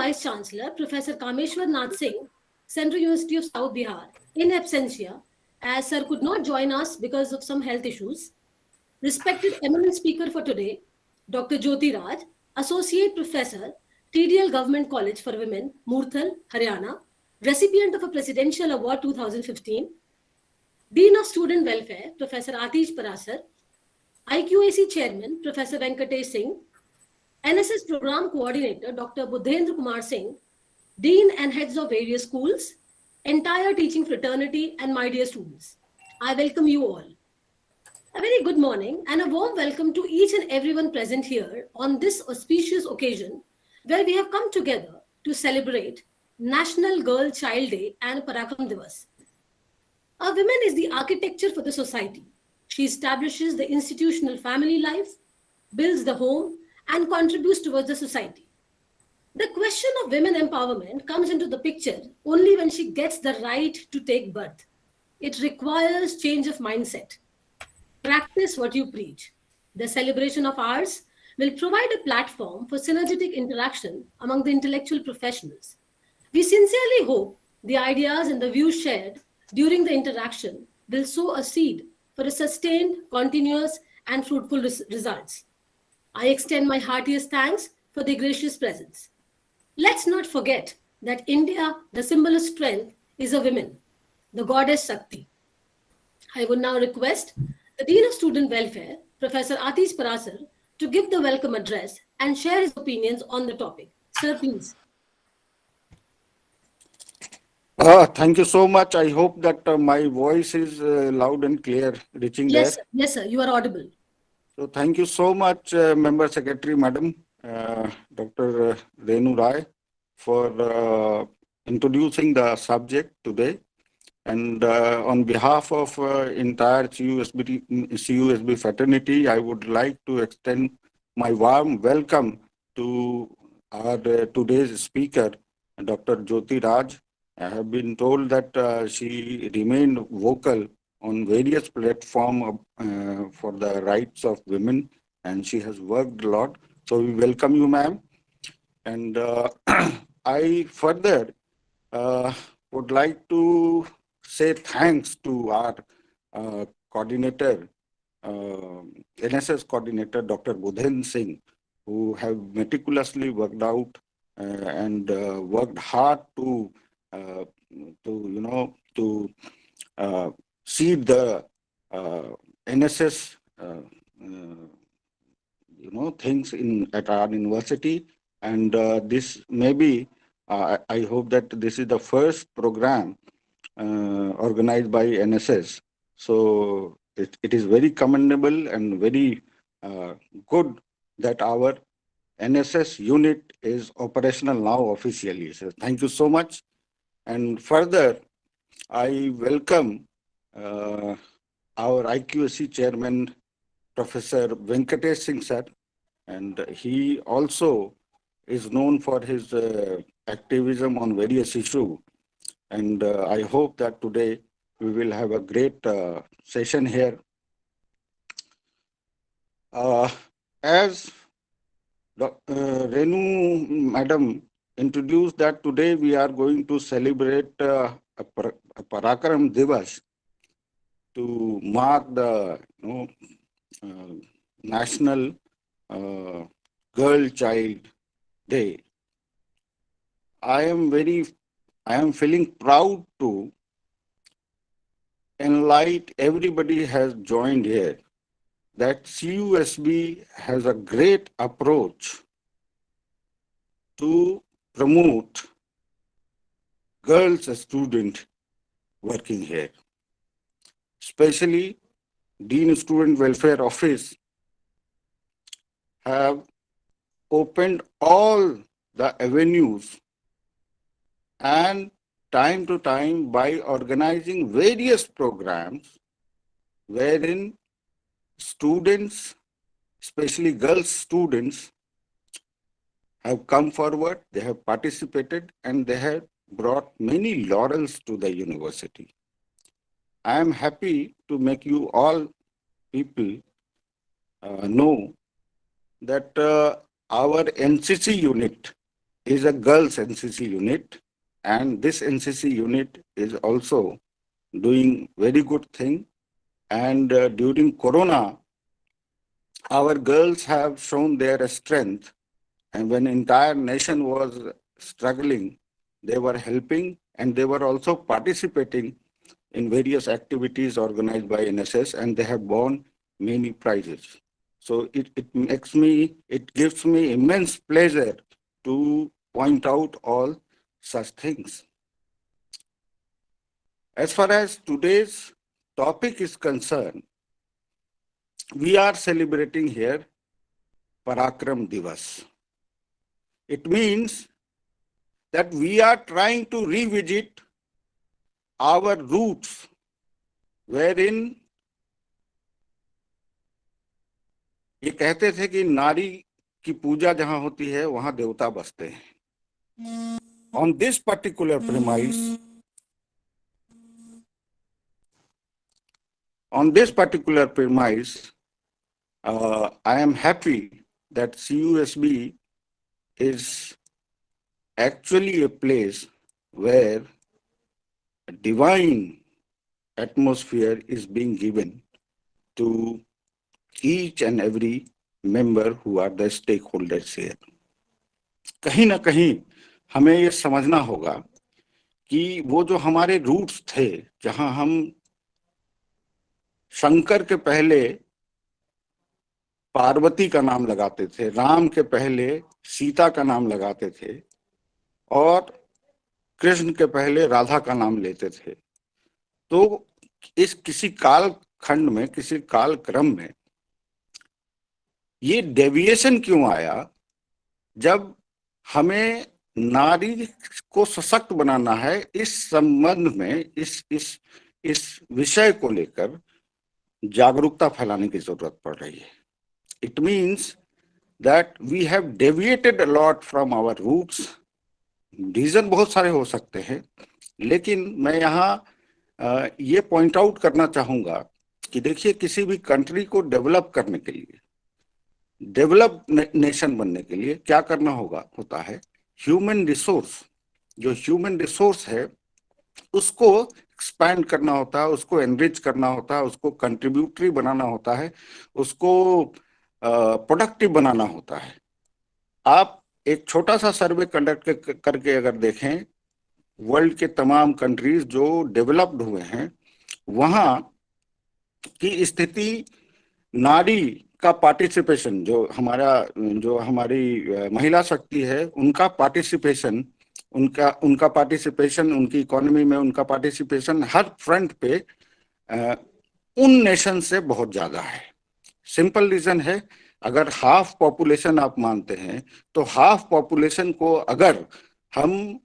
Vice Chancellor, Professor Kameshwar Nath Singh, Central University of South Bihar, in absentia, as Sir could not join us because of some health issues. Respected eminent speaker for today, Dr. Jyoti Raj, Associate Professor, TDL Government College for Women, Murthal, Haryana, recipient of a Presidential Award 2015, Dean of Student Welfare, Professor Atish Parasar, IQAC Chairman, Professor Venkatesh Singh, NSS Program Coordinator, Dr. Budhendra Kumar Singh, Dean and heads of various schools, entire teaching fraternity, and my dear students. I welcome you all. A very good morning and a warm welcome to each and everyone present here on this auspicious occasion where we have come together to celebrate National Girl Child Day and Parakram Divas. A woman is the architecture for the society. She establishes the institutional family life, builds the home, and contributes towards the society. The question of women empowerment comes into the picture only when she gets the right to take birth. It requires change of mindset. Practice what you preach. The celebration of ours will provide a platform for synergetic interaction among the intellectual professionals. We sincerely hope the ideas and the views shared during the interaction will sow a seed for a sustained, continuous, and fruitful results. I extend my heartiest thanks for the gracious presence. Let's not forget that India, the symbol of strength, is a woman, the goddess Shakti. I would now request the Dean of Student Welfare, Professor Atish Parasar, to give the welcome address and share his opinions on the topic. Sir, please. Thank you so much. I hope that my voice is loud and clear, reaching there. Yes, sir, you are audible. So thank you so much, Member Secretary, Madam, Dr. Renu Rai, for introducing the subject today. And on behalf of entire CUSB fraternity, I would like to extend my warm welcome to our today's speaker, Dr. Jyoti Raj. I have been told that she remained vocal on various platforms for the rights of women, and she has worked a lot. So we welcome you, ma'am. And I further would like to say thanks to our coordinator, NSS coordinator, Dr. Budhendra Singh, who have meticulously worked out and worked hard to seed the NSS things at our university. And this maybe I hope that this is the first program organized by NSS. So it is very commendable and very good that our NSS unit is operational now officially. So thank you so much. And further, I welcome our IQAC chairman, Professor Venkatesh Singh sir, and he also is known for his activism on various issues. And I hope that today we will have a great session here. As Renu Madam introduced that today we are going to celebrate a Parakram Divas to mark the National Girl Child Day. I am feeling proud to enlighten everybody has joined here that CUSB has a great approach to promote girls students working here. Especially Dean Student Welfare Office have opened all the avenues and time to time by organizing various programs wherein students, especially girls students, have come forward, they have participated, and they have brought many laurels to the university. I am happy to make you all people know that our NCC unit is a girls NCC unit, and this NCC unit is also doing very good thing. And during Corona, our girls have shown their strength, and when entire nation was struggling, they were helping, and they were also participating in various activities organized by NSS, and they have won many prizes. So it gives me immense pleasure to point out all such things. As far as today's topic is concerned, we are celebrating here Parakram Divas. It means that we are trying to revisit our roots, wherein ये कहते थे कि नारी की पूजा जहां होती है वहां देवता बसते हैं. On this particular premise, I am happy that CUSB is actually a place where a divine atmosphere is being given to each and every member who are the stakeholders here. कहीं ना कहीं हमें ये समझना होगा कि वो जो हमारे रूट्स थे, जहां हम शंकर के पहले पार्वती का नाम लगाते थे, राम के पहले सीता का नाम लगाते थे, और कृष्ण के पहले राधा का नाम लेते थे, तो इस किसी काल खंड में, किसी काल क्रम में ये डेविएशन क्यों आया? जब हमें नारी को सशक्त बनाना है, इस संबंध में, इस विषय को लेकर जागरूकता फैलाने की जरूरत पड़ रही है. It means that we have deviated a lot from our roots. Reason बहुत सारे हो सकते हैं, लेकिन मैं यहाँ ये पॉइंट आउट करना चाहूंगा कि देखिए, किसी भी कंट्री को डेवलप करने के लिए, डेवलप नेशन बनने के लिए क्या करना होता है, ह्यूमन रिसोर्स, जो ह्यूमन रिसोर्स है उसको एक्सपैंड करना होता है, उसको एनरिच करना होता है, उसको कंट्रीब्यूटरी बनाना होता है, उसको प्रोडक्टिव बनाना होता है. आप एक छोटा सा सर्वे कंडक्ट करके अगर देखें, वर्ल्ड के तमाम कंट्रीज जो डेवलप्ड हुए हैं, वहां की स्थिति, नारी का पार्टिसिपेशन, जो हमारी महिला शक्ति है, उनका पार्टिसिपेशन, उनकी इकोनॉमी में उनका पार्टिसिपेशन हर फ्रंट पे उन नेशन से बहुत ज्यादा है. सिंपल रीजन है, अगर हाफ पॉपुलेशन आप मानते हैं, तो हाफ पॉपुलेशन को अगर हम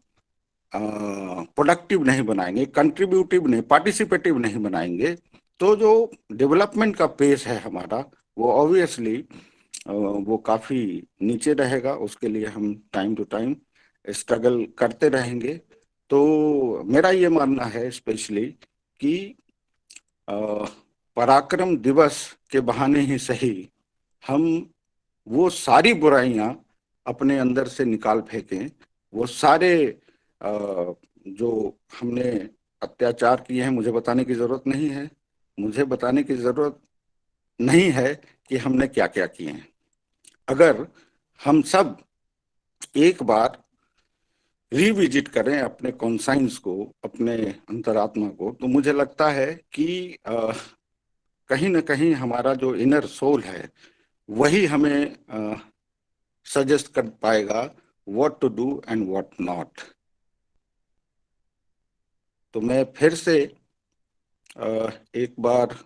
प्रोडक्टिव नहीं बनाएंगे, कंट्रीब्यूटिव नहीं, पार्टिसिपेटिव नहीं बनाएंगे, तो जो डेवलपमेंट का पेस है हमारा, वो ऑब्वियसली वो काफी नीचे रहेगा. उसके लिए हम टाइम टू टाइम स्ट्रगल करते रहेंगे. तो मेरा ये मानना है स्पेशली कि पराक्रम दिवस के बहाने ही सही हम वो सारी बुराइयां अपने अंदर से निकाल फेंकें, वो सारे जो हमने अत्याचार किए हैं, मुझे बताने की जरूरत नहीं है, मुझे बताने की जरूरत नहीं है कि हमने क्या क्या किए हैं. अगर हम सब एक बार रिविजिट करें अपने कॉन्साइंस को, अपने अंतरात्मा को, तो मुझे लगता है कि कहीं ना कहीं हमारा जो इनर सोल है वही हमें सजेस्ट कर पाएगा what to do and what not. तो मैं फिर से एक बार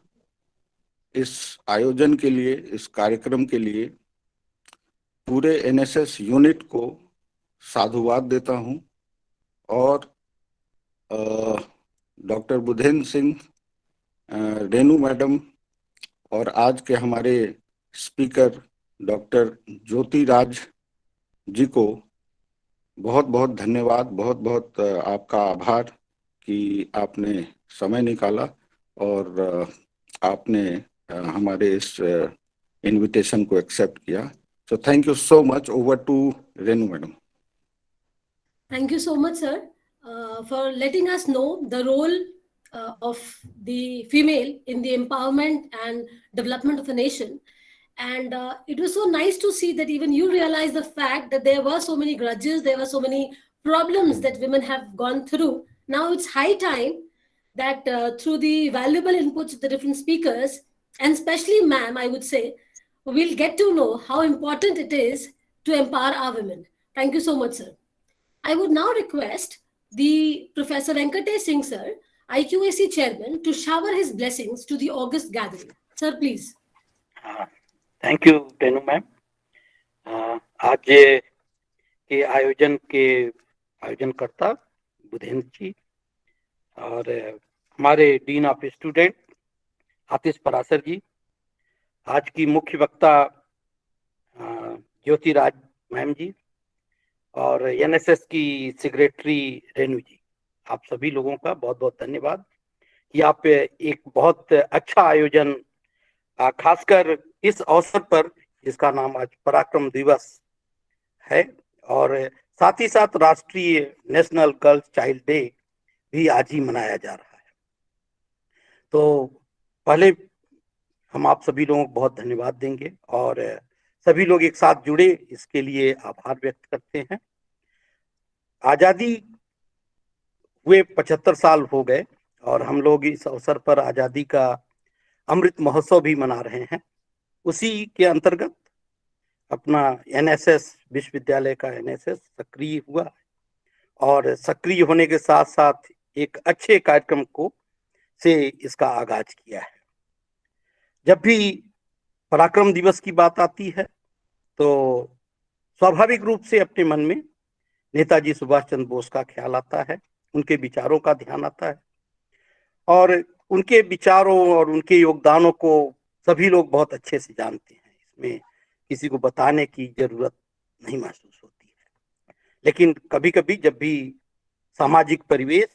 इस आयोजन के लिए, इस कार्यक्रम के लिए पूरे एनएसएस यूनिट को साधुवाद देता हूं, और डॉक्टर बुधेंद्र सिंह, रेनू मैडम, और आज के हमारे स्पीकर डॉक्टर ज्योति राज जी को बहुत बहुत धन्यवाद, बहुत बहुत आपका आभार कि आपने समय निकाला और आपने हमारे इस इनविटेशन को एक्सेप्ट किया. So thank you so much. Over to Renu madam. Thank you so much, sir, for letting us know the role of the female in the empowerment and development of the nation. And it was so nice to see that even you realize the fact that there were so many grudges, there were so many problems that women have gone through. Now it's high time that through the valuable inputs of the different speakers, and especially ma'am, I would say, we'll get to know how important it is to empower our women. Thank you so much, sir. I would now request the Professor Venkatesh Singh sir, IQAC chairman, to shower his blessings to the August gathering. Sir, please. Thank you Tenu ma'am. आज के आयोजनकर्ता बुधेंद्र जी और हमारे dean of student आतिश पराशर जी, आज की मुख्य वक्ता Jyotiraj ma'am जी और NSS की सेक्रेटरी रेनू जी, आप सभी लोगों का बहुत बहुत धन्यवाद कि आप एक बहुत अच्छा आयोजन, खासकर इस अवसर पर जिसका नाम आज पराक्रम दिवस है और साथ ही साथ राष्ट्रीय नेशनल गर्ल्स चाइल्ड डे भी आज ही मनाया जा रहा है। तो पहले हम आप सभी लोगों को बहुत धन्यवाद देंगे और सभी लोग एक साथ जुड़े इसके लिए आभार व्यक्त करते हैं। आजादी हुए 75 साल हो गए और हम लोग इस अवसर पर आजादी का अमृत महोत्सव भी मना रहे हैं। उसी के अंतर्गत अपना एनएसएस विश्वविद्यालय का एनएसएस सक्रिय हुआ और सक्रिय होने के साथ साथ एक अच्छे कार्यक्रम को से इसका आगाज किया है। जब भी पराक्रम दिवस की बात आती है तो स्वाभाविक रूप से अपने मन में नेताजी सुभाष चंद्र बोस का ख्याल आता है, उनके विचारों का ध्यान आता है और उनके विचारों और उनके योगदानों को सभी लोग बहुत अच्छे से जानते हैं। इसमें किसी को बताने की जरूरत नहीं महसूस होती है। लेकिन कभी कभी जब भी सामाजिक परिवेश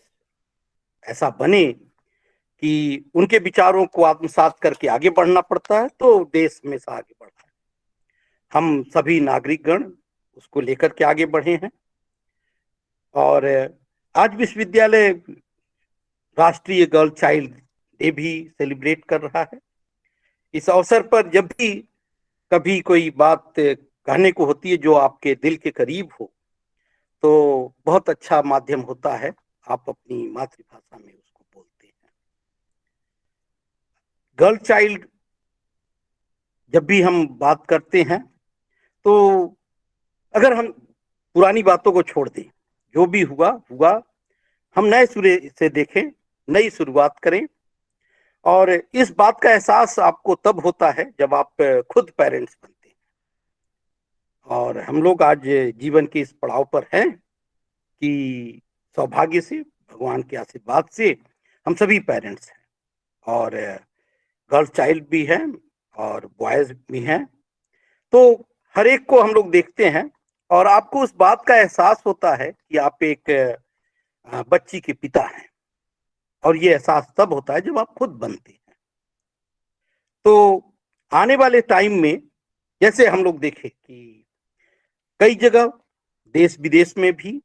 ऐसा बने कि उनके विचारों को आत्मसात करके आगे बढ़ना पड़ता है तो देश हमेशा आगे बढ़ता है। हम सभी नागरिकगण उसको लेकर के आगे बढ़े हैं और आज विश्वविद्यालय राष्ट्रीय गर्ल चाइल्ड डे भी सेलिब्रेट कर रहा है। इस अवसर पर जब भी कभी कोई बात कहने को होती है जो आपके दिल के करीब हो तो बहुत अच्छा माध्यम होता है, आप अपनी मातृभाषा में उसको बोलते हैं। गर्ल चाइल्ड जब भी हम बात करते हैं तो अगर हम पुरानी बातों को छोड़ दें, जो भी हुआ हुआ, हम नए सिरे से देखें, नई शुरुआत करें और इस बात का एहसास आपको तब होता है जब आप खुद पेरेंट्स बनते हैं। और हम लोग आज जीवन के इस पड़ाव पर हैं कि सौभाग्य से, भगवान के आशीर्वाद से हम सभी पेरेंट्स हैं और गर्ल चाइल्ड भी हैं और बॉयज भी हैं। तो हर एक को हम लोग देखते हैं और आपको उस बात का एहसास होता है कि आप एक बच्ची के पिता हैं और ये एहसास तब होता है जब आप खुद बनते हैं। तो आने वाले टाइम में जैसे हम लोग देखें कि कई जगह देश विदेश में भी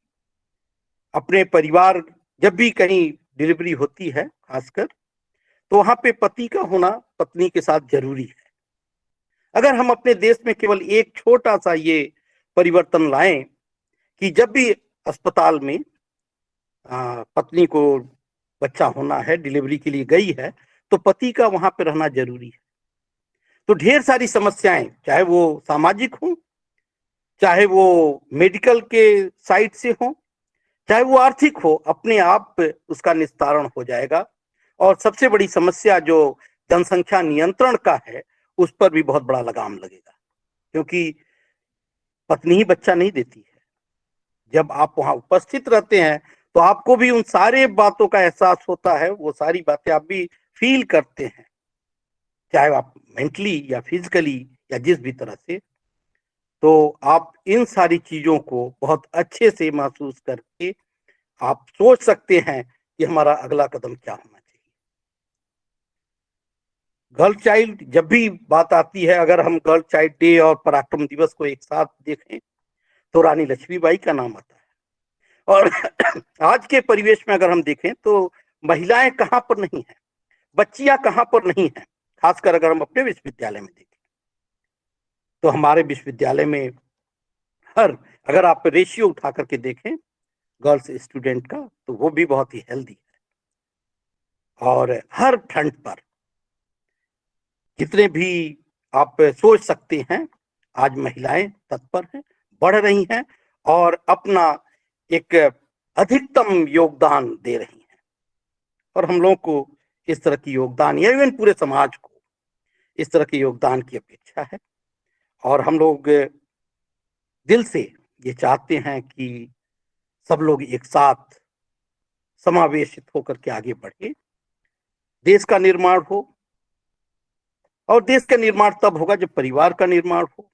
अपने परिवार जब भी कहीं डिलीवरी होती है खासकर, तो वहां पे पति का होना पत्नी के साथ जरूरी है। अगर हम अपने देश में केवल एक छोटा सा ये परिवर्तन लाएं कि जब भी अस्पताल में पत्नी को बच्चा होना है, डिलीवरी के लिए गई है, तो पति का वहां पे रहना जरूरी है, तो ढेर सारी समस्याएं, चाहे वो सामाजिक हो, चाहे वो मेडिकल के साइड से हो, चाहे वो आर्थिक हो, अपने आप उसका निस्तारण हो जाएगा। और सबसे बड़ी समस्या जो जनसंख्या नियंत्रण का है उस पर भी बहुत बड़ा लगाम लगेगा, क्योंकि पत्नी ही बच्चा नहीं देती है। जब आप वहां उपस्थित रहते हैं तो आपको भी उन सारे बातों का एहसास होता है, वो सारी बातें आप भी फील करते हैं, चाहे आप मेंटली या फिजिकली या जिस भी तरह से। तो आप इन सारी चीजों को बहुत अच्छे से महसूस करके आप सोच सकते हैं कि हमारा अगला कदम क्या होना चाहिए। गर्ल चाइल्ड जब भी बात आती है, अगर हम गर्ल चाइल्ड डे और पराक्रम दिवस को एक साथ देखें तो रानी लक्ष्मीबाई का नाम आता है। और आज के परिवेश में अगर हम देखें तो महिलाएं कहाँ पर नहीं है, बच्चियां कहाँ पर नहीं है। खासकर अगर हम अपने विश्वविद्यालय में देखें तो हमारे विश्वविद्यालय में अगर आप रेशियो उठा करके देखें गर्ल्स स्टूडेंट का, तो वो भी बहुत ही हेल्दी है। और हर फ्रंट पर जितने भी आप सोच सकते हैं आज महिलाएं तत्पर हैं, बढ़ रही हैं और अपना एक अधिकतम योगदान दे रही हैं। और हम लोगों को इस तरह की योगदान, या इवन पूरे समाज को इस तरह के योगदान की अपेक्षा है। और हम लोग दिल से ये चाहते हैं कि सब लोग एक साथ समावेशित होकर के आगे बढ़े, देश का निर्माण हो। और देश का निर्माण तब होगा जब परिवार का निर्माण हो,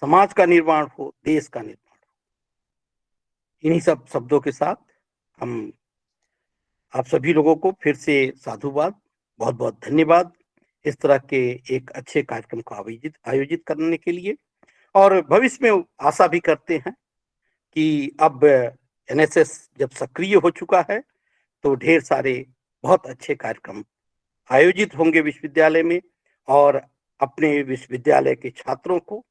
समाज का निर्माण हो, देश का निर्माण हो। इन्हीं सब शब्दों के साथ हम आप सभी लोगों को फिर से साधुवाद, बहुत बहुत धन्यवाद इस तरह के एक अच्छे कार्यक्रम को आयोजित करने के लिए। और भविष्य में आशा भी करते हैं कि अब एनएसएस जब सक्रिय हो चुका है तो ढेर सारे बहुत अच्छे कार्यक्रम आयोजित होंगे विश्वविद्यालय में, और अपने विश्वविद्यालय के छात्रों को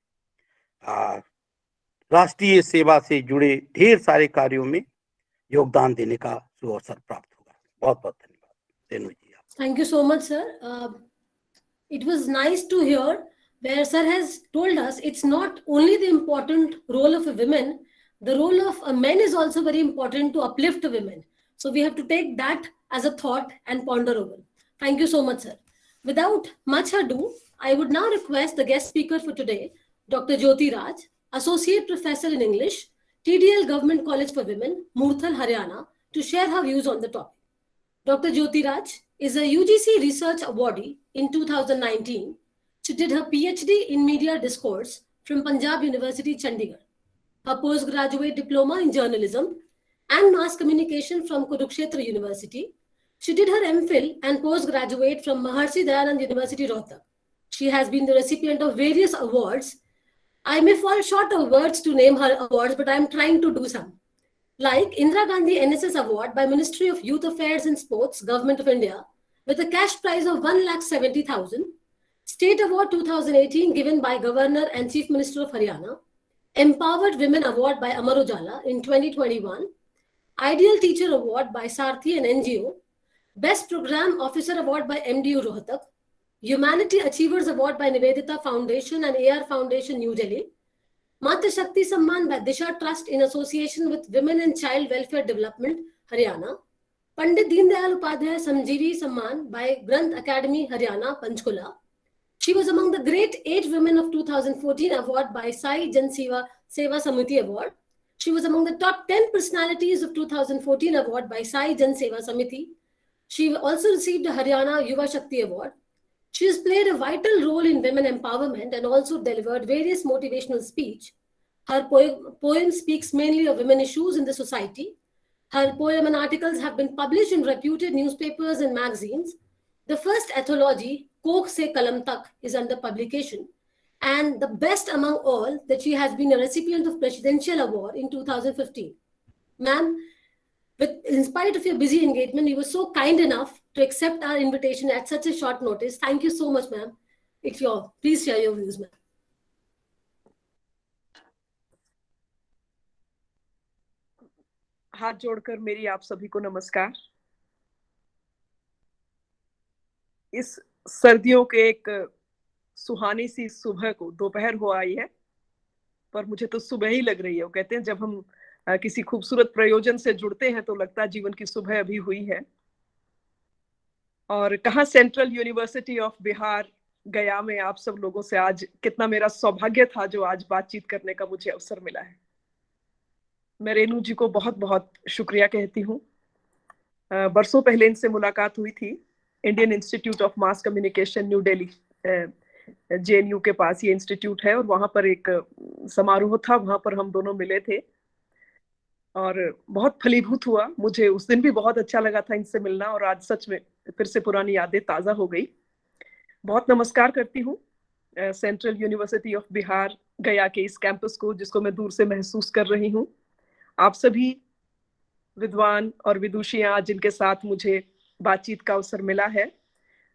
राष्ट्रीय सेवा से जुड़े ढेर सारे कार्यों में योगदान देने का सुअवसर प्राप्त होगा। बहुत बहुत धन्यवाद रेणु जी। Thank you so much, sir. It was nice to hear where sir has told us it's not only the important role of a woman, the role of a man is also very important to uplift the women. So we have to take that as a thought and ponder over. Thank you so much, sir. Without much ado, I would now request the guest speaker for today, Dr. Jyoti Raj, Associate Professor in English, TDL Government College for Women, Murthal, Haryana, to share her views on the topic. Dr. Jyoti Raj is a UGC Research Awardee in 2019. She did her PhD in Media Discourse from Punjab University, Chandigarh, her postgraduate diploma in journalism and mass communication from Kurukshetra University. She did her MPhil and postgraduate from Maharshi Dayanand University, Rohtak. She has been the recipient of various awards. I may fall short of words to name her awards, but I am trying to do some. Like Indira Gandhi NSS Award by Ministry of Youth Affairs and Sports, Government of India, with a cash prize of 1,70,000. State Award 2018 given by Governor and Chief Minister of Haryana. Empowered Women Award by Amar Ujala in 2021. Ideal Teacher Award by Sarthi and NGO. Best Program Officer Award by MDU Rohtak. Humanity Achievers Award by Nivedita Foundation and AR Foundation, New Delhi. Matra Shakti Samman by Disha Trust in association with Women and Child Welfare Development, Haryana. Pandit Deen Dayal Upadhyay Samjeevi Samman by Granth Academy, Haryana, Panchkula. She was among the Great 8 Women of 2014 Award by Sai Jan Seva Samiti Award. She was among the top 10 personalities of 2014 Award by Sai Jan Seva Samiti. She also received the Haryana Yuva Shakti Award. She has played a vital role in women empowerment and also delivered various motivational speech. Her poem speaks mainly of women issues in the society. Her poem and articles have been published in reputed newspapers and magazines. The first anthology, Kokh Se Kalam Tak, is under publication. And the best among all, that she has been a recipient of Presidential Award in 2015. Ma'am, in spite of your busy engagement, you were so kind enough to accept our invitation at such a short notice. Thank you so much, ma'am. Please share your views, ma'am. हाथ जोड़कर मेरी आप सभी को नमस्कार। इस सर्दियों के एक सुहानी सी सुबह को, दोपहर हो आई है पर मुझे तो सुबह ही लग रही है। वो कहते हैं जब हम किसी खूबसूरत प्रयोजन से जुड़ते हैं तो लगता है जीवन की सुबह अभी हुई है। और कहाँ सेंट्रल यूनिवर्सिटी ऑफ बिहार गया में आप सब लोगों से आज कितना मेरा सौभाग्य था जो आज बातचीत करने का मुझे अवसर मिला है। मैं रेणु जी को बहुत बहुत शुक्रिया कहती हूँ। बरसों पहले इनसे मुलाकात हुई थी Indian institute of mass communication, new Delhi, JNU के पास ये इंस्टीट्यूट है, और वहां पर एक समारोह था, वहां पर हम दोनों मिले थे और बहुत फलीभूत हुआ। मुझे उस दिन भी बहुत अच्छा लगा था इनसे मिलना, और आज सच में फिर से पुरानी यादें ताज़ा हो गई। बहुत नमस्कार करती हूँ सेंट्रल यूनिवर्सिटी ऑफ बिहार गया के इस कैंपस को, जिसको मैं दूर से महसूस कर रही हूँ। आप सभी विद्वान और विदुषियां जिनके साथ मुझे बातचीत का अवसर मिला है।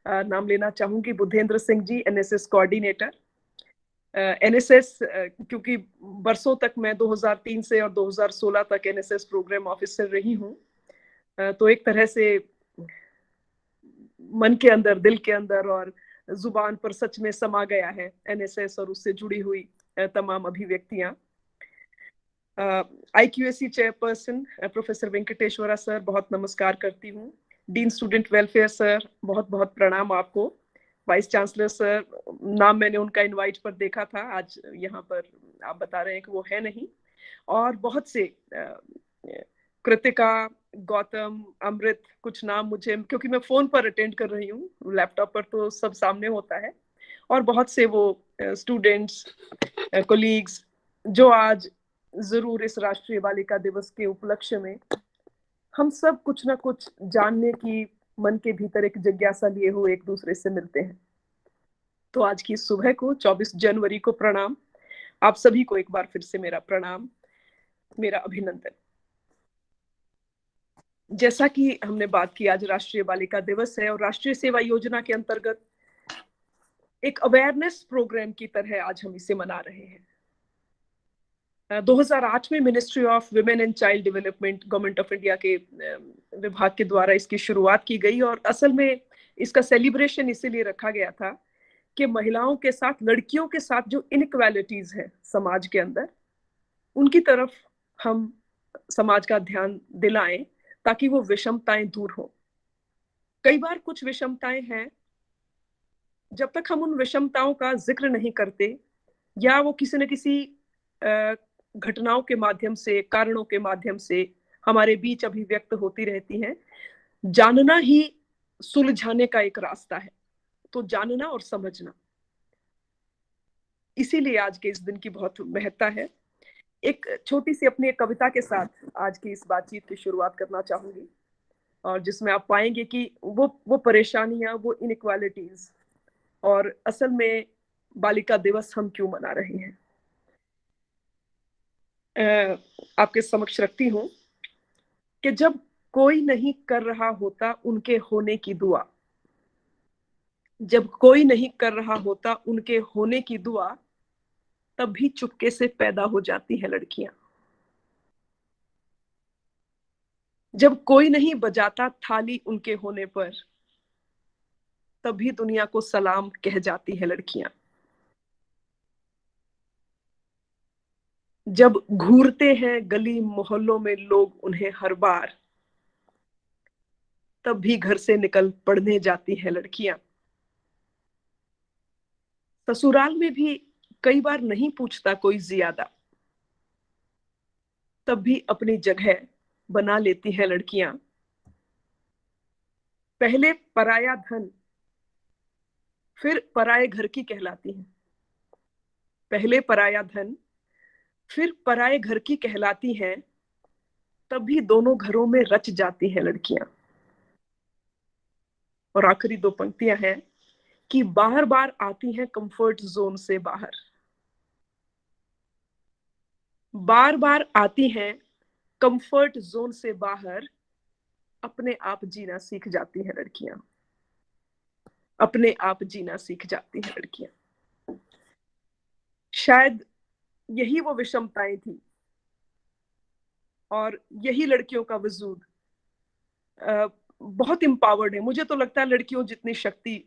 नाम लेना चाहूंगी बुद्धेंद्र Singh ji, NSS coordinator. NSS क्योंकि बरसों तक मैं 2003 से और 2016 तक एनएसएस प्रोग्राम ऑफिसर रही हूँ, तो एक तरह से मन के अंदर, दिल के अंदर और जुबान पर सच में समा गया है एनएसएस और उससे जुड़ी हुई तमाम अभिव्यक्तियां। IQAC chairperson professor Venkateshwara sir, बहुत नमस्कार करती हूँ। डीन स्टूडेंट वेलफेयर सर, बहुत बहुत प्रणाम आपको। वाइस चांसलर सर, नाम मैंने उनका इनवाइट पर देखा था, आज यहाँ पर आप बता रहे हैं कि वो है नहीं। और बहुत से कृतिका, गौतम, अमृत, कुछ नाम मुझे, क्योंकि मैं फोन पर अटेंड कर रही हूँ, लैपटॉप पर तो सब सामने होता है। और बहुत से वो स्टूडेंट्स, कोलीग्स जो आज जरूर इस राष्ट्रीय बालिका दिवस के उपलक्ष्य में हम सब कुछ ना कुछ जानने की मन के भीतर एक जिज्ञासा लिए हुए एक दूसरे से मिलते हैं। तो आज की सुबह को 24 जनवरी को प्रणाम। आप सभी को एक बार फिर से मेरा प्रणाम, मेरा अभिनंदन। जैसा कि हमने बात की, आज राष्ट्रीय बालिका दिवस है और राष्ट्रीय सेवा योजना के अंतर्गत एक अवेयरनेस प्रोग्राम की तरह आज हम इसे मना रहे हैं। 2008 में ministry of women and child development, government of India के विभाग के द्वारा इसकी शुरुआत की गई और असल में इसका सेलिब्रेशन इसीलिए रखा गया था कि महिलाओं के साथ, लड़कियों के साथ जो इनइक्वालिटीज है समाज के अंदर, उनकी तरफ हम समाज का ध्यान दिलाएं ताकि वो विषमताएं दूर हो। कई बार कुछ विषमताएं हैं, जब तक हम उन विषमताओं का जिक्र नहीं करते या वो किसी न किसी घटनाओं के माध्यम से, कारणों के माध्यम से हमारे बीच अभिव्यक्त होती रहती हैं, जानना ही सुलझाने का एक रास्ता है। तो जानना और समझना, इसीलिए आज के इस दिन की बहुत महत्ता है। एक छोटी सी अपनी एक कविता के साथ आज की इस बातचीत की शुरुआत करना चाहूंगी, और जिसमें आप पाएंगे कि वो परेशानियां, वो इनइक्वालिटीज और असल में बालिका दिवस हम क्यों मना रहे हैं। आपके समक्ष रखती हूं कि जब कोई नहीं कर रहा होता उनके होने की दुआ, जब कोई नहीं कर रहा होता उनके होने की दुआ, तब भी चुपके से पैदा हो जाती हैं लड़कियां। जब कोई नहीं बजाता थाली उनके होने पर, तब भी दुनिया को सलाम कह जाती है लड़कियां। जब घूरते हैं गली मोहल्लों में लोग उन्हें हर बार, तब भी घर से निकल पढ़ने जाती हैं लड़कियां। ससुराल में भी कई बार नहीं पूछता कोई ज्यादा, तब भी अपनी जगह बना लेती हैं लड़कियां। पहले पराया धन, फिर पराये घर की कहलाती हैं। पहले पराया धन, फिर पराये घर की कहलाती हैं, तब भी दोनों घरों में रच जाती हैं लड़कियां। और आखिरी दो पंक्तियां हैं कि बार बार आती हैं कंफर्ट जोन से बाहर, बार बार आती हैं कंफर्ट जोन से बाहर, अपने आप जीना सीख जाती हैं लड़कियां। अपने आप जीना सीख जाती हैं लड़कियां। शायद यही वो विषमताएं थी और यही लड़कियों का वजूद बहुत एम्पावर्ड है। मुझे तो लगता है लड़कियों जितनी शक्ति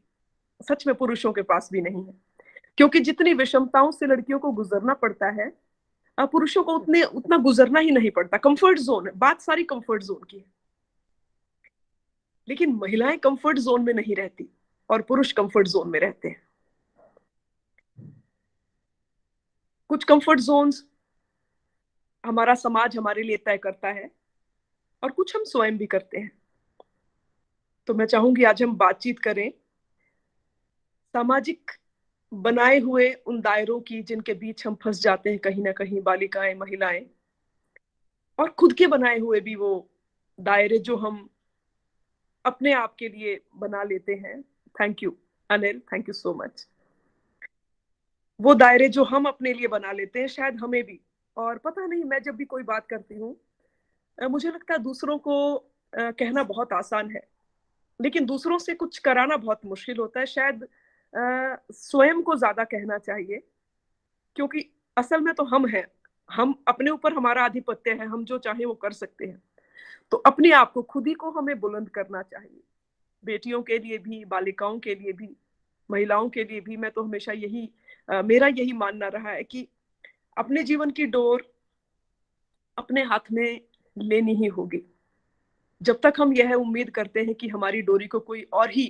सच में पुरुषों के पास भी नहीं है, क्योंकि जितनी विषमताओं से लड़कियों को गुजरना पड़ता है, पुरुषों को उतना गुजरना ही नहीं पड़ता। कंफर्ट जोन है, बात सारी कंफर्ट जोन की है, लेकिन महिलाएं कंफर्ट जोन में नहीं रहती और पुरुष कंफर्ट जोन में रहते हैं। कुछ कंफर्ट जोन्स हमारा समाज हमारे लिए तय करता है और कुछ हम स्वयं भी करते हैं। तो मैं चाहूंगी आज हम बातचीत करें सामाजिक बनाए हुए उन दायरों की जिनके बीच हम फंस जाते हैं कहीं ना कहीं, बालिकाएं, महिलाएं, और खुद के बनाए हुए भी वो दायरे जो हम अपने आप के लिए बना लेते हैं। Thank you Anil, thank you so much. वो दायरे जो हम अपने लिए बना लेते हैं, शायद हमें भी, और पता नहीं, मैं जब भी कोई बात करती हूँ मुझे लगता है दूसरों को कहना बहुत आसान है, लेकिन दूसरों से कुछ कराना बहुत मुश्किल होता है। शायद स्वयं को ज्यादा कहना चाहिए, क्योंकि असल में तो हम हैं, हम अपने ऊपर हमारा आधिपत्य है, हम जो चाहे वो कर सकते हैं। तो अपने आप को, खुद ही को हमें बुलंद करना चाहिए। बेटियों के लिए भी, बालिकाओं के लिए भी, महिलाओं के लिए भी। मैं तो हमेशा यही मेरा यही मानना रहा है कि अपने जीवन की डोर अपने हाथ में लेनी ही होगी। जब तक हम यह उम्मीद करते हैं कि हमारी डोरी को कोई और ही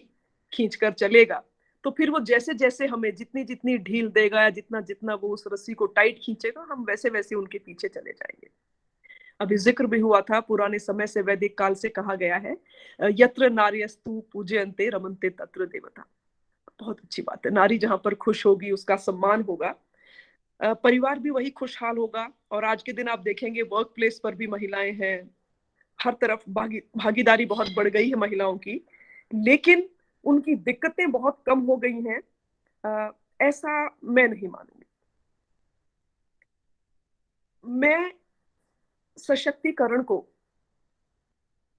खींच कर चलेगा, तो फिर वो जैसे जैसे हमें जितनी जितनी ढील देगा या जितना जितना वो उस रस्सी को टाइट खींचेगा, हम वैसे वैसे उनके पीछे चले जाएंगे। अभी जिक्र भी हुआ था, पुराने समय से, वैदिक काल से कहा गया है, यत्र नार्यस्तु पूजयन्ते रमन्ते तत्र देवता। बहुत अच्छी बात है। नारी जहां पर खुश होगी, उसका सम्मान होगा, परिवार भी वही खुशहाल होगा। और आज के दिन आप देखेंगे वर्क प्लेस पर भी महिलाएं हैं, हर तरफ भागीदारी बहुत बढ़ गई है महिलाओं की, लेकिन उनकी दिक्कतें बहुत कम हो गई हैं, ऐसा मैं नहीं मानूंगी। मैं सशक्तिकरण को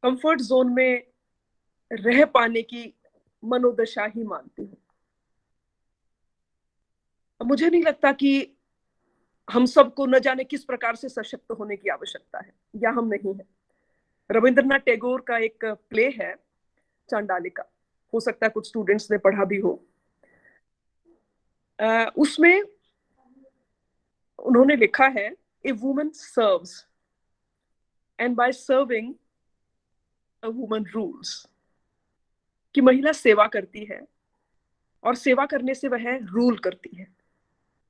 कंफर्ट जोन में रह पाने की मनोदशा ही मानती हूँ। मुझे नहीं लगता कि हम सबको न जाने किस प्रकार से सशक्त होने की आवश्यकता है, या हम नहीं है। रविंद्रनाथ टैगोर का एक प्ले है चांडालिका, हो सकता है कुछ स्टूडेंट्स ने पढ़ा भी हो। उसमें उन्होंने लिखा है, a woman serves and by serving a woman rules, कि महिला सेवा करती है और सेवा करने से वह रूल करती है।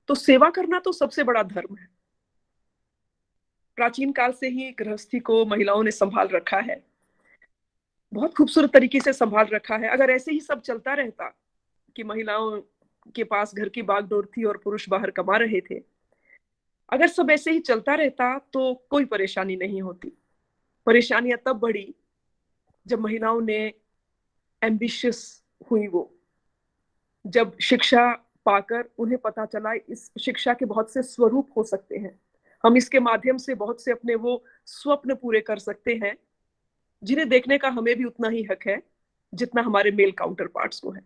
तो सेवा करना तो सबसे बड़ा धर्म है। प्राचीन काल से ही गृहस्थी को महिलाओं ने संभाल रखा है, बहुत खूबसूरत तरीके से संभाल रखा है। अगर ऐसे ही सब चलता रहता कि महिलाओं के पास घर की बागडोर थी और पुरुष बाहर कमा रहे थे, अगर सब ऐसे ही चलता रहता तो कोई परेशानी नहीं होती। परेशानियां तब बढ़ी जब महिलाओं ने एम्बिशियस हुई, वो जब शिक्षा पाकर उन्हें पता चला इस शिक्षा के बहुत से स्वरूप हो सकते हैं, हम इसके माध्यम से बहुत से अपने वो स्वप्न पूरे कर सकते हैं जिन्हें देखने का हमें भी उतना ही हक है जितना हमारे मेल काउंटर पार्ट्स को है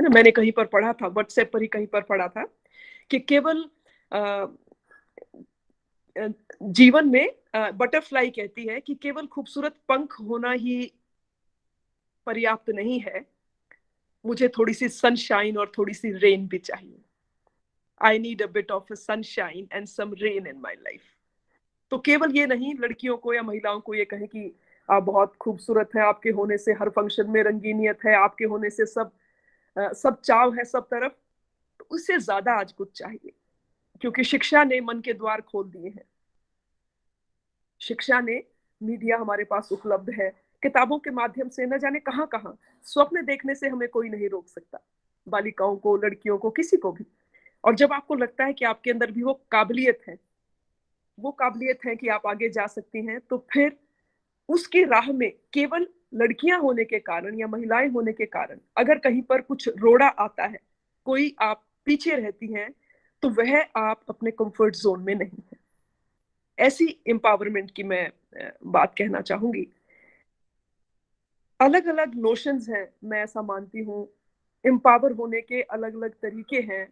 ना। मैंने कहीं पर पढ़ा था, व्हाट्सएप पर ही कहीं पर पढ़ा था, कि केवल जीवन में बटरफ्लाई कहती है कि केवल खूबसूरत पंख होना ही पर्याप्त नहीं है, मुझे थोड़ी सी सनशाइन और थोड़ी सी रेन भी चाहिए। I need a bit of sunshine and some rain in my life. तो केवल ये नहीं लड़कियों को या महिलाओं को ये कहें कि आप बहुत खूबसूरत है, आपके होने से हर फंक्शन में रंगीनियत है, आपके होने से सब चाव है सब तरफ। तो उससे ज्यादा आज कुछ चाहिए, क्योंकि शिक्षा ने मन के द्वार खोल दिए हैं। शिक्षा ने, मीडिया हमारे पास उपलब्ध है, किताबों के माध्यम से न जाने कहां कहां स्वप्न देखने से हमें कोई नहीं रोक सकता, बालिकाओं को, लड़कियों को, किसी को भी। और जब आपको लगता है कि आपके अंदर भी वो काबिलियत है कि आप आगे जा सकती हैं, तो फिर उसकी राह में केवल लड़कियां होने के कारण या महिलाएं होने के कारण अगर कहीं पर कुछ रोड़ा आता है, कोई आप पीछे रहती हैं, तो वह आप अपने कंफर्ट जोन में नहीं है। ऐसी एम्पावरमेंट की मैं बात कहना चाहूंगी। अलग अलग नोशंस हैं, मैं ऐसा मानती हूँ। एम्पावर होने के अलग अलग तरीके हैं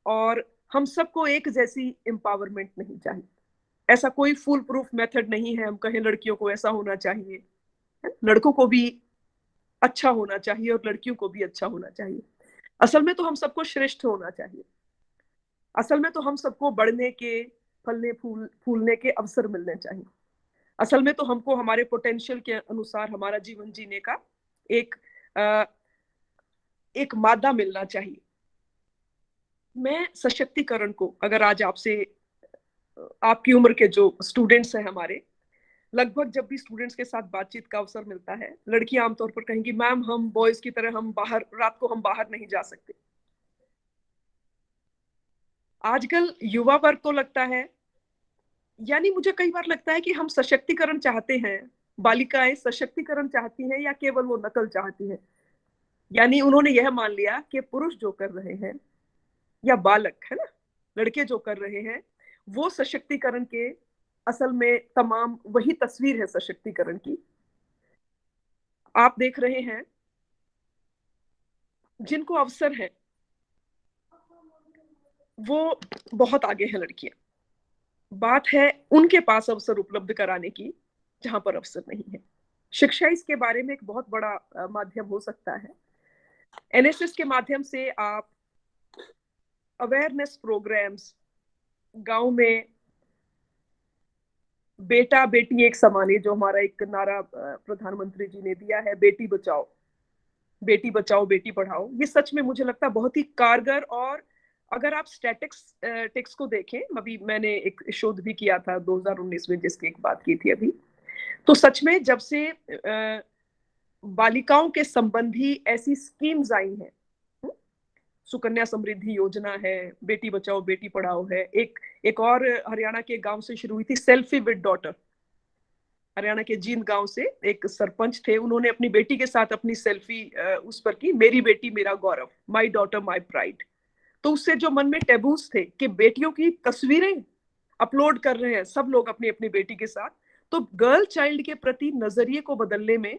और हम सबको एक जैसी एम्पावरमेंट नहीं चाहिए। ऐसा कोई फुल प्रूफ मेथड नहीं है हम कहें लड़कियों को ऐसा होना चाहिए, लड़कों को भी अच्छा होना चाहिए और लड़कियों को भी अच्छा होना चाहिए। असल में तो हम सबको श्रेष्ठ होना चाहिए। असल में तो हम सबको बढ़ने के, फलने फूलने के अवसर मिलने चाहिए। असल में तो हमको हमारे पोटेंशियल के अनुसार हमारा जीवन जीने का एक एक मादा मिलना चाहिए। मैं सशक्तिकरण को, अगर आज आपसे, आपकी उम्र के जो स्टूडेंट्स हैं हमारे, लगभग जब भी स्टूडेंट्स के साथ बातचीत का अवसर मिलता है, लड़कियां आमतौर पर कहेंगी, मैम हम बॉयज की तरह हम बाहर रात को हम बाहर नहीं जा सकते। आजकल युवा वर्ग को लगता है, यानी मुझे कई बार लगता है कि हम सशक्तिकरण चाहते हैं, बालिकाएं सशक्तिकरण चाहती हैं या केवल वो नकल चाहती हैं। यानी उन्होंने यह मान लिया कि पुरुष जो कर रहे हैं या बालक है ना, लड़के जो कर रहे हैं, वो सशक्तिकरण के असल में तमाम वही तस्वीर है सशक्तिकरण की। आप देख रहे हैं जिनको अवसर है वो बहुत आगे है लड़कियां। बात है उनके पास अवसर उपलब्ध कराने की जहां पर अवसर नहीं है। शिक्षा इसके बारे में एक बहुत बड़ा माध्यम हो सकता है। एनएसएस के माध्यम से आप अवेयरनेस प्रोग्राम्स, गांव में बेटा बेटी एक समान है, जो हमारा एक नारा प्रधानमंत्री जी ने दिया है, बेटी बचाओ बेटी पढ़ाओ, ये सच में मुझे लगता है बहुत ही कारगर। और अगर आप स्टैटिस्टिक्स को देखें, अभी मैंने एक शोध भी किया था 2019 में जिसकी एक बात की थी अभी, तो सच में जब से बालिकाओं के संबंधी ऐसी स्कीम्स आई हैं, सुकन्या समृद्धि योजना है, बेटी बचाओ बेटी पढ़ाओ है, एक और हरियाणा के गांव से शुरू हुई थी, सेल्फी विद डॉटर। हरियाणा के जींद गांव से एक सरपंच थे, उन्होंने अपनी बेटी के साथ अपनी सेल्फी उस पर की, मेरी बेटी मेरा गौरव, माई डॉटर माई प्राइड। तो उससे जो मन में टैबूज थे कि बेटियों की तस्वीरें अपलोड कर रहे हैं सब लोग अपनी अपनी बेटी के साथ, तो गर्ल चाइल्ड के प्रति नजरिए को बदलने में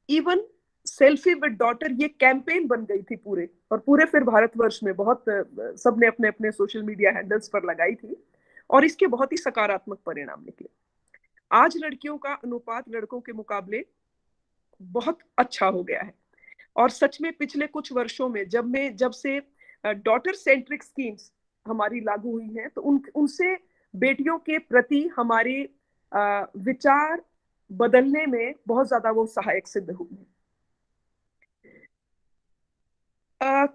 इवन सेल्फी विद डॉटर ये कैंपेन बन गई थी पूरे, और पूरे फिर भारतवर्ष में बहुत सबने अपने अपने सोशल मीडिया हैंडल्स पर लगाई थी, और इसके बहुत ही सकारात्मक परिणाम निकले। आज लड़कियों का अनुपात लड़कों के मुकाबले बहुत अच्छा हो गया है। और सच में पिछले कुछ वर्षों में जब से डॉटर सेंट्रिक स्कीम्स हमारी लागू हुई हैं, तो उनसे बेटियों के प्रति हमारे विचार बदलने में बहुत ज्यादा वो सहायक सिद्ध हुई है।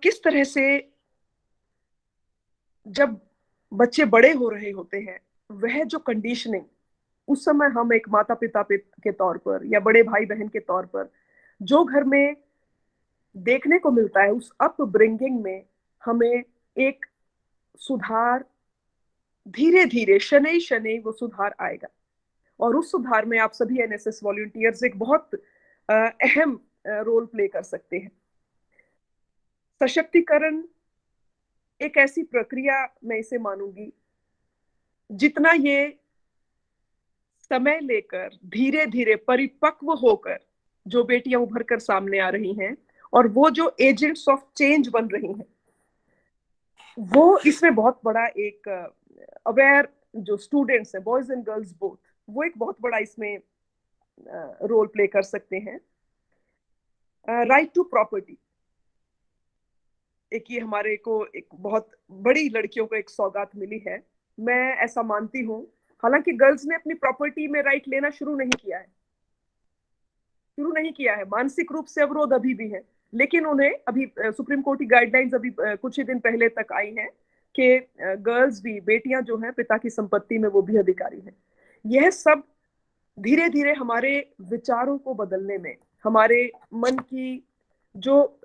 किस तरह से जब बच्चे बड़े हो रहे होते हैं, वह जो कंडीशनिंग उस समय हम एक माता पिता के तौर पर या बड़े भाई बहन के तौर पर जो घर में देखने को मिलता है, उस अपब्रिंगिंग में हमें एक सुधार धीरे धीरे शनै शनै वो सुधार आएगा। और उस सुधार में आप सभी एनएसएस वॉलंटियर्स एक बहुत अहम रोल प्ले कर सकते हैं। सशक्तिकरण एक ऐसी प्रक्रिया मैं इसे मानूंगी, जितना ये समय लेकर धीरे धीरे परिपक्व होकर जो बेटियां उभर कर सामने आ रही हैं और वो जो एजेंट्स ऑफ चेंज बन रही हैं, वो इसमें बहुत बड़ा एक अवेयर जो स्टूडेंट्स हैं, बॉयज एंड गर्ल्स बोथ, वो एक बहुत बड़ा इसमें रोल प्ले कर सकते हैं। राइट टू प्रॉपर्टी, एक ये हमारे को एक बहुत बड़ी लड़कियों को एक सौगात मिली है। मैं ऐसा मानती हूँ, हालांकि गर्ल्स ने अपनी प्रॉपर्टी में राइट लेना शुरू नहीं किया है, मानसिक रूप से अवरोध अभी भी है, लेकिन उन्हें अभी सुप्रीम कोर्ट की गाइडलाइंस अभी कुछ ही दिन पहले तक आई हैं कि गर्ल्स भी, बेटियां जो हैं पिता की संपत्ति में वो भी अधिकारी हैं। यह सब धीरे धीरे हमारे विचारों को बदलने में, हमारे मन की जो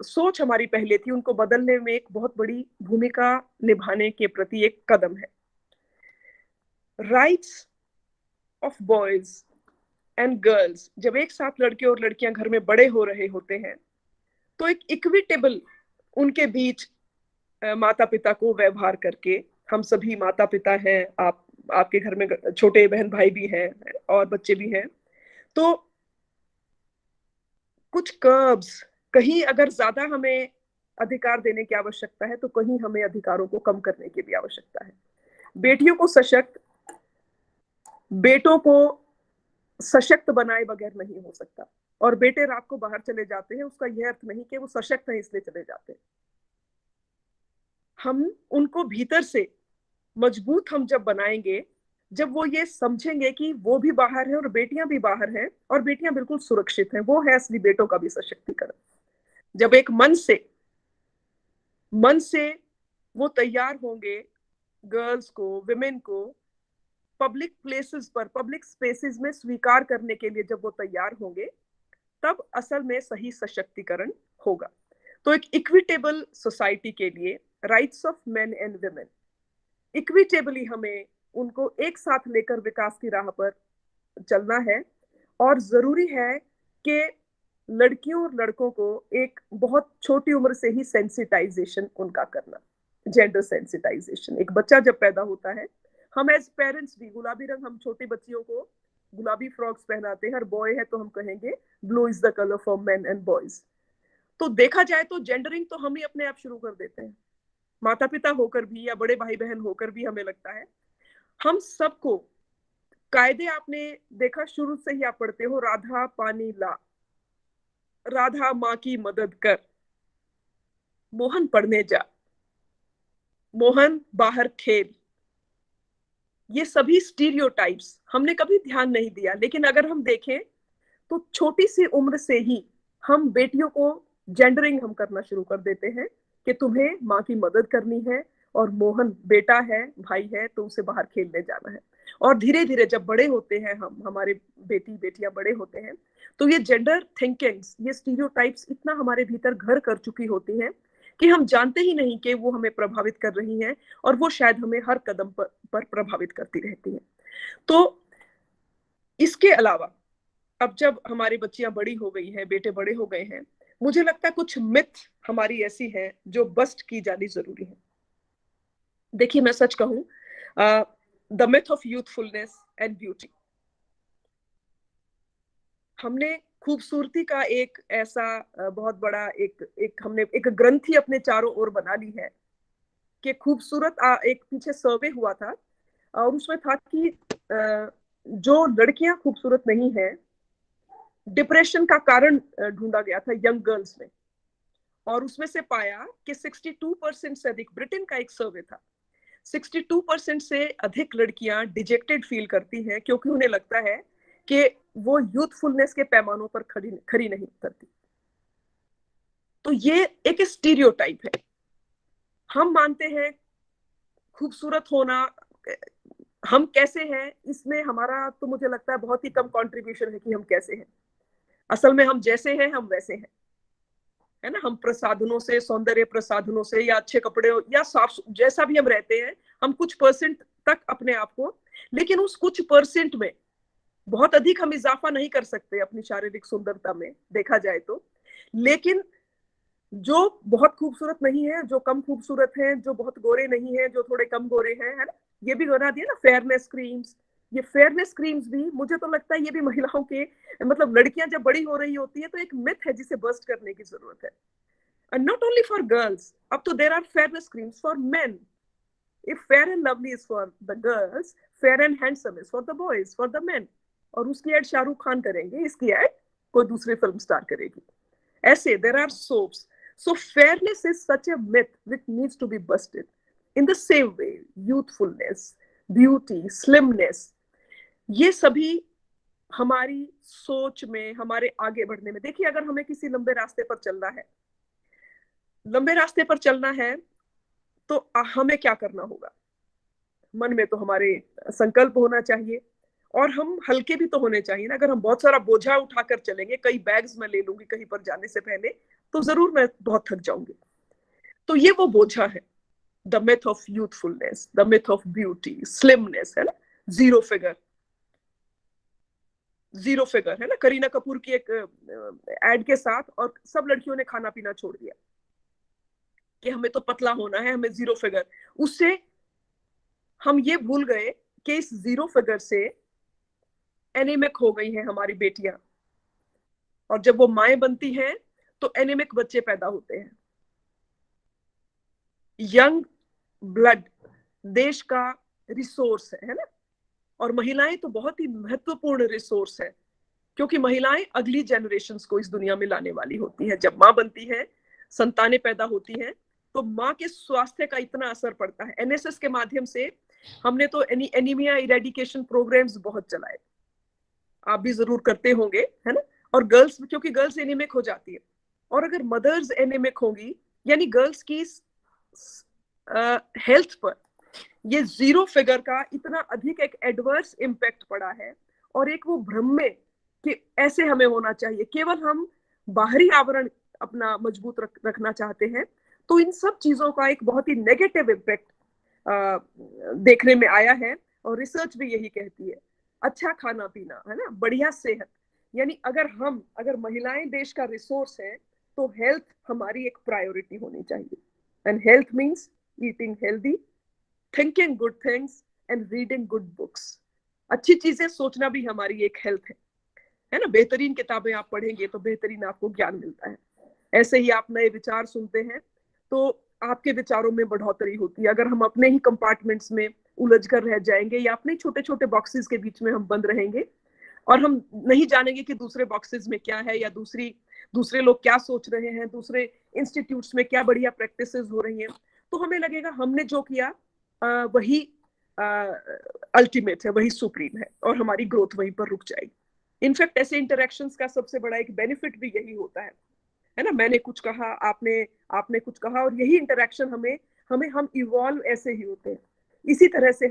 सोच हमारी पहले थी उनको बदलने में एक बहुत बड़ी भूमिका निभाने के प्रति एक कदम है। Rights of boys and girls, जब एक साथ लड़के और लड़कियां घर में बड़े हो रहे होते हैं, तो एक इक्विटेबल उनके बीच माता पिता को व्यवहार करके, हम सभी माता पिता हैं, आपके घर में छोटे बहन भाई भी हैं और बच्चे भी हैं, तो कुछ कर्ब्स, कहीं अगर ज्यादा हमें अधिकार देने की आवश्यकता है तो कहीं हमें अधिकारों को कम करने की भी आवश्यकता है। बेटियों को सशक्त, बेटों को सशक्त बनाए बगैर नहीं हो सकता। और बेटे रात को बाहर चले जाते हैं, उसका यह अर्थ नहीं कि वो सशक्त हैं इसलिए चले जाते हैं। हम उनको भीतर से मजबूत हम जब बनाएंगे, जब वो ये समझेंगे कि वो भी बाहर है और बेटियां भी बाहर हैं और बेटियां बिल्कुल सुरक्षित हैं, वो है असली बेटों का भी सशक्तिकरण। जब एक मन से वो तैयार होंगे, गर्ल्स को, विमेन को पब्लिक प्लेसेस पर, पब्लिक स्पेसेस में स्वीकार करने के लिए जब वो तैयार होंगे, तब असल में सही सशक्तिकरण होगा। तो एक इक्विटेबल सोसाइटी के लिए rights of main and women, equitably हमें उनको एक साथ लेकर विकास की राह पर चलना है। और जरूरी है कि लड़कियों और लड़कों को एक बहुत छोटी उम्र से ही सेंसिटाइजेशन उनका करना, जेंडर सेंसिटाइजेशन। एक बच्चा जब पैदा होता है, हम एज पेरेंट्स भी गुलाबी रंग, हम छोटी बच्चियों को गुलाबी फ्रॉक्स पहनाते हैं, हर बॉय है तो हम कहेंगे blue is the colour for main and boys. तो देखा जाए तो जेंडरिंग तो हम ही अपने आप शुरू कर देते हैं, माता पिता होकर भी या बड़े भाई बहन होकर भी। हमें लगता है हम सबको कायदे, आपने देखा शुरू से ही आप पढ़ते हो, राधा पानी ला, राधा माँ की मदद कर, मोहन पढ़ने जा, मोहन बाहर खेल। ये सभी स्टीरियोटाइप्स हमने कभी ध्यान नहीं दिया, लेकिन अगर हम देखें तो छोटी सी उम्र से ही हम बेटियों को जेंडरिंग हम करना शुरू कर देते हैं कि तुम्हें माँ की मदद करनी है, और मोहन बेटा है, भाई है, तो उसे बाहर खेलने जाना है। और धीरे धीरे जब बड़े होते हैं हम, हमारे बेटी बेटियां बड़े होते हैं, तो ये जेंडर थिंकिंग्स, ये स्टीरियोटाइप्स इतना हमारे भीतर घर कर चुकी होती हैं कि हम जानते ही नहीं कि वो हमें प्रभावित कर रही हैं, और वो शायद हमें हर कदम पर प्रभावित करती रहती हैं। तो इसके अलावा अब जब हमारी बच्चियां बड़ी हो गई हैं, बेटे बड़े हो गए हैं, मुझे लगता है कुछ मिथ हमारी ऐसी है जो बस्ट की जानी जरूरी है। देखिए मैं सच कहूं, the myth of youthfulness and beauty, हमने खूबसूरती का एक ऐसा बहुत बड़ा एक हमने एक ग्रंथि अपने चारों ओर बना ली है कि खूबसूरत, एक पीछे सर्वे हुआ था और उसमें था कि जो लड़कियां खूबसूरत नहीं है, डिप्रेशन का कारण ढूंढा गया था यंग गर्ल्स में, और उसमें से पाया कि 62% से अधिक, ब्रिटेन का एक सर्वे था, 62% से अधिक लड़कियां डिजेक्टेड फील करती हैं क्योंकि उन्हें लगता है कि वो यूथफुलनेस के पैमानों पर खरी नहीं उतरती। तो ये एक स्टीरियोटाइप है। हम मानते हैं खूबसूरत होना, हम कैसे हैं इसमें हमारा तो मुझे लगता है बहुत ही कम कंट्रीब्यूशन है कि हम कैसे हैं। असल में हम जैसे हैं हम वैसे हैं, है ना। हम प्रसाधनों से, सौंदर्य प्रसाधनों से, या अच्छे कपड़े या साफ, जैसा भी हम रहते हैं, हम कुछ परसेंट तक अपने आप को, लेकिन उस कुछ परसेंट में बहुत अधिक हम इजाफा नहीं कर सकते अपनी शारीरिक सुंदरता में देखा जाए तो। लेकिन जो बहुत खूबसूरत नहीं है, जो कम खूबसूरत है, जो बहुत गोरे नहीं है, जो थोड़े कम गोरे हैं, है ना, ये भी बना दिया ना फेयरनेस क्रीम्स। ये फेयरनेस क्रीम्स भी मुझे तो लगता है ये भी महिलाओं के, मतलब लड़कियां जब बड़ी हो रही होती है तो एक मिथ है जिसे बस्ट करने की जरूरत है। And not only for girls, up to there are fairness creams for men. If fair and lovely is for the girls, fair and handsome is for the boys, for the men. और उसकी add Shahrukh Khan करेंगे, इसकी add कोई दूसरी film star करेगी। ऐसे there are soaps. So fairness is such a myth which needs to be busted. In the same way, youthfulness, beauty, slimness, ये सभी हमारी सोच में, हमारे आगे बढ़ने में, देखिए अगर हमें किसी लंबे रास्ते पर चलना है, लंबे रास्ते पर चलना है तो हमें क्या करना होगा? मन में तो हमारे संकल्प होना चाहिए, और हम हल्के भी तो होने चाहिए ना। अगर हम बहुत सारा बोझा उठाकर चलेंगे, कई बैग्स में ले लूंगी कहीं पर जाने से पहले, तो जरूर मैं बहुत थक जाऊंगी। तो ये वो बोझा है, the myth of youthfulness, the myth of beauty, slimness, है ना, जीरो फिगर है ना, करीना कपूर की एक एड के साथ, और सब लड़कियों ने खाना पीना छोड़ दिया कि हमें तो पतला होना है, हमें जीरो फिगर। उससे हम ये भूल गए कि इस जीरो फिगर से एनीमिक हो गई हैं हमारी बेटियां, और जब वो माएं बनती हैं तो एनीमिक बच्चे पैदा होते हैं। यंग ब्लड देश का रिसोर्स है ना, और महिलाएं तो बहुत ही महत्वपूर्ण रिसोर्स है, क्योंकि महिलाएं अगली जनरेशन्स को इस दुनिया में लाने वाली होती हैं। जब माँ बनती है, संतानें पैदा होती हैं, तो माँ के स्वास्थ्य का इतना असर पड़ता है। एनएसएस के माध्यम से हमने तो एनीमिया इरेडिकेशन प्रोग्राम्स बहुत चलाए, आप भी जरूर करते होंगे, है ना। और गर्ल्स, क्योंकि गर्ल्स एनीमिक हो जाती है, और अगर मदर्स एनीमिक होंगी, यानी गर्ल्स की हेल्थ पर ये जीरो फिगर का इतना अधिक एक एडवर्स इम्पैक्ट पड़ा है। और एक वो भ्रम में कि ऐसे हमें होना चाहिए, केवल हम बाहरी आवरण अपना मजबूत रखना चाहते हैं, तो इन सब चीजों का एक बहुत ही नेगेटिव इम्पैक्ट देखने में आया है। और रिसर्च भी यही कहती है, अच्छा खाना पीना, है ना, बढ़िया सेहत, यानी अगर महिलाएं देश का रिसोर्स है, तो हेल्थ हमारी एक प्रायोरिटी होनी चाहिए। And health means eating healthy, thinking good things, and reading good books. अच्छी चीजें सोचना भी हमारी एक हेल्थ है ना। बेहतरीन किताबें आप पढ़ेंगे तो बेहतरीन आपको ज्ञान मिलता है। ऐसे ही आप नए विचार सुनते हैं तो आपके विचारों में बढ़ोतरी होती है। अगर हम अपने ही कंपार्टमेंट्स में उलझ कर रह जाएंगे या अपने छोटे छोटे बॉक्सेस के बीच में हम बंद रहेंगे और हम नहीं जानेंगे कि दूसरे बॉक्सेस में क्या है या दूसरे लोग क्या सोच रहे हैं, दूसरे इंस्टीट्यूट्स में क्या बढ़िया प्रैक्टिसेस हो रही हैं, तो हमें लगेगा हमने जो किया वही अल्टीमेट है, वही सुप्रीम है और हमारी ग्रोथ वहीं पर रुक जाएगी। इनफैक्ट ऐसे इंटरेक्शंस का सबसे बड़ा एक बेनिफिट भी यही होता है ना। मैंने कुछ कहा, आपने कुछ कहा, और यही इंटरेक्शन हम इवॉल्व ऐसे ही होते हैं। इसी तरह से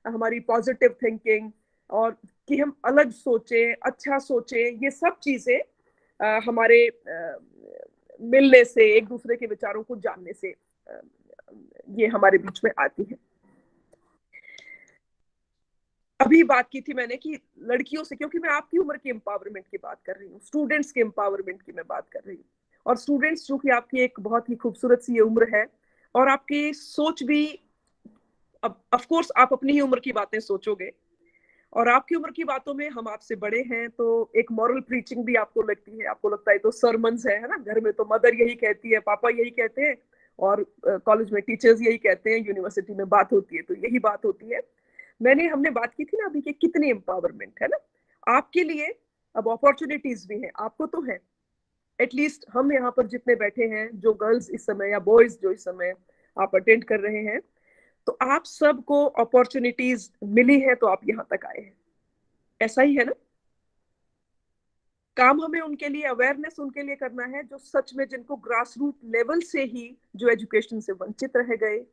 हमारी पॉजिटिव थिंकिंग और कि हम अलग सोचे, अच्छा सोचे, ये सब चीजें हमारे मिलने से, एक दूसरे के विचारों को जानने से ये हमारे बीच में आती है। अभी बात की थी मैंने कि लड़कियों से, क्योंकि मैं आपकी उम्र के एम्पावरमेंट की बात कर रही हूँ, स्टूडेंट्स के एम्पावरमेंट की मैं बात कर रही हूँ। और स्टूडेंट्स जो कि आपकी एक बहुत ही खूबसूरत सी ये उम्र है और आपकी सोच भी, अब ऑफ कोर्स आप अपनी ही उम्र की बातें सोचोगे और आपकी उम्र की बातों में हम आपसे बड़े हैं तो एक मॉरल प्रीचिंग भी आपको लगती है। आपको लगता है तो सरमन्स है ना। घर में तो मदर यही कहती है, पापा यही कहते हैं, और कॉलेज में टीचर्स यही कहते हैं, यूनिवर्सिटी में बात होती है तो यही बात होती है। हमने बात की थी ना अभी कि कितनी एम्पावरमेंट है ना आपके लिए। अब अपॉर्चुनिटीज भी हैं, आपको तो है। एटलीस्ट हम यहाँ पर जितने बैठे हैं, जो गर्ल्स इस समय या बॉयज जो इस समय आप अटेंड कर रहे हैं, तो आप सबको अपॉर्चुनिटीज मिली है तो आप यहाँ तक आए हैं। ऐसा ही है ना। काम हमें उनके लिए, अवेयरनेस उनके लिए करना है जो सच में, जिनको ग्रास रूट लेवल से ही जो एजुकेशन से वंचित रह गए,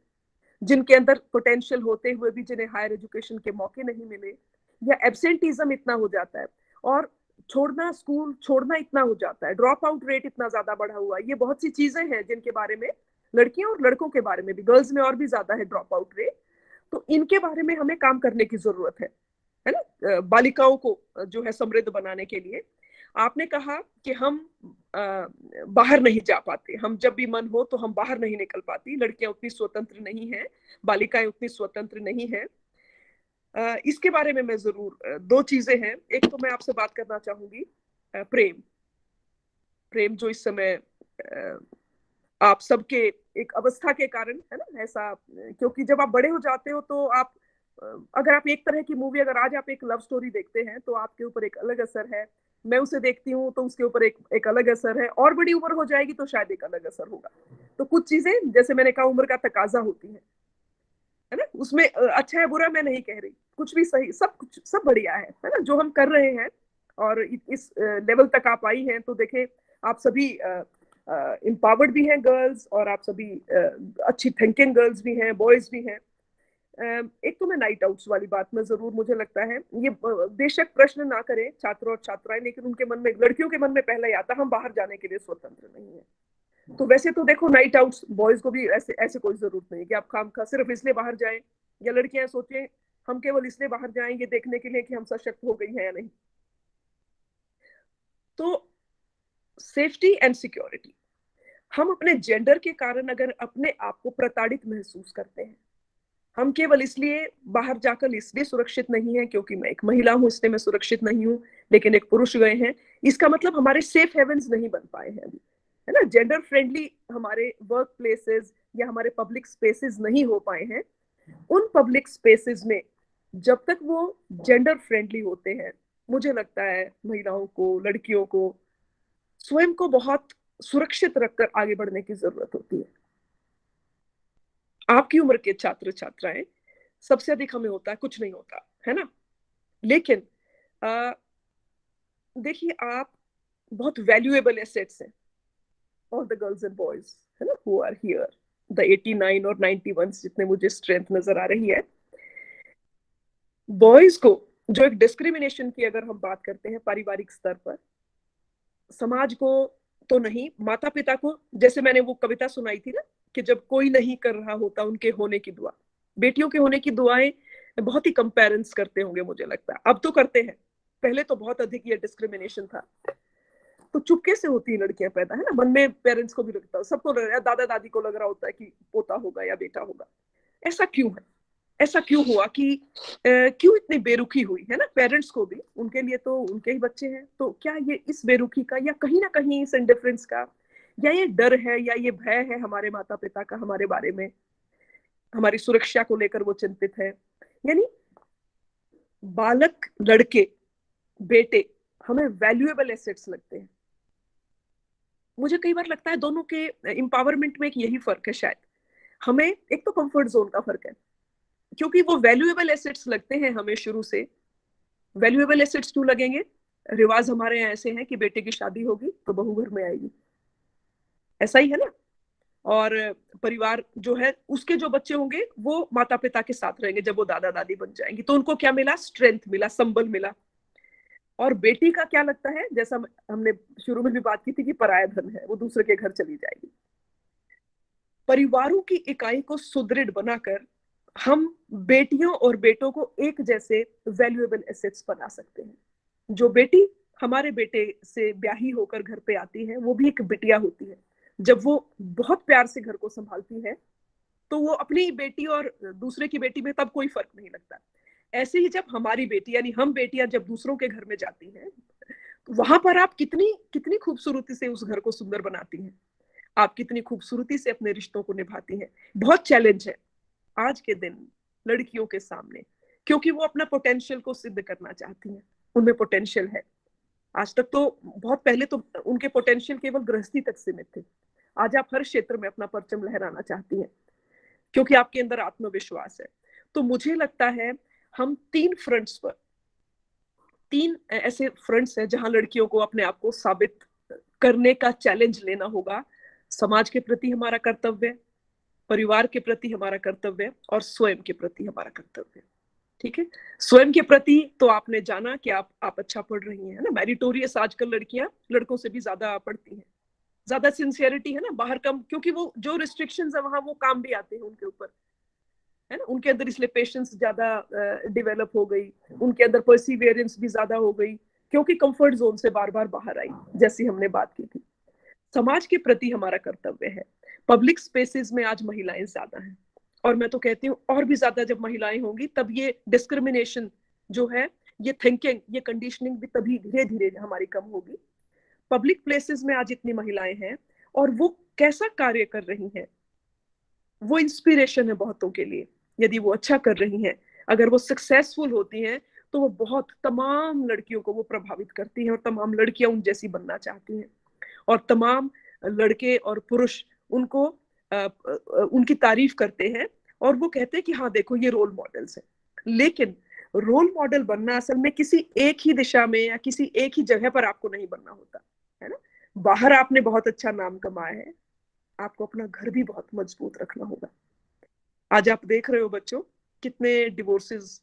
जिनके अंदर पोटेंशियल होते हुए भी जिन्हें हायर एजुकेशन के मौके नहीं मिले, या एब्सेंटिज्म इतना हो जाता है और स्कूल छोड़ना इतना हो जाता है, ड्रॉप आउट रेट इतना ज्यादा बढ़ा हुआ है। ये बहुत सी चीजें हैं जिनके बारे में, लड़कियों और लड़कों के बारे में भी, गर्ल्स में और भी ज्यादा है ड्रॉप आउट रेट, तो इनके बारे में हमें काम करने की जरूरत है ना। बालिकाओं को जो है समृद्ध बनाने के लिए आपने कहा कि हम बाहर नहीं जा पाते, हम जब भी मन हो तो हम बाहर नहीं निकल पाती, लड़कियां उतनी स्वतंत्र नहीं हैं, बालिकाएं उतनी स्वतंत्र नहीं हैं। इसके बारे में मैं जरूर, दो चीजें हैं। एक तो मैं आपसे बात करना चाहूंगी प्रेम जो इस समय आप सबके एक अवस्था के कारण है ना ऐसा, क्योंकि जब आप बड़े हो जाते हो तो आप, अगर आप एक तरह की मूवी, अगर आज आप एक लव स्टोरी देखते हैं तो आपके ऊपर एक अलग असर है, मैं उसे देखती हूँ तो उसके ऊपर एक अलग असर है, और बड़ी उम्र हो जाएगी तो शायद एक अलग असर होगा। तो कुछ चीजें, जैसे मैंने कहा, उम्र का तकाजा होती है ना। उसमें अच्छा है बुरा मैं नहीं कह रही, कुछ भी सही, सब बढ़िया है ना जो हम कर रहे हैं। और इस लेवल तक आप आई हैं तो देखें, आप सभी एम्पावर्ड भी हैं गर्ल्स, और आप सभी अच्छी थिंकिंग गर्ल्स भी हैं, बॉयज भी हैं। एक तो मैं नाइट आउट्स वाली बात में जरूर, मुझे लगता है ये बेशक प्रश्न ना करें छात्र और छात्राएं, लेकिन उनके मन में, लड़कियों के मन में पहले आता हम बाहर जाने के लिए स्वतंत्र नहीं है। तो वैसे तो देखो, नाइट आउट्स बॉयज को भी ऐसे कोई जरूरत नहीं है कि आप खामखा सिर्फ इसलिए बाहर जाएं, या लड़कियां सोचें हम केवल इसलिए बाहर जाएंगे देखने के लिए कि हम सशक्त हो गई हैं या नहीं। तो सेफ्टी एंड सिक्योरिटी, हम अपने जेंडर के कारण अगर अपने आप को प्रताड़ित महसूस करते हैं, हम केवल इसलिए बाहर जाकर इसलिए सुरक्षित नहीं है क्योंकि मैं एक महिला हूं इसलिए मैं सुरक्षित नहीं हूं, लेकिन एक पुरुष गए हैं, इसका मतलब हमारे सेफ हेवन्स नहीं बन पाए हैं अभी, है ना। जेंडर फ्रेंडली हमारे वर्क प्लेसेस या हमारे पब्लिक स्पेसेस नहीं हो पाए हैं। उन पब्लिक स्पेसेस में जब तक वो जेंडर फ्रेंडली होते हैं, मुझे लगता है महिलाओं को, लड़कियों को स्वयं को बहुत सुरक्षित रखकर आगे बढ़ने की जरूरत होती है। आपकी उम्र के छात्र छात्राएं, सबसे अधिक हमें होता है कुछ नहीं होता, है ना। लेकिन देखिए, आप बहुत वैल्यूएबल एसेट्स हैं, all the girls and boys, है ना, हु आर हियर, द 89 और 91 जितने मुझे स्ट्रेंथ नजर आ रही है। बॉयज को जो एक डिस्क्रिमिनेशन की अगर हम बात करते हैं पारिवारिक स्तर पर, समाज को तो नहीं, माता पिता को, जैसे मैंने वो कविता सुनाई थी ना कि जब कोई नहीं कर रहा होता उनके होने की दुआ, बेटियों के होने की दुआएं बहुत ही कम पेरेंट्स करते होंगे मुझे लगता है, अब तो करते हैं, पहले तो बहुत अधिक ये डिस्क्रिमिनेशन था। तो चुपके से होती है लड़कियां पैदा, है ना, मन में पेरेंट्स को भी लगता है, सबको लग रहा है, दादा दादी को लग रहा होता है कि पोता होगा या बेटा होगा। ऐसा क्यों है? ऐसा क्यों हुआ कि क्यों इतनी बेरुखी हुई, है ना, पेरेंट्स को भी, उनके लिए तो उनके ही बच्चे हैं, तो क्या ये इस बेरुखी का या कहीं ना कहीं इस इंडिफरेंस का, या ये डर है या ये भय है हमारे माता पिता का हमारे बारे में, हमारी सुरक्षा को लेकर वो चिंतित है। यानी बालक, लड़के, बेटे हमें वैल्यूएबल एसेट्स लगते हैं। मुझे कई बार लगता है दोनों के एम्पावरमेंट में एक यही फर्क है शायद। हमें एक तो कंफर्ट जोन का फर्क है, क्योंकि वो वैल्यूएबल एसेट्स लगते हैं हमें शुरू से। वैल्यूएबल एसेट्स क्यों लगेंगे? रिवाज हमारे यहाँ ऐसे हैं कि बेटे की शादी होगी तो बहू घर में आएगी, ऐसा ही है ना। और परिवार जो है, उसके जो बच्चे होंगे वो माता पिता के साथ रहेंगे जब वो दादा दादी बन जाएंगे, तो उनको क्या मिला? स्ट्रेंथ मिला, संबल मिला। और बेटी का क्या लगता है, जैसा हमने शुरू में भी बात की थी कि पराया धन है, वो दूसरे के घर चली जाएगी। परिवारों की इकाई को सुदृढ़ बनाकर हम बेटियों और बेटों को एक जैसे वैल्यूएबल एसेट्स बना सकते हैं। जो बेटी हमारे बेटे से ब्याही होकर घर पे आती है, वो भी एक बिटिया होती है। जब वो बहुत प्यार से घर को संभालती है तो वो अपनी बेटी और दूसरे की बेटी में तब कोई फर्क नहीं लगता। ऐसे ही जब हमारी बेटी यानी हम बेटियां जब दूसरों के घर में जाती हैं, तो वहां पर आप कितनी कितनी खूबसूरती से उस घर को सुंदर बनाती हैं, आप कितनी खूबसूरती से अपने रिश्तों को निभाती हैं। बहुत चैलेंज है आज के दिन लड़कियों के सामने, क्योंकि वो अपना पोटेंशियल को सिद्ध करना चाहती हैं, उनमें पोटेंशियल है। आज तक तो, बहुत पहले तो उनके पोटेंशियल केवल गृहस्थी तक सीमित थे। आज आप हर क्षेत्र में अपना परचम लहराना चाहती हैं, क्योंकि आपके अंदर आत्मविश्वास है। तो मुझे लगता है हम 3 फ्रंट्स पर, 3 ऐसे फ्रंट्स हैं जहां लड़कियों को अपने आप को साबित करने का चैलेंज लेना होगा। समाज के प्रति हमारा कर्तव्य, परिवार के प्रति हमारा कर्तव्य और स्वयं के प्रति हमारा कर्तव्य। ठीक है, स्वयं के प्रति तो आपने जाना कि आप अच्छा पढ़ रही हैं ना, मेरिटोरियस आजकल लड़कियां लड़कों से भी ज्यादा पढ़ती हैं, ज्यादा सिंसियरिटी है ना, बाहर कम, क्योंकि वो जो रिस्ट्रिक्शंस है वहां वो काम भी आते हैं उनके ऊपर, है ना, उनके अंदर इसलिए पेशेंस ज्यादा डेवलप हो गई, उनके अंदर परसिवियरेंस भी ज्यादा हो गई, क्योंकि कंफर्ट जोन से बार बार बाहर आई, जैसी हमने बात की थी। समाज के प्रति हमारा कर्तव्य है। पब्लिक स्पेसेस में आज महिलाएं ज्यादा हैं, और मैं तो कहती हूँ और भी ज्यादा जब महिलाएं होंगी तब ये डिस्क्रिमिनेशन जो है, ये थिंकिंग, ये कंडीशनिंग भी तभी धीरे धीरे हमारी कम होगी। पब्लिक प्लेसेस में आज इतनी महिलाएं हैं और वो कैसा कार्य कर रही हैं, वो इंस्पिरेशन है बहुतों के लिए। यदि वो अच्छा कर रही हैं, अगर वो सक्सेसफुल होती हैं, तो वो बहुत तमाम लड़कियों को वो प्रभावित करती हैं और तमाम लड़कियां उन जैसी बनना चाहती हैं, और तमाम लड़के और पुरुष उनको उनकी तारीफ करते हैं और वो कहते हैं कि हाँ देखो ये रोल मॉडल्स हैं। लेकिन रोल मॉडल बनना असल में किसी एक ही दिशा में या किसी एक ही जगह पर आपको नहीं बनना होता है ना। बाहर आपने बहुत अच्छा नाम कमाया है, आपको अपना घर भी बहुत मजबूत रखना होगा। आज आप देख रहे हो बच्चों, कितने डिवोर्सेस,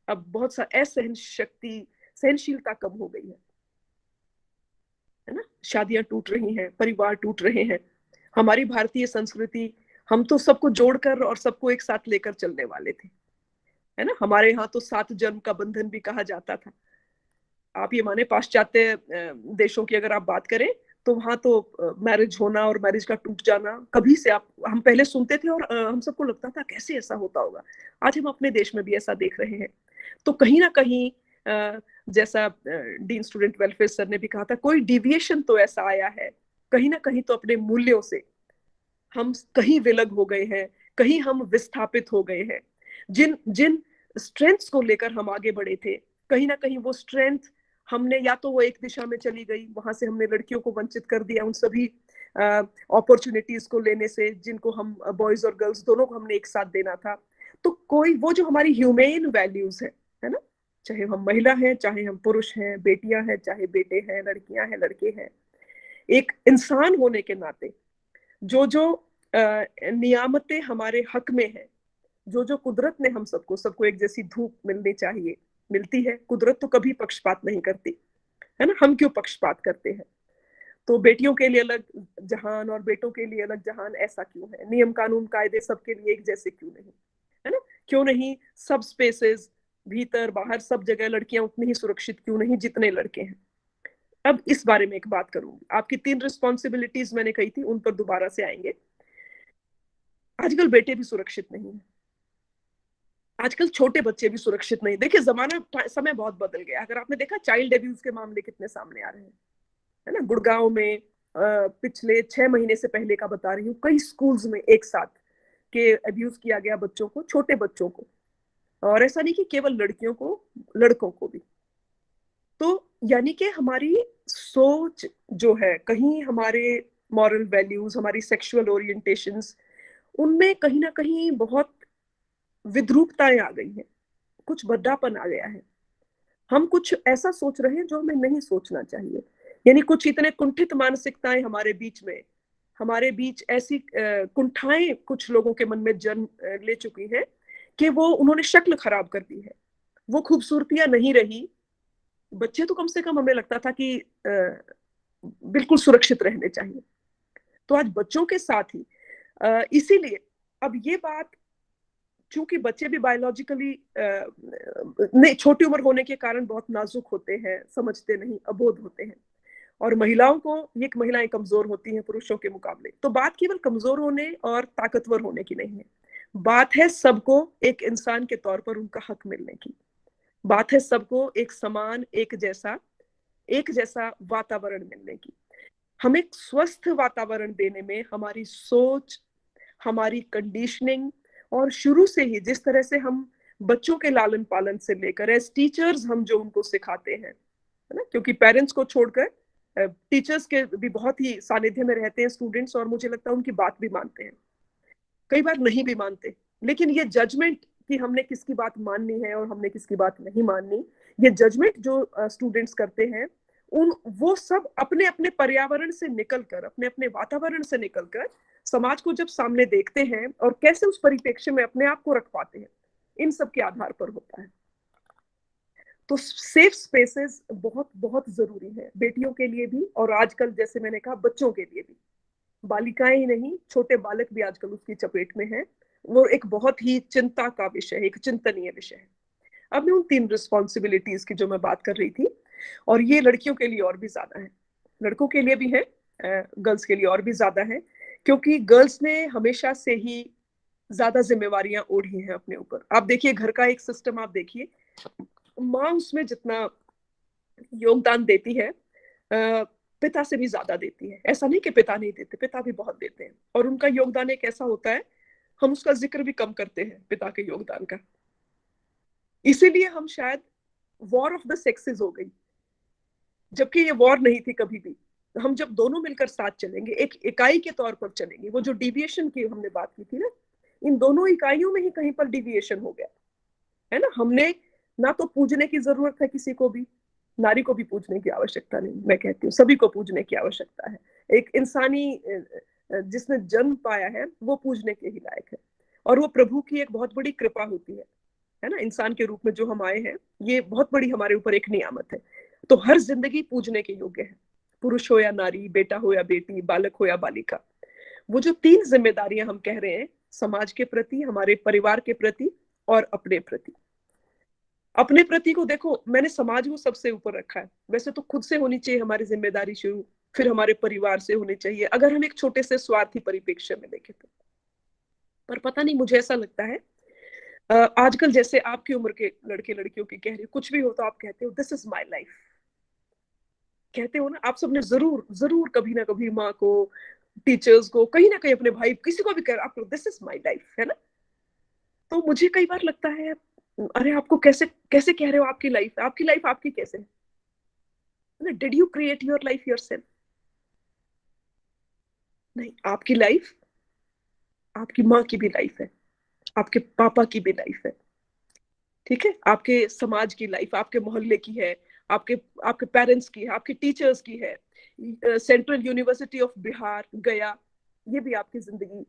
अब बहुत सा सहनशीलता कम हो गई है ना, शादियां टूट रही हैं, परिवार टूट रहे हैं। हमारी भारतीय संस्कृति, हम तो सबको जोड़कर और सबको एक साथ लेकर चलने वाले थे, है ना। हमारे यहाँ तो 7 जन्म का बंधन भी कहा जाता था। आप ये माने पाश्चात्य देशों की अगर आप बात करें तो वहां तो मैरिज होना और मैरिज का टूट जाना कभी से हम पहले सुनते थे और हम सबको लगता था कैसे ऐसा होता होगा। आज हम अपने देश में भी ऐसा देख रहे हैं। तो कहीं ना कहीं जैसा डीन स्टूडेंट वेलफेयर सर ने भी कहा था, कोई डिविएशन तो ऐसा आया है, कहीं ना कहीं तो अपने मूल्यों से हम कहीं विलग हो गए हैं, कहीं हम विस्थापित हो गए हैं। जिन जिन स्ट्रेंथ्स को लेकर हम आगे बढ़े थे, कहीं ना कहीं वो स्ट्रेंथ हमने, या तो वो एक दिशा में चली गई, वहां से हमने लड़कियों को वंचित कर दिया उन सभी अपॉर्चुनिटीज को लेने से जिनको हम बॉयज और गर्ल्स दोनों को हमने एक साथ देना था। तो कोई वो जो हमारी ह्यूमेन वैल्यूज है ना, चाहे हम महिला हैं, चाहे हम पुरुष हैं, बेटियां हैं, चाहे बेटे हैं, लड़कियां हैं, लड़के हैं, एक इंसान होने के नाते जो जो नियामतें हमारे हक में है, जो जो कुदरत ने हम सबको एक जैसी धूप मिलनी चाहिए, मिलती है। कुदरत तो कभी पक्षपात नहीं करती, है ना, हम क्यों पक्षपात करते हैं। तो बेटियों के लिए अलग जहान और बेटों के लिए अलग जहान, ऐसा क्यों है। नियम कानून कायदे सबके लिए एक जैसे क्यों नहीं, है ना। क्यों नहीं सब स्पेसेस, भीतर बाहर सब जगह लड़कियां उतनी ही सुरक्षित क्यों नहीं जितने लड़के हैं। अब इस बारे में एक बात करूंगी। आपकी 3 रिस्पॉन्सिबिलिटीज मैंने कही थी, उन पर दोबारा से आएंगे। आजकल बेटे भी सुरक्षित नहीं है। आजकल छोटे बच्चे भी सुरक्षित नहीं। देखिए समय बहुत बदल गया। अगर आपने देखा चाइल्ड अब्यूज के मामले कितने सामने आ रहे हैं, है ना। गुड़गांव में पिछले 6 महीने से पहले का बता रही हूँ, कई स्कूल्स में एक साथ के अब्यूज किया गया बच्चों को, छोटे बच्चों को। और ऐसा नहीं कि केवल लड़कियों को, लड़कों को भी। तो यानी कि हमारी सोच जो है, कहीं हमारे मॉरल वैल्यूज, हमारी सेक्सुअल ओरिएंटेशंस, उनमें कहीं ना कहीं बहुत विद्रूपताएं आ गई हैं, कुछ बदलापन आ गया है। हम कुछ ऐसा सोच रहे हैं जो हमें नहीं सोचना चाहिए। यानी कुछ इतने कुंठित मानसिकताएं हमारे बीच ऐसी कुंठाएं कुछ लोगों के मन में जन्म ले चुकी हैं कि उन्होंने शक्ल खराब कर दी है, वो खूबसूरतियां नहीं रही। बच्चे तो कम से कम हमें लगता था कि बिल्कुल सुरक्षित रहने चाहिए। तो आज बच्चों के साथ ही इसीलिए अब ये बात, चूंकि बच्चे भी बायोलॉजिकली नहीं, छोटी उम्र होने के कारण बहुत नाजुक होते हैं, समझते नहीं, अबोध होते हैं। और महिलाएं कमजोर होती हैं पुरुषों के मुकाबले। तो बात केवल कमजोर होने और ताकतवर होने की नहीं है, बात है सबको एक इंसान के तौर पर उनका हक मिलने की। बात है सबको एक समान, एक जैसा वातावरण मिलने की। हमें स्वस्थ वातावरण देने में हमारी सोच, हमारी कंडीशनिंग, और शुरू से ही जिस तरह से हम बच्चों के लालन पालन से लेकर एज टीचर्स हम जो उनको सिखाते हैं, है ना, क्योंकि पेरेंट्स को छोड़कर टीचर्स के भी बहुत ही सानिध्य में रहते हैं स्टूडेंट्स, और मुझे लगता है उनकी बात भी मानते हैं, कई बार नहीं भी मानते। लेकिन ये जजमेंट कि हमने किसकी बात माननी है और हमने किसकी बात नहीं माननी, ये जजमेंट जो स्टूडेंट्स करते हैं, वो सब अपने अपने पर्यावरण से निकलकर, अपने अपने वातावरण से निकलकर समाज को जब सामने देखते हैं और कैसे उस परिप्रेक्ष्य में अपने आप को रख पाते हैं, इन सब के आधार पर होता है। तो सेफ स्पेसेस बहुत बहुत जरूरी है, बेटियों के लिए भी, और आजकल जैसे मैंने कहा बच्चों के लिए भी। बालिकाएं ही नहीं, छोटे बालक भी आजकल उसकी चपेट में है। वो एक बहुत ही चिंता का विषय है, एक चिंतनीय विषय है। अब मैं उन 3 रिस्पॉन्सिबिलिटीज की जो मैं बात कर रही थी, और ये लड़कियों के लिए और भी ज्यादा है, लड़कों के लिए भी है, गर्ल्स के लिए और भी ज्यादा है, क्योंकि गर्ल्स ने हमेशा से ही ज्यादा जिम्मेवारियां ओढ़ी हैं अपने ऊपर। आप देखिए घर का एक सिस्टम, आप देखिए माँ उसमें जितना योगदान देती है पिता से भी ज्यादा देती है। ऐसा नहीं कि पिता नहीं देते, पिता भी बहुत देते हैं, और उनका योगदान एक ऐसा होता है, हम उसका जिक्र भी कम करते हैं पिता के योगदान का। इसीलिए हम शायद वॉर ऑफ द सेक्सेस हो गई, जबकि ये वॉर नहीं थी कभी भी। हम जब दोनों मिलकर साथ चलेंगे, एक इकाई के तौर पर चलेंगे, वो जो डिविएशन की हमने बात की थी ना, इन दोनों इकाइयों में ही कहीं पर डिविएशन हो गया है ना। हमने ना तो पूजने की जरूरत है किसी को भी, नारी को भी पूजने की आवश्यकता नहीं, मैं कहती हूँ सभी को पूजने की आवश्यकता है। एक इंसानी जिसने जन्म पाया है वो पूजने के ही लायक है, और वो प्रभु की एक बहुत बड़ी कृपा होती है ना। इंसान के रूप में जो हम आए हैं, ये बहुत बड़ी हमारे ऊपर एक नियामत है। तो हर जिंदगी पूजने के योग्य है, पुरुष हो या नारी, बेटा हो या बेटी, बालक हो या बालिका। वो जो 3 जिम्मेदारियां हम कह रहे हैं, समाज के प्रति, हमारे परिवार के प्रति और अपने प्रति। अपने प्रति को देखो, मैंने समाज को सबसे ऊपर रखा है। वैसे तो खुद से होनी चाहिए हमारी जिम्मेदारी शुरू, फिर हमारे परिवार से होनी चाहिए, अगर हम एक छोटे से स्वार्थी परिप्रेक्ष्य में देखें तो। पर पता नहीं, मुझे ऐसा लगता है आजकल जैसे आपकी उम्र के लड़के लड़कियों की कह रही, कुछ भी हो तो आप कहते हो दिस इज माई लाइफ, कहते हो ना। आप सबने जरूर जरूर कभी ना कभी माँ को, टीचर्स को, कहीं ना कहीं अपने भाई, किसी को भी कह आप दिस इज माई लाइफ, है ना। तो मुझे कई बार लगता है, अरे आपको कैसे कैसे कह रहे हो आपकी लाइफ आपकी कैसे है? Did you create your life yourself? नहीं, आपकी लाइफ आपकी माँ की भी लाइफ है, आपके पापा की भी लाइफ है, ठीक है, आपके समाज की लाइफ, आपके मोहल्ले की है, आपके आपके पेरेंट्स की है, आपके टीचर्स की है, सेंट्रल यूनिवर्सिटी ऑफ बिहार गया, ये भी आपकी जिंदगी,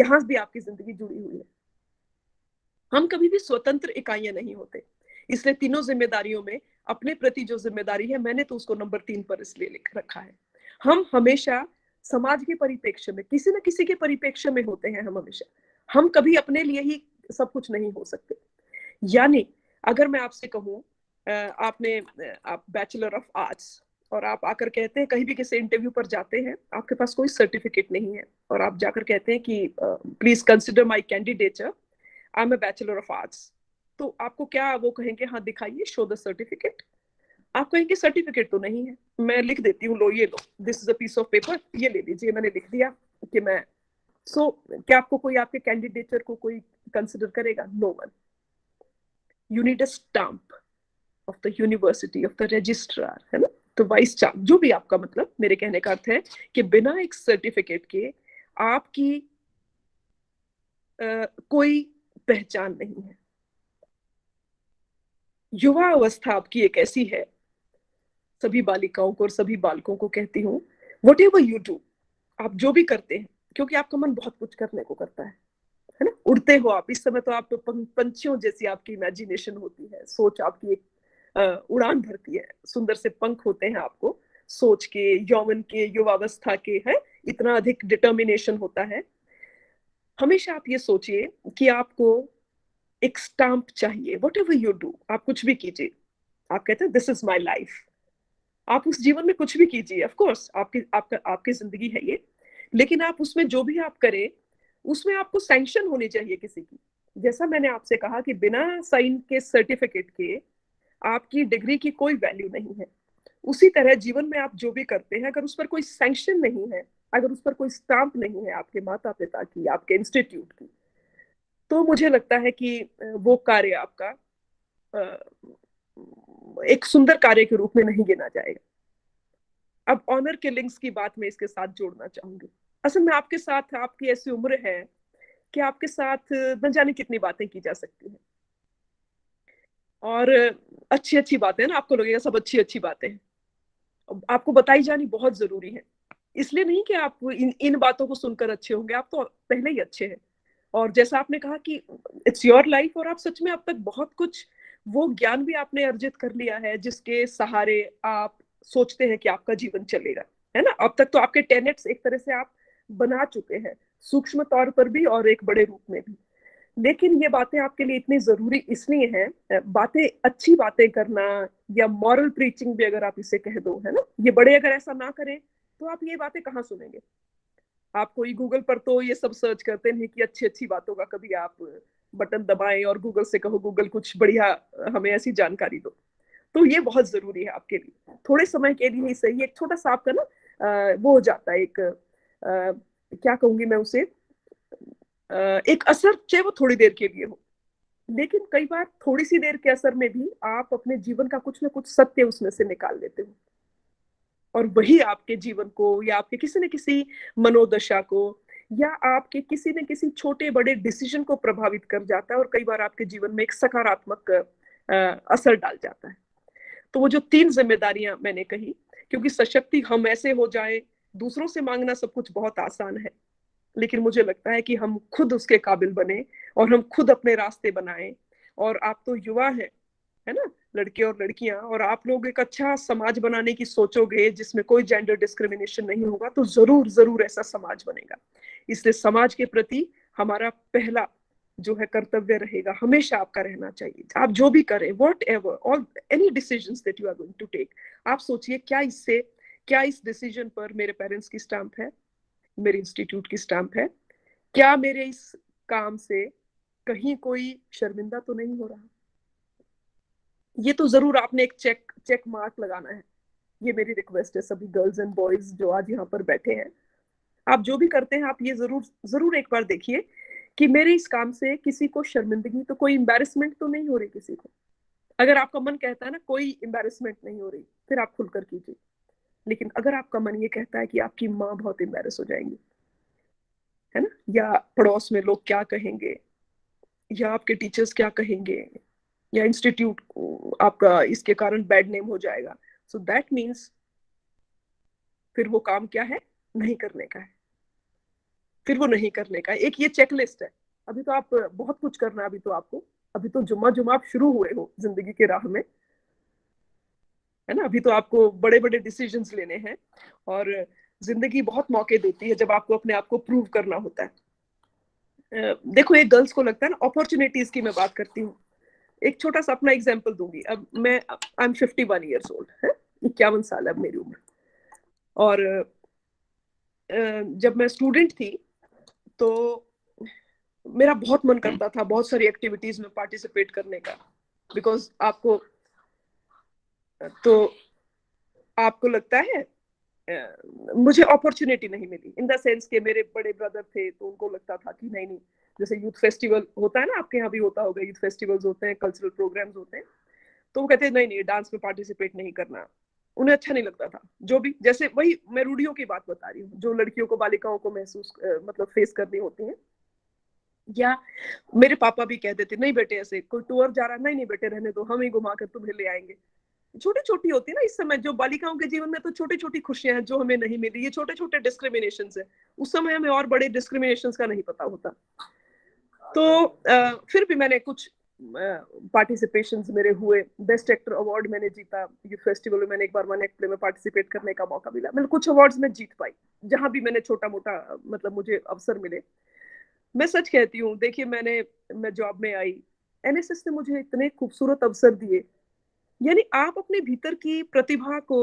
यहाँ भी आपकी जिंदगी जुड़ी हुई है। हम कभी भी स्वतंत्र इकाइयां नहीं होते, इसलिए तीनों जिम्मेदारियों में अपने प्रति जो जिम्मेदारी है, मैंने तो उसको नंबर 3 पर इसलिए लिख रखा है। हम हमेशा समाज के परिप्रेक्ष्य में, किसी न किसी के परिप्रेक्ष्य में होते हैं हम हमेशा। हम कभी अपने लिए ही सब कुछ नहीं हो सकते। यानी अगर मैं आपसे कहूँ, आप बैचलर ऑफ आर्ट्स, और आप आकर कहते हैं, कहीं भी किसी इंटरव्यू पर जाते हैं, आपके पास कोई सर्टिफिकेट नहीं है, और आप जाकर कहते हैं कि please consider my candidature, I am a bachelor of arts, तो आपको क्या वो कहेंगे हाँ दिखाइए, शो द सर्टिफिकेट? आप कहेंगे सर्टिफिकेट तो नहीं है, मैं लिख देती हूँ, लो ये लो, this is a piece of paper, ये ले लीजिए, मैंने लिख दिया कि मैं क्या आपको कोई आपके कैंडिडेचर को कोई कंसिडर करेगा? No one. You need a stamp of the university, of the registrar, है ना, तो वाइस चांसलर, जो भी आपका, मतलब मेरे कहने का अर्थ है कि बिना एक सर्टिफिकेट के आपकी कोई पहचान नहीं है। युवा अवस्था आपकी एक ऐसी है, सभी बालिकाओं को और सभी बालकों को कहती हूँ, वट एवर यू डू, आप जो भी करते हैं, क्योंकि आपका मन बहुत कुछ करने को करता है ना, उड़ते हो आप इस समय, तो आप पंछियों जैसी आपकी इमेजिनेशन होती है, सोच आपकी एक उड़ान भरती है, सुंदर से पंख होते हैं आपको, सोच के, यौवन के, युवावस्था के, है इतना अधिक डिटर्मिनेशन होता है। हमेशा आप ये सोचिए कि आपको एक स्टाम्प चाहिए, वट एवर यू डू, आप कुछ भी कीजिए, आप कहते हैं दिस इज माई लाइफ, आप उस जीवन में कुछ भी कीजिए, ऑफ कोर्स आपकी जिंदगी है ये, लेकिन आप उसमें जो भी आप करें, उसमें आपको सैंक्शन होनी चाहिए किसी की। जैसा मैंने आपसे कहा कि बिना साइन के, सर्टिफिकेट के, आपकी डिग्री की कोई वैल्यू नहीं है। उसी तरह जीवन में आप जो भी करते हैं, अगर उस पर कोई सैंक्शन नहीं है, अगर उस पर कोई स्टाम्प नहीं है आपके माता पिता की, आपके इंस्टीट्यूट की, तो मुझे लगता है कि वो कार्य आपका एक सुंदर कार्य के रूप में नहीं गिना जाएगा। अब ऑनर किलिंग्स की बात मैं इसके साथ जोड़ना चाहूंगी। असल में आपके साथ, आपकी ऐसी उम्र है कि आपके साथ न जाने कितनी बातें की जा सकती हैं, और अच्छी अच्छी बातें ना, आपको लगेगा सब अच्छी अच्छी बातें हैं, आपको बताई जानी बहुत जरूरी है। इसलिए नहीं कि आप इन बातों को सुनकर अच्छे होंगे, आप तो पहले ही अच्छे हैं। और जैसा आपने कहा कि इट्स योर लाइफ, और आप सच में अब तक बहुत कुछ वो ज्ञान भी आपने अर्जित कर लिया है जिसके सहारे आप सोचते हैं कि आपका जीवन चलेगा, है ना। अब तक तो आपके टेनेट्स एक तरह से आप बना चुके हैं, सूक्ष्म तौर पर भी और एक बड़े रूप में भी। लेकिन ये बातें आपके लिए इतनी जरूरी इसलिए हैं, बातें, अच्छी बातें करना, या मॉरल प्रीचिंग भी अगर आप इसे कह दो, है ना, ये बड़े अगर ऐसा ना करें तो आप ये बातें कहाँ सुनेंगे। आप कोई गूगल पर तो ये सब सर्च करते नहीं कि अच्छी अच्छी बातों का कभी आप बटन दबाएं और गूगल से कहो गूगल कुछ बढ़िया हमें ऐसी जानकारी दो। तो ये बहुत जरूरी है आपके लिए, थोड़े समय के लिए ही सही, एक छोटा सा आपका ना वो हो जाता है, एक क्या कहूंगी मैं उसे, एक असर, चाहे वो थोड़ी देर के लिए हो, लेकिन कई बार थोड़ी सी देर के असर में भी आप अपने जीवन का कुछ ना कुछ सत्य उसमें से निकाल लेते हो, और वही आपके जीवन को, या आपके किसी न किसी मनोदशा को, या आपके किसी न किसी छोटे बड़े डिसीजन को प्रभावित कर जाता है, और कई बार आपके जीवन में एक सकारात्मक असर डाल जाता है। तो वो जो 3 जिम्मेदारियां मैंने कही, क्योंकि सशक्ति हम ऐसे हो जाए, दूसरों से मांगना सब कुछ बहुत आसान है, लेकिन मुझे लगता है कि हम खुद उसके काबिल बने और हम खुद अपने रास्ते बनाएं। और आप तो युवा हैं, है ना, लड़के और लड़कियां, और आप लोग एक अच्छा समाज बनाने की सोचोगे जिसमें कोई जेंडर डिस्क्रिमिनेशन नहीं होगा, तो जरूर जरूर ऐसा समाज बनेगा। इसलिए समाज के प्रति हमारा पहला जो है कर्तव्य रहेगा, हमेशा आपका रहना चाहिए। आप जो भी करें, whatever, all any decisions that you are going to take, आप सोचिए क्या इस डिसीजन पर मेरे पेरेंट्स की स्टैंप है, मेरे इंस्टीट्यूट की स्टैंप है, क्या मेरे इस काम से कहीं कोई शर्मिंदा तो नहीं हो रहा। ये तो जरूर आपने एक चेक मार्क लगाना है। ये मेरी रिक्वेस्ट है सभी गर्ल्स एंड बॉयज जो आज यहाँ पर बैठे हैं, आप जो भी करते हैं, आप ये जरूर एक बार देखिए कि मेरे इस काम से किसी को शर्मिंदगी, तो कोई एम्बैरेसमेंट तो नहीं हो रही किसी को। अगर आपका मन कहता है ना कोई एम्बैरेसमेंट नहीं हो रही, फिर आप खुलकर कीजिए। लेकिन अगर आपका मन ये कहता है कि आपकी माँ बहुत एम्बैरेस हो जाएंगी, है ना, या पड़ोस में लोग क्या कहेंगे, या आपके टीचर्स क्या कहेंगे, या इंस्टीट्यूट आपका इसके कारण बैड नेम हो जाएगा, सो दैट मीन्स फिर वो काम क्या है, नहीं करने का है, फिर वो नहीं करने का है। एक ये चेकलिस्ट है। अभी तो आप बहुत कुछ करना है, अभी तो जुम्मा आप शुरू हुए हो जिंदगी के राह में, है ना। अभी तो आपको बड़े बड़े डिसीजंस लेने हैं, और जिंदगी बहुत मौके देती है जब आपको अपने आप को प्रूव करना होता है। देखो, एक गर्ल्स को लगता है ना, अपॉर्चुनिटीज की मैं बात करती हूँ, एक छोटा सा अपना एग्जाम्पल दूंगी। अब आई एम 51 ईयर्स ओल्ड, है 51 साल है अब मेरी उम्र। और जब मैं स्टूडेंट थी तो मेरा बहुत मन करता था बहुत सारी एक्टिविटीज में पार्टिसिपेट करने का, बिकॉज आपको लगता है मुझे अपॉर्चुनिटी नहीं मिली, इन द सेंस के मेरे बड़े ब्रदर थे तो उनको लगता था कि नहीं, जैसे यूथ फेस्टिवल होता है ना, आपके यहाँ भी होता होगा, यूथ फेस्टिवल्स होते हैं, कल्चरल प्रोग्राम्स होते हैं, तो वो कहते हैं नहीं डांस में पार्टिसिपेट नहीं करना, उन्हें अच्छा नहीं लगता था। जो भी, जैसे वही मैं रूढ़ियों की बात बता रही हूँ जो लड़कियों को, बालिकाओं को महसूस मतलब फेस करनी होती है। या मेरे पापा भी कहते थे नहीं बेटे, ऐसे कोई टूर जा रहा है, नहीं बेटे रहने दो, हम ही घुमा कर तुम्हें ले आएंगे। छोटी छोटी होती है ना इस समय, जो बालिकाओं के जीवन में तो छोटी छोटी खुशियां हैं जो हमें नहीं मिली, ये छोटे छोटे डिस्क्रिमिनेशन है, उस समय हमें और बड़े डिस्क्रिमिनेशन का नहीं पता होता। तो फिर भी मैंने कुछ पार्टिसिपेशंस मेरे हुए, बेस्ट एक्टर अवार्ड मैंने जीता यूथ फेस्टिवल में, मैंने एक बार वन एक्ट प्ले में पार्टिसिपेट करने का मौका मिला, मैंने कुछ अवार्ड्स में जीत पाई जहां भी मैंने छोटा मोटा मतलब मुझे अवसर मिले। मैं सच कहती हूँ, देखिए मैं जॉब में आई, एनएसएस ने मुझे इतने खूबसूरत अवसर दिए, यानी आप अपने भीतर की प्रतिभा को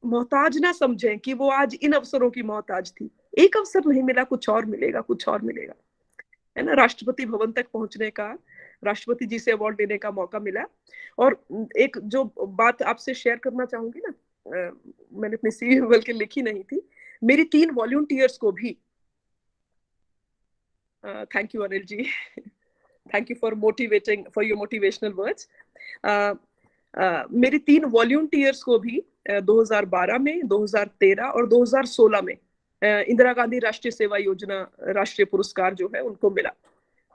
मोहताज ना समझें कि वो आज इन अवसरों की मोहताज थी, एक अवसर नहीं मिला, कुछ और मिलेगा, कुछ और मिलेगा, है ना। राष्ट्रपति भवन तक पहुंचने का, राष्ट्रपति जी से अवार्ड लेने का मौका मिला। और एक जो बात आपसे शेयर करना चाहूंगी ना, मैंने अपनी सीवी में बल्कि लिखी नहीं थी, मेरी 3 वॉलंटियर्स को भी, thank you Anil ji, thank you for your motivational words. मेरी 3 वॉलंटियर्स को भी 2012 में, 2013 और 2016 में इंदिरा गांधी राष्ट्रीय सेवा योजना राष्ट्रीय पुरस्कार जो है उनको मिला।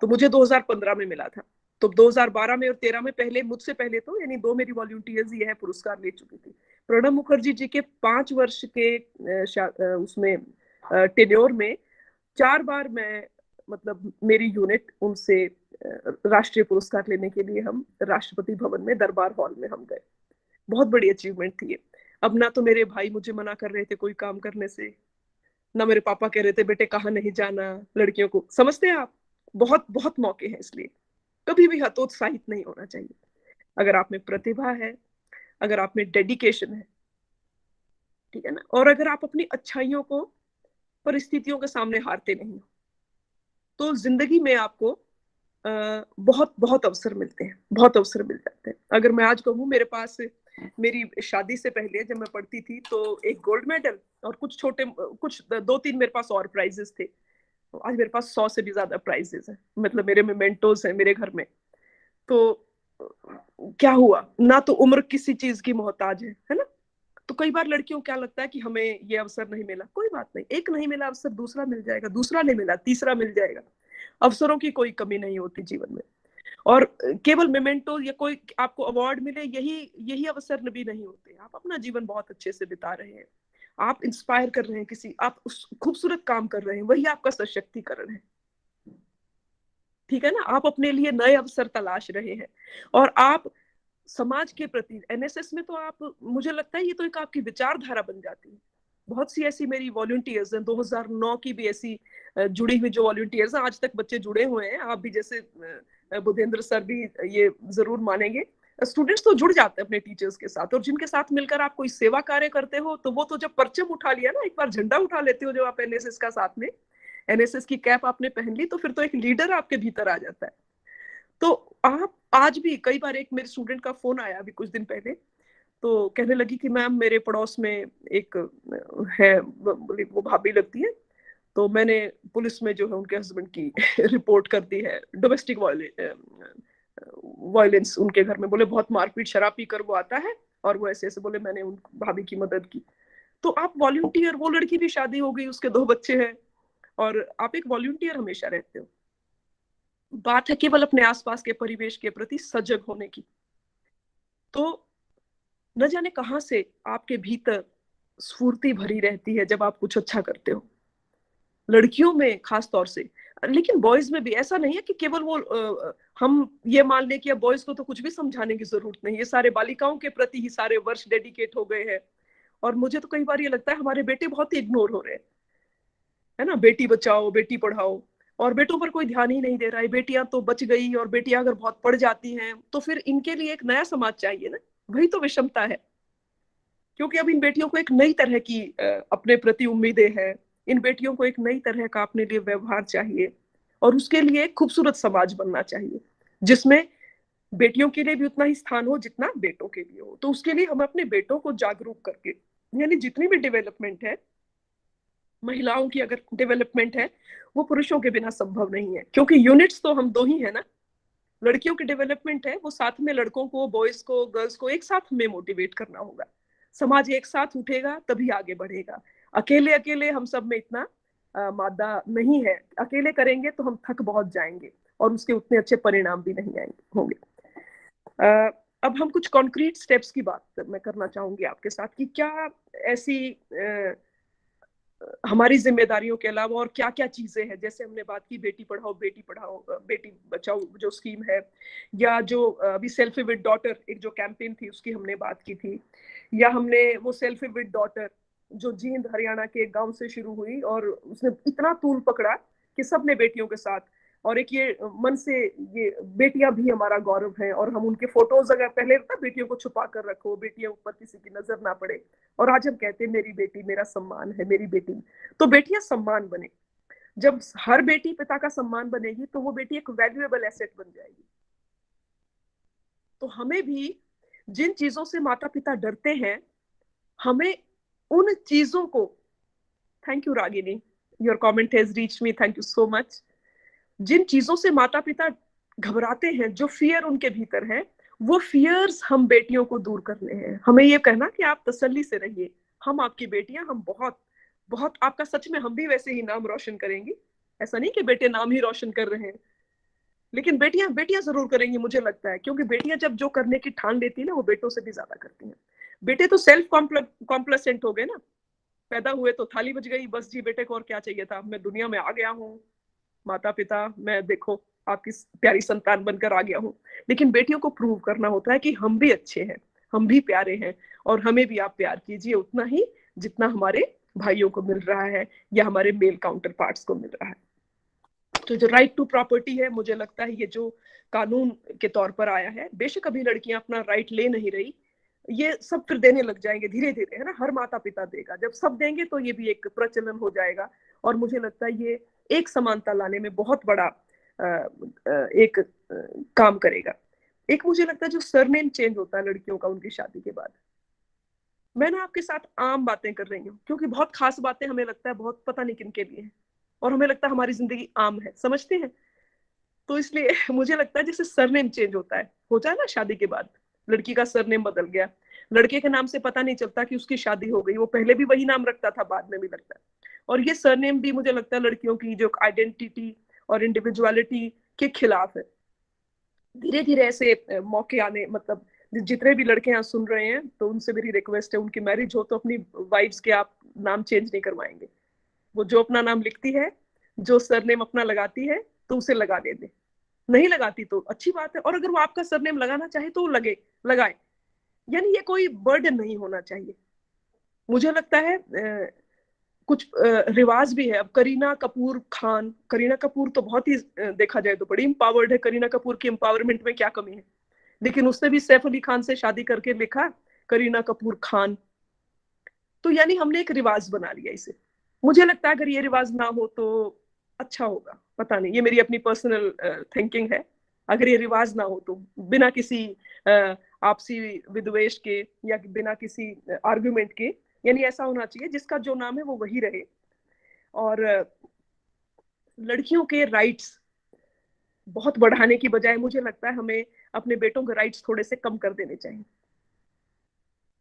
तो मुझे 2015 में मिला था, तो 2012 में और 13 में पहले, मुझसे पहले तो यानी 2 मेरी वॉलंटियर्स ये है पुरस्कार ले चुकी थी। प्रणब मुखर्जी जी के 5 वर्ष के उसमें टेन्योर में 4 बार मैं, मतलब मेरी यूनिट उनसे राष्ट्रीय पुरस्कार लेने के लिए हम राष्ट्रपति भवन में, दरबार हॉल में हम गए। बहुत बड़ी अचीवमेंट थी ये। अब ना तो मेरे भाई मुझे मना कर रहे थे कोई काम करने से, ना मेरे पापा कह रहे थे बेटे कहाँ नहीं जाना, लड़कियों को, समझते हैं आप, बहुत बहुत मौके हैं, इसलिए कभी भी हतोत्साहित नहीं होना चाहिए। अगर आप में प्रतिभा है, अगर आप में डेडिकेशन है, ठीक है ना, और अगर आप अपनी अच्छाइयों को परिस्थितियों के सामने हारते नहीं हो, तो जिंदगी में आपको बहुत बहुत अवसर मिलते हैं, बहुत अवसर मिल जाते हैं। अगर मैं आज कहूँ, मेरे पास मेरी शादी से पहले जब मैं पढ़ती थी तो एक गोल्ड मेडल और कुछ 2-3 मेरे पास और प्राइजेस थे। आज मेरे पास 100 से भी ज्यादा प्राइजेस हैं, मतलब मेरे मेमेंटोस हैं मेरे घर में। तो क्या हुआ ना, तो उम्र किसी चीज की मोहताज है ना। तो कई बार लड़कियों को क्या लगता है कि हमें ये अवसर नहीं मिला, कोई बात नहीं, एक नहीं मिला अवसर दूसरा मिल जाएगा, दूसरा नहीं मिला तीसरा मिल जाएगा। अवसरों की कोई कमी नहीं होती जीवन में, और केवल मेमेंटो या कोई आपको अवार्ड मिले यही अवसर भी नहीं होते। आप अपना जीवन बहुत अच्छे से बिता रहे हैं, आप इंस्पायर कर रहे हैं किसी, आप खूबसूरत काम कर रहे हैं, वही आपका सशक्तिकरण है, ठीक है ना। आप अपने लिए नए अवसर तलाश रहे हैं, और आप समाज के प्रति, एनएसएस में तो आप, मुझे लगता है ये तो एक आपकी विचारधारा बन जाती है। बहुत सी ऐसी मेरी वॉलंटियर्स हैं, 2009 की भी ऐसी जुड़ी हुई जो वॉलंटियर्स हैं, आज तक बच्चे जुड़े हुए हैं। आप भी जैसे बुधेंद्र सर भी ये जरूर मानेंगे, स्टूडेंट्स तो जुड़ जाते हैं अपने टीचर्स के साथ, और जिनके साथ मिलकर आप कोई सेवा कार्य करते हो, तो वो तो जब परचम उठा लिया ना, एक बार झंडा उठा लेते हो जब आप एनएसएस का साथ में, एनएसएस की कैप आपने पहन ली, तो फिर तो एक लीडर आपके भीतर आ जाता है। तो आप आज भी, कई बार एक मेरे स्टूडेंट का फोन आया अभी कुछ दिन पहले, तो कहने लगी कि मैम मेरे पड़ोस में एक है, वो भाभी लगती है, तो मैंने पुलिस में जो है उनके हस्बैंड की रिपोर्ट कर दी है, डोमेस्टिक वायलेंस उनके घर में, बोले बहुत मारपीट, शराब पीकर वो आता है, और वो ऐसे ऐसे बोले, मैंने उन भाभी की मदद की। तो आप वॉलंटियर, वो लड़की भी शादी हो गई, उसके 2 बच्चे हैं, और आप एक वॉलंटियर हमेशा रहते हो। बात है केवल अपने आसपास के परिवेश के प्रति सजग होने की। तो न जाने कहां से आपके भीतर स्फूर्ति भरी रहती है जब आप कुछ अच्छा करते हो, लड़कियों में खास तौर से, लेकिन बॉयज में भी। ऐसा नहीं है कि केवल वो हम ये मान ले कि अब बॉयज को तो कुछ भी समझाने की जरूरत नहीं, ये सारे बालिकाओं के प्रति ही सारे वर्ष डेडिकेट हो गए हैं। और मुझे तो कई बार ये लगता है हमारे बेटे बहुत ही इग्नोर हो रहे हैं, है ना, बेटी बचाओ बेटी पढ़ाओ, और बेटों पर कोई ध्यान ही नहीं दे रहा है। बेटियां तो बच गई, और बेटियां अगर बहुत पढ़ जाती हैं तो फिर इनके लिए एक नया समाज चाहिए ना, वही तो विषमता है। क्योंकि अब इन बेटियों को एक नई तरह की अपने प्रति उम्मीदें हैं, इन बेटियों को एक नई तरह का अपने लिए व्यवहार चाहिए, और उसके लिए एक खूबसूरत समाज बनना चाहिए जिसमें बेटियों के लिए भी उतना ही स्थान हो जितना बेटों के लिए हो। तो उसके लिए हम अपने बेटों को जागरूक करके, यानी जितनी भी डेवलपमेंट है, महिलाओं की अगर डेवलपमेंट है, वो पुरुषों के बिना संभव नहीं है, क्योंकि यूनिट्स तो हम दो ही है ना। लड़कियों की डेवलपमेंट है, वो साथ में लड़कों को, बॉयज को, गर्ल्स को एक साथ हमें मोटिवेट करना होगा। समाज एक साथ उठेगा तभी आगे बढ़ेगा। अकेले अकेले हम सब में इतना मादा नहीं है, अकेले करेंगे तो हम थक बहुत जाएंगे और उसके उतने अच्छे परिणाम भी नहीं आएंगे होंगे। अब हम कुछ कॉन्क्रीट स्टेप्स की बात मैं करना चाहूंगी आपके साथ कि क्या ऐसी हमारी जिम्मेदारियों के अलावा और क्या क्या चीजें हैं। जैसे हमने बात की बेटी पढ़ाओ बेटी बचाओ जो स्कीम है, या जो अभी सेल्फी विद डॉटर एक जो कैंपेन थी उसकी हमने बात की थी, या हमने वो सेल्फी विद डॉटर जो जींद हरियाणा के एक गांव से शुरू हुई और उसने इतना तूल पकड़ा कि सबने बेटियों के साथ, और एक ये मन से ये बेटियां भी हमारा गौरव हैं, और हम उनके फोटोज अगर पहले ना बेटियों को छुपा कर रखो, बेटियों ऊपर किसी की नजर ना पड़े, और आज हम कहते हैं मेरी बेटी मेरा सम्मान है, मेरी बेटी। तो बेटियां सम्मान बने। जब हर बेटी पिता का सम्मान बनेगी तो वो बेटी एक वैल्यूएबल एसेट बन जाएगी। तो हमें भी जिन चीजों से माता पिता डरते हैं, हमें उन चीजों को, thank you Ragini, your comment has reached me, thank you so much. जिन चीजों से माता पिता घबराते हैं, जो फियर उनके भीतर है, वो फियर्स हम बेटियों को दूर करने हैं। हमें ये कहना कि आप तसल्ली से रहिए, हम आपकी बेटियां, हम बहुत बहुत आपका सच में हम भी वैसे ही नाम रोशन करेंगी। ऐसा नहीं कि बेटे नाम ही रोशन कर रहे हैं, लेकिन बेटियां बेटियां जरूर करेंगी मुझे लगता है, क्योंकि बेटियां जब जो करने की ठान लेती है ना, वो बेटों से भी ज्यादा करती हैं। बेटे तो सेल्फ कॉम्प्लेसेंट हो गए ना, पैदा हुए तो थाली बज गई, बस जी बेटे को और क्या चाहिए था, मैं दुनिया में आ गया हूँ, माता पिता मैं देखो आपकी प्यारी संतान बनकर आ गया हूँ। लेकिन बेटियों को प्रूव करना होता है कि हम भी अच्छे हैं, हम भी प्यारे हैं, और हमें भी आप प्यार कीजिए उतना ही जितना हमारे भाइयों को मिल रहा है या हमारे मेल काउंटर पार्ट्स को मिल रहा है। तो जो राइट टू प्रॉपर्टी है, मुझे लगता है ये जो कानून के तौर पर आया है, बेशक अभी लड़कियां अपना राइट ले नहीं रही, ये सब फिर देने लग जाएंगे धीरे धीरे, है ना। हर माता पिता देगा, जब सब देंगे तो ये भी एक प्रचलन हो जाएगा, और मुझे लगता है ये एक समानता लाने में बहुत बड़ा एक काम करेगा। एक मुझे लगता है जो सरनेम चेंज होता है लड़कियों का उनकी शादी के बाद, मैं ना आपके साथ आम बातें कर रही हूँ, क्योंकि बहुत खास बातें हमें लगता है बहुत पता नहीं किन के लिए है, और हमें लगता है हमारी जिंदगी आम है, समझते हैं। तो इसलिए मुझे लगता है जैसे सरनेम चेंज होता है, होता है ना शादी के बाद, लड़की का सरनेम बदल गया, लड़के के नाम से पता नहीं चलता कि उसकी शादी हो गई, वो पहले भी वही नाम रखता था, बाद में भी लगता है। और ये सरनेम भी मुझे लगता है लड़कियों की जो आइडेंटिटी और इंडिविजुअलिटी के खिलाफ है। धीरे धीरे ऐसे मौके आने, मतलब जितने भी लड़के यहाँ सुन रहे हैं, तो उनसे मेरी रिक्वेस्ट है, उनकी मैरिज हो तो अपनी वाइफ्स के आप नाम चेंज नहीं करवाएंगे। वो जो अपना नाम लिखती है, जो सरनेम अपना लगाती है, तो उसे लगा दे, नहीं लगाती तो अच्छी बात है, और अगर वो आपका सरनेम लगाना चाहे तो लगाए, यानी ये कोई बर्डन नहीं होना चाहिए। मुझे लगता है कुछ रिवाज भी है। अब करीना कपूर खान, करीना कपूर तो बहुत ही देखा जाए तो बड़ी एम्पावर्ड है, करीना कपूर की एम्पावरमेंट में क्या कमी है, लेकिन उसने भी सैफ अली खान से शादी करके लिखा करीना कपूर खान। तो यानी हमने एक रिवाज बना लिया इसे। मुझे लगता है अगर ये रिवाज ना हो तो अच्छा होगा, पता नहीं, ये मेरी अपनी पर्सनल थिंकिंग है। अगर ये रिवाज ना हो तो बिना किसी आपसी विद्वेष के या बिना किसी आर्गुमेंट के, यानी ऐसा होना चाहिए जिसका जो नाम है वो वही रहे। और लड़कियों के राइट्स बहुत बढ़ाने की बजाय मुझे लगता है हमें अपने बेटों के राइट्स थोड़े से कम कर देने चाहिए।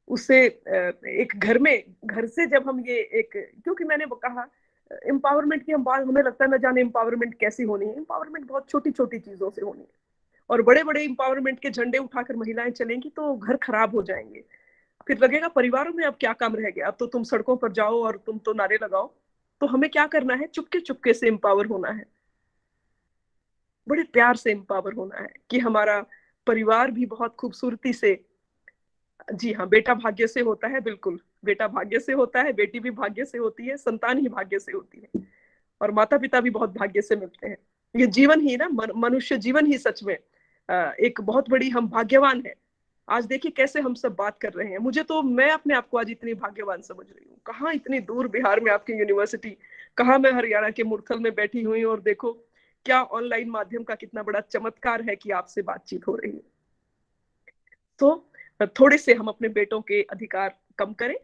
उससे एक घर से जब हम ये एक, क्योंकि मैंने वो कहा एम्पावरमेंट की हम बात, हमें लगता है न जाने एम्पावरमेंट कैसी होनी है। एम्पावरमेंट बहुत छोटी छोटी चीजों से होनी है, और बड़े बड़े एम्पावरमेंट के झंडे उठाकर महिलाएं चलेंगी तो घर खराब हो जाएंगे। फिर लगेगा परिवारों में अब क्या काम रह गया, अब तो तुम सड़कों पर जाओ और तुम तो नारे लगाओ। तो हमें क्या करना है, चुपके चुपके से एम्पावर होना है, बड़े प्यार से एम्पावर होना है कि हमारा परिवार भी बहुत खूबसूरती से, जी हाँ, बेटा भाग्य से होता है, बिल्कुल बेटा भाग्य से होता है, बेटी भी भाग्य से होती है, संतान ही भाग्य से होती है, और माता पिता भी बहुत भाग्य से मिलते हैं। ये जीवन ही ना, मनुष्य जीवन ही सच में एक बहुत बड़ी, हम भाग्यवान है। आज देखिए कैसे हम सब बात कर रहे हैं, मुझे तो, मैं अपने आप को आज इतनी भाग्यवान समझ रही हूँ। कहाँ इतनी दूर बिहार में आपकी यूनिवर्सिटी, कहाँ मैं हरियाणा के मुरथल में बैठी हुई, और देखो क्या ऑनलाइन माध्यम का कितना बड़ा चमत्कार है कि आपसे बातचीत हो रही है। तो थोड़े से हम अपने बेटों के अधिकार कम करें,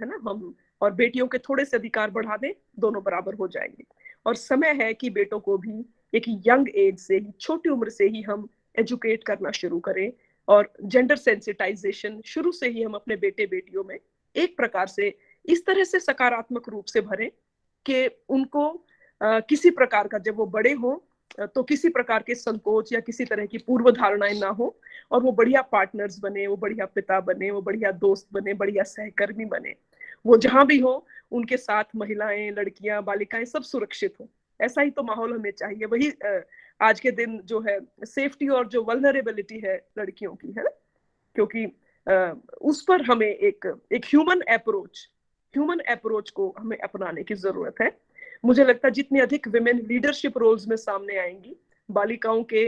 है ना, हम और बेटियों के थोड़े से अधिकार बढ़ा दें, दोनों बराबर हो जाएंगे। और समय है कि बेटों को भी एक यंग एज से ही, छोटी उम्र से ही हम एजुकेट करना शुरू करें और जेंडर सेंसिटाइजेशन शुरू से ही हम अपने बेटे बेटियों में एक प्रकार से इस तरह से सकारात्मक रूप से भरें कि उनको किसी प्रकार का, जब वो बड़े हों तो किसी प्रकार के संकोच या किसी तरह की पूर्व धारणाएं ना हो और वो बढ़िया पार्टनर्स बने, वो बढ़िया पिता बने, वो बढ़िया दोस्त बने, बढ़िया सहकर्मी बने। वो जहां भी हो उनके साथ महिलाएं, लड़कियां, बालिकाएं सब सुरक्षित हो। ऐसा ही तो माहौल हमें चाहिए। वही आज के दिन जो है सेफ्टी और जो वल्नरेबिलिटी है लड़कियों की, है ना, क्योंकि उस पर हमें एक ह्यूमन अप्रोच को हमें अपनाने की जरूरत है। मुझे लगता है जितनी अधिक विमेन लीडरशिप रोल्स में सामने आएंगी, बालिकाओं के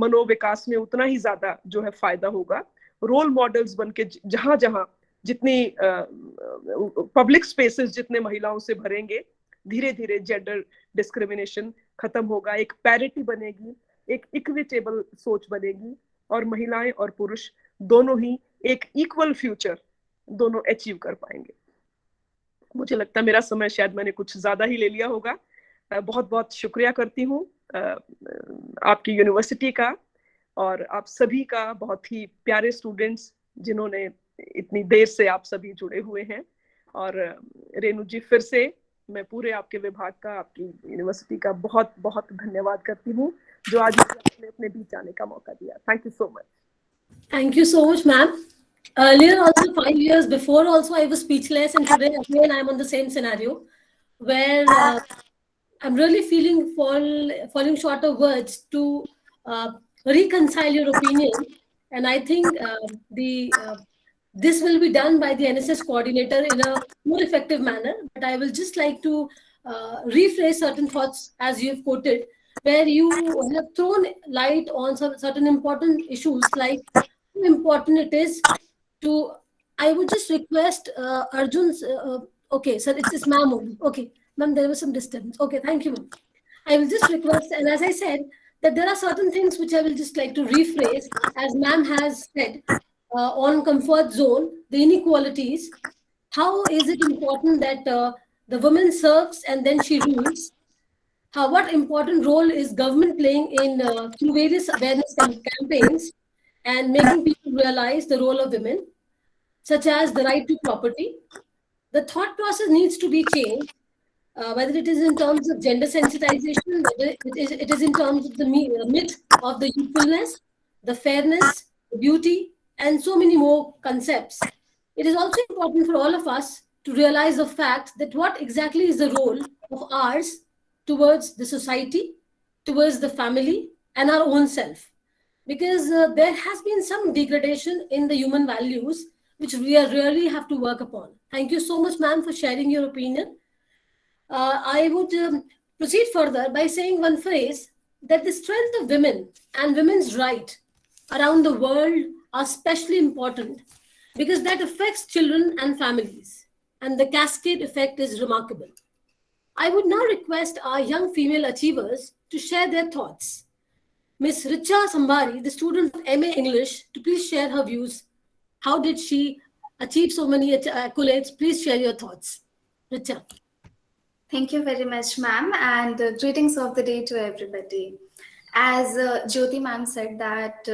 मनोविकास में उतना ही ज्यादा जो है फायदा होगा। रोल मॉडल्स बनके जहां जहां जितनी पब्लिक स्पेसेस जितने महिलाओं से भरेंगे, धीरे धीरे जेंडर डिस्क्रिमिनेशन खत्म होगा, एक पैरिटी बनेगी, एक इक्विटेबल सोच बनेगी और महिलाएं और पुरुष दोनों ही एक इक्वल फ्यूचर दोनों अचीव कर पाएंगे। मुझे लगता है मेरा समय शायद मैंने कुछ ज्यादा ही ले लिया होगा। बहुत बहुत शुक्रिया करती हूँ आपकी यूनिवर्सिटी का और आप सभी का, बहुत ही प्यारे स्टूडेंट्स जिन्होंने इतनी देर से आप सभी जुड़े हुए हैं। और रेणु जी, फिर से मैं पूरे आपके विभाग का, आपकी यूनिवर्सिटी का बहुत बहुत धन्यवाद करती हूँ जो आज आपने अपने बीच आने का मौका दिया। Thank you so much. Thank you so much, ma'am. Earlier, also 5 years before, also I was speechless, and today again I'm on the same scenario where I'm really falling short of words to reconcile your opinion, and I think this will be done by the NSS coordinator in a more effective manner. But I will just like to rephrase certain thoughts as you have quoted, where you have thrown light on some certain important issues, like how important it is to. I would just request Arjun's. Okay, sir, it's ma'am only. Okay, ma'am, there was some disturbance. Okay, thank you, ma'am. I will just request, and as I said, that there are certain things which I will just like to rephrase, as ma'am has said, on comfort zone, the inequalities. How is it important that the woman serves and then she rules? What important role is government playing in through various awareness campaigns and making people realize the role of women, such as the right to property? The thought process needs to be changed, whether it is in terms of gender sensitization, whether it is in terms of the myth of the youthfulness, the fairness, the beauty, and so many more concepts. It is also important for all of us to realize the fact that what exactly is the role of ours towards the society, towards the family, and our own self. Because there has been some degradation in the human values, which we really have to work upon. Thank you so much, ma'am, for sharing your opinion. I would proceed further by saying one phrase, that the strength of women and women's right around the world are especially important because that affects children and families, and the cascade effect is remarkable. I would now request our young female achievers to share their thoughts. Ms. Richa Sambari, the student of MA English, to please share her views. How did she achieve so many accolades? Please share your thoughts. Richa. Thank you very much, ma'am, and greetings of the day to everybody. As Jyoti ma'am said that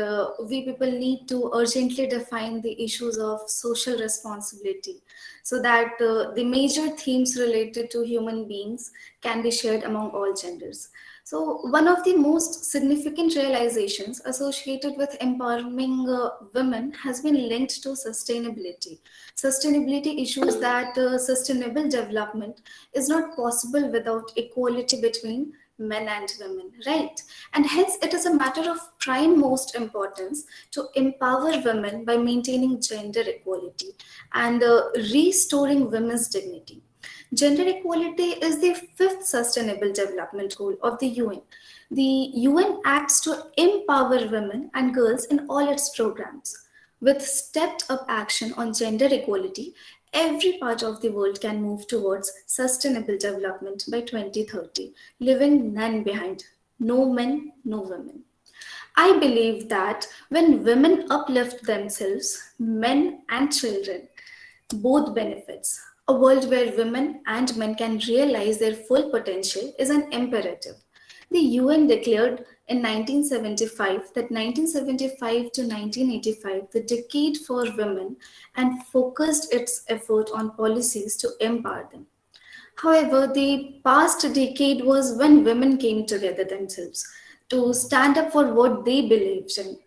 we people need to urgently define the issues of social responsibility so that the major themes related to human beings can be shared among all genders. So one of the most significant realizations associated with empowering women has been linked to sustainability. Sustainability issues that sustainable development is not possible without equality between men and women, right? And hence it is a matter of prime most importance to empower women by maintaining gender equality and restoring women's dignity. Gender equality is the 5th Sustainable Development Goal of the UN. The UN acts to empower women and girls in all its programs. With stepped up action on gender equality, every part of the world can move towards sustainable development by 2030, leaving none behind. no men, no women. I believe that when women uplift themselves, men and children both benefits. A world where women and men can realize their full potential is an imperative. The UN declared in 1975 that 1975 to 1985, the decade for women, and focused its effort on policies to empower them. However, the past decade was when women came together themselves to stand up for what they believed in.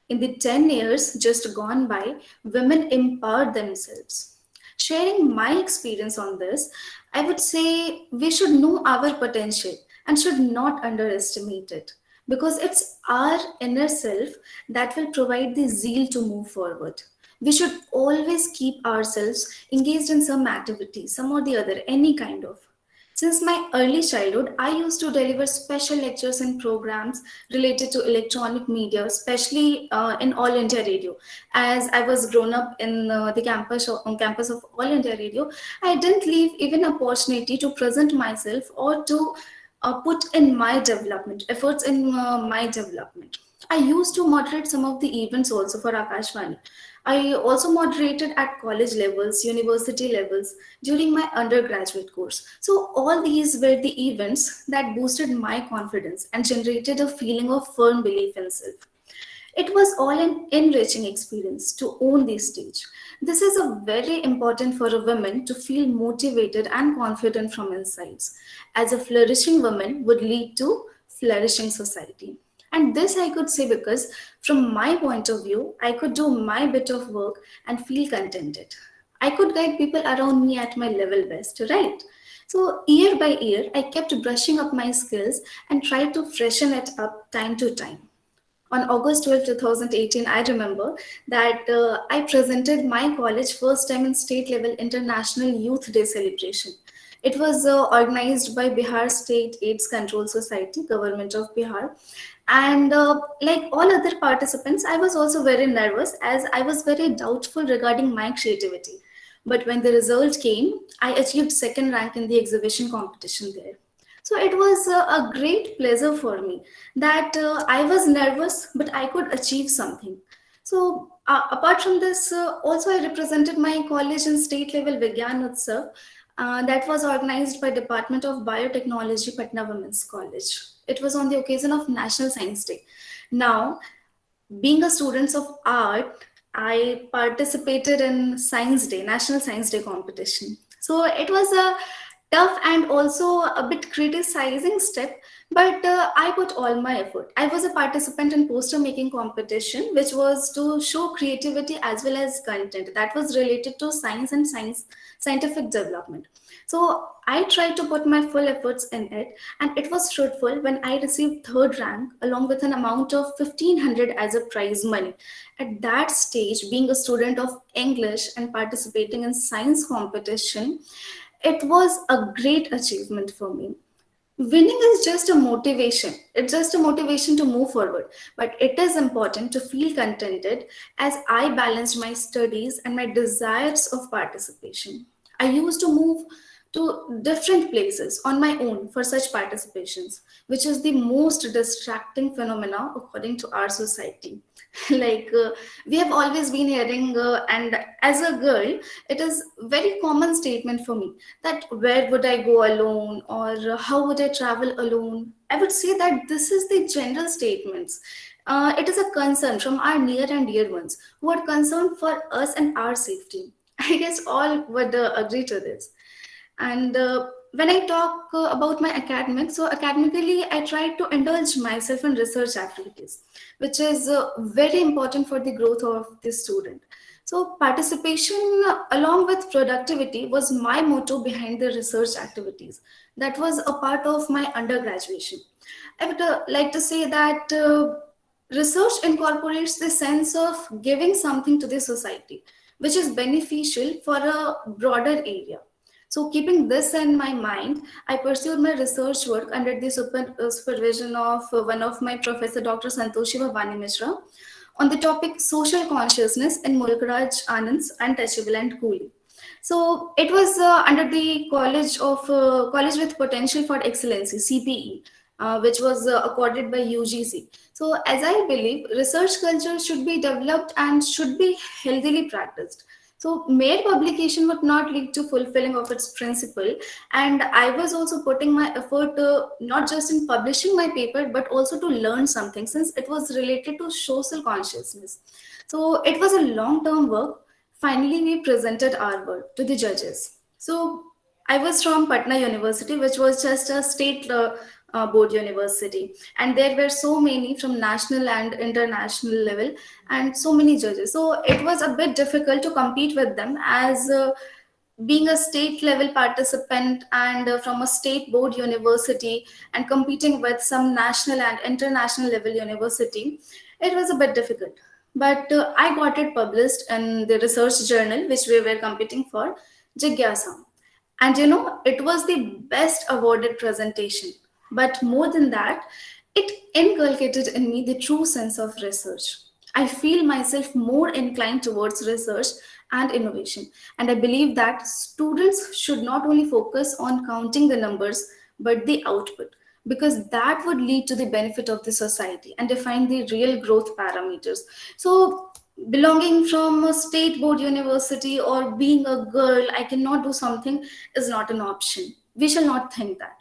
In the 10 years just gone by, women empowered themselves. Sharing my experience on this, I would say we should know our potential and should not underestimate it because it's our inner self that will provide the zeal to move forward. We should always keep ourselves engaged in some activity, some or the other, any kind of. Since my early childhood, I used to deliver special lectures and programs related to electronic media, especially in All India Radio. As I was grown up in the campus of All India Radio, I didn't leave even opportunity to present myself or to put in my development, efforts in my development. I used to moderate some of the events also for Akashvani. I also moderated at college levels, university levels during my undergraduate course. So, all these were the events that boosted my confidence and generated a feeling of firm belief in self. It was all an enriching experience to own the stage. This is a very important for a woman to feel motivated and confident from inside, as a flourishing woman would lead to flourishing society. And this I could say because from my point of view, I could do my bit of work and feel contented. I could guide people around me at my level best, right? So year by year, I kept brushing up my skills and tried to freshen it up time to time. On August 12, 2018, I remember that I presented my college first time in state level International Youth Day celebration. It was organized by Bihar State AIDS Control Society, Government of Bihar. And like all other participants, I was also very nervous as I was very doubtful regarding my creativity. But when the result came, I achieved second rank in the exhibition competition there. So it was a great pleasure for me that I was nervous, but I could achieve something. So apart from this, also I represented my college in state level Vigyan Utsav that was organized by Department of Biotechnology, Patna Women's College. It was on the occasion of National Science Day. Now, being a student of art, I participated in Science Day, National Science Day competition. So it was a tough and also a bit criticizing step, but I put all my effort. I was a participant in poster making competition, which was to show creativity as well as content that was related to science and scientific development. So I tried to put my full efforts in it, and it was fruitful when I received third rank along with an amount of 1500 as a prize money. At that stage, being a student of English and participating in science competition, it was a great achievement for me. Winning is just a motivation. It's just a motivation to move forward. But it is important to feel contented as I balanced my studies and my desires of participation. I used to move to different places on my own for such participations, which is the most distracting phenomena according to our society. Like we have always been hearing, and as a girl, it is very common statement for me that where would I go alone or how would I travel alone? I would say that this is the general statements. It is a concern from our near and dear ones who are concerned for us and our safety. I guess all would agree to this. And when I talk about my academics, so academically, I try to indulge myself in research activities, which is very important for the growth of the student. So participation along with productivity was my motto behind the research activities. That was a part of my undergraduation. I would like to say that research incorporates the sense of giving something to the society, which is beneficial for a broader area. So keeping this in my mind, I pursued my research work under the supervision of one of my professor, Dr. Santoshi Bhavani Mishra, on the topic social consciousness in Mulk Raj Anand's Untouchable and Cooley. So it was under the College with Potential for Excellency, CPE, which was accorded by UGC. So as I believe, research culture should be developed and should be healthily practiced. So mere publication would not lead to fulfilling of its principle. And I was also putting my effort not just in publishing my paper, but also to learn something, since it was related to social consciousness. So it was a long-term work. Finally, we presented our work to the judges. So I was from Patna University, which was just a state board university, and there were so many from national and international level, and so many judges. So it was a bit difficult to compete with them, as being a state level participant and from a state board university and competing with some national and international level university, it was a bit difficult. But I got it published in the research journal which we were competing for, Jigyasa. And you know, it was the best awarded presentation. But more than that, it inculcated in me the true sense of research. I feel myself more inclined towards research and innovation. And I believe that students should not only focus on counting the numbers, but the output, because that would lead to the benefit of the society and define the real growth parameters. So belonging from a state board university or being a girl, I cannot do something, is not an option. We shall not think that.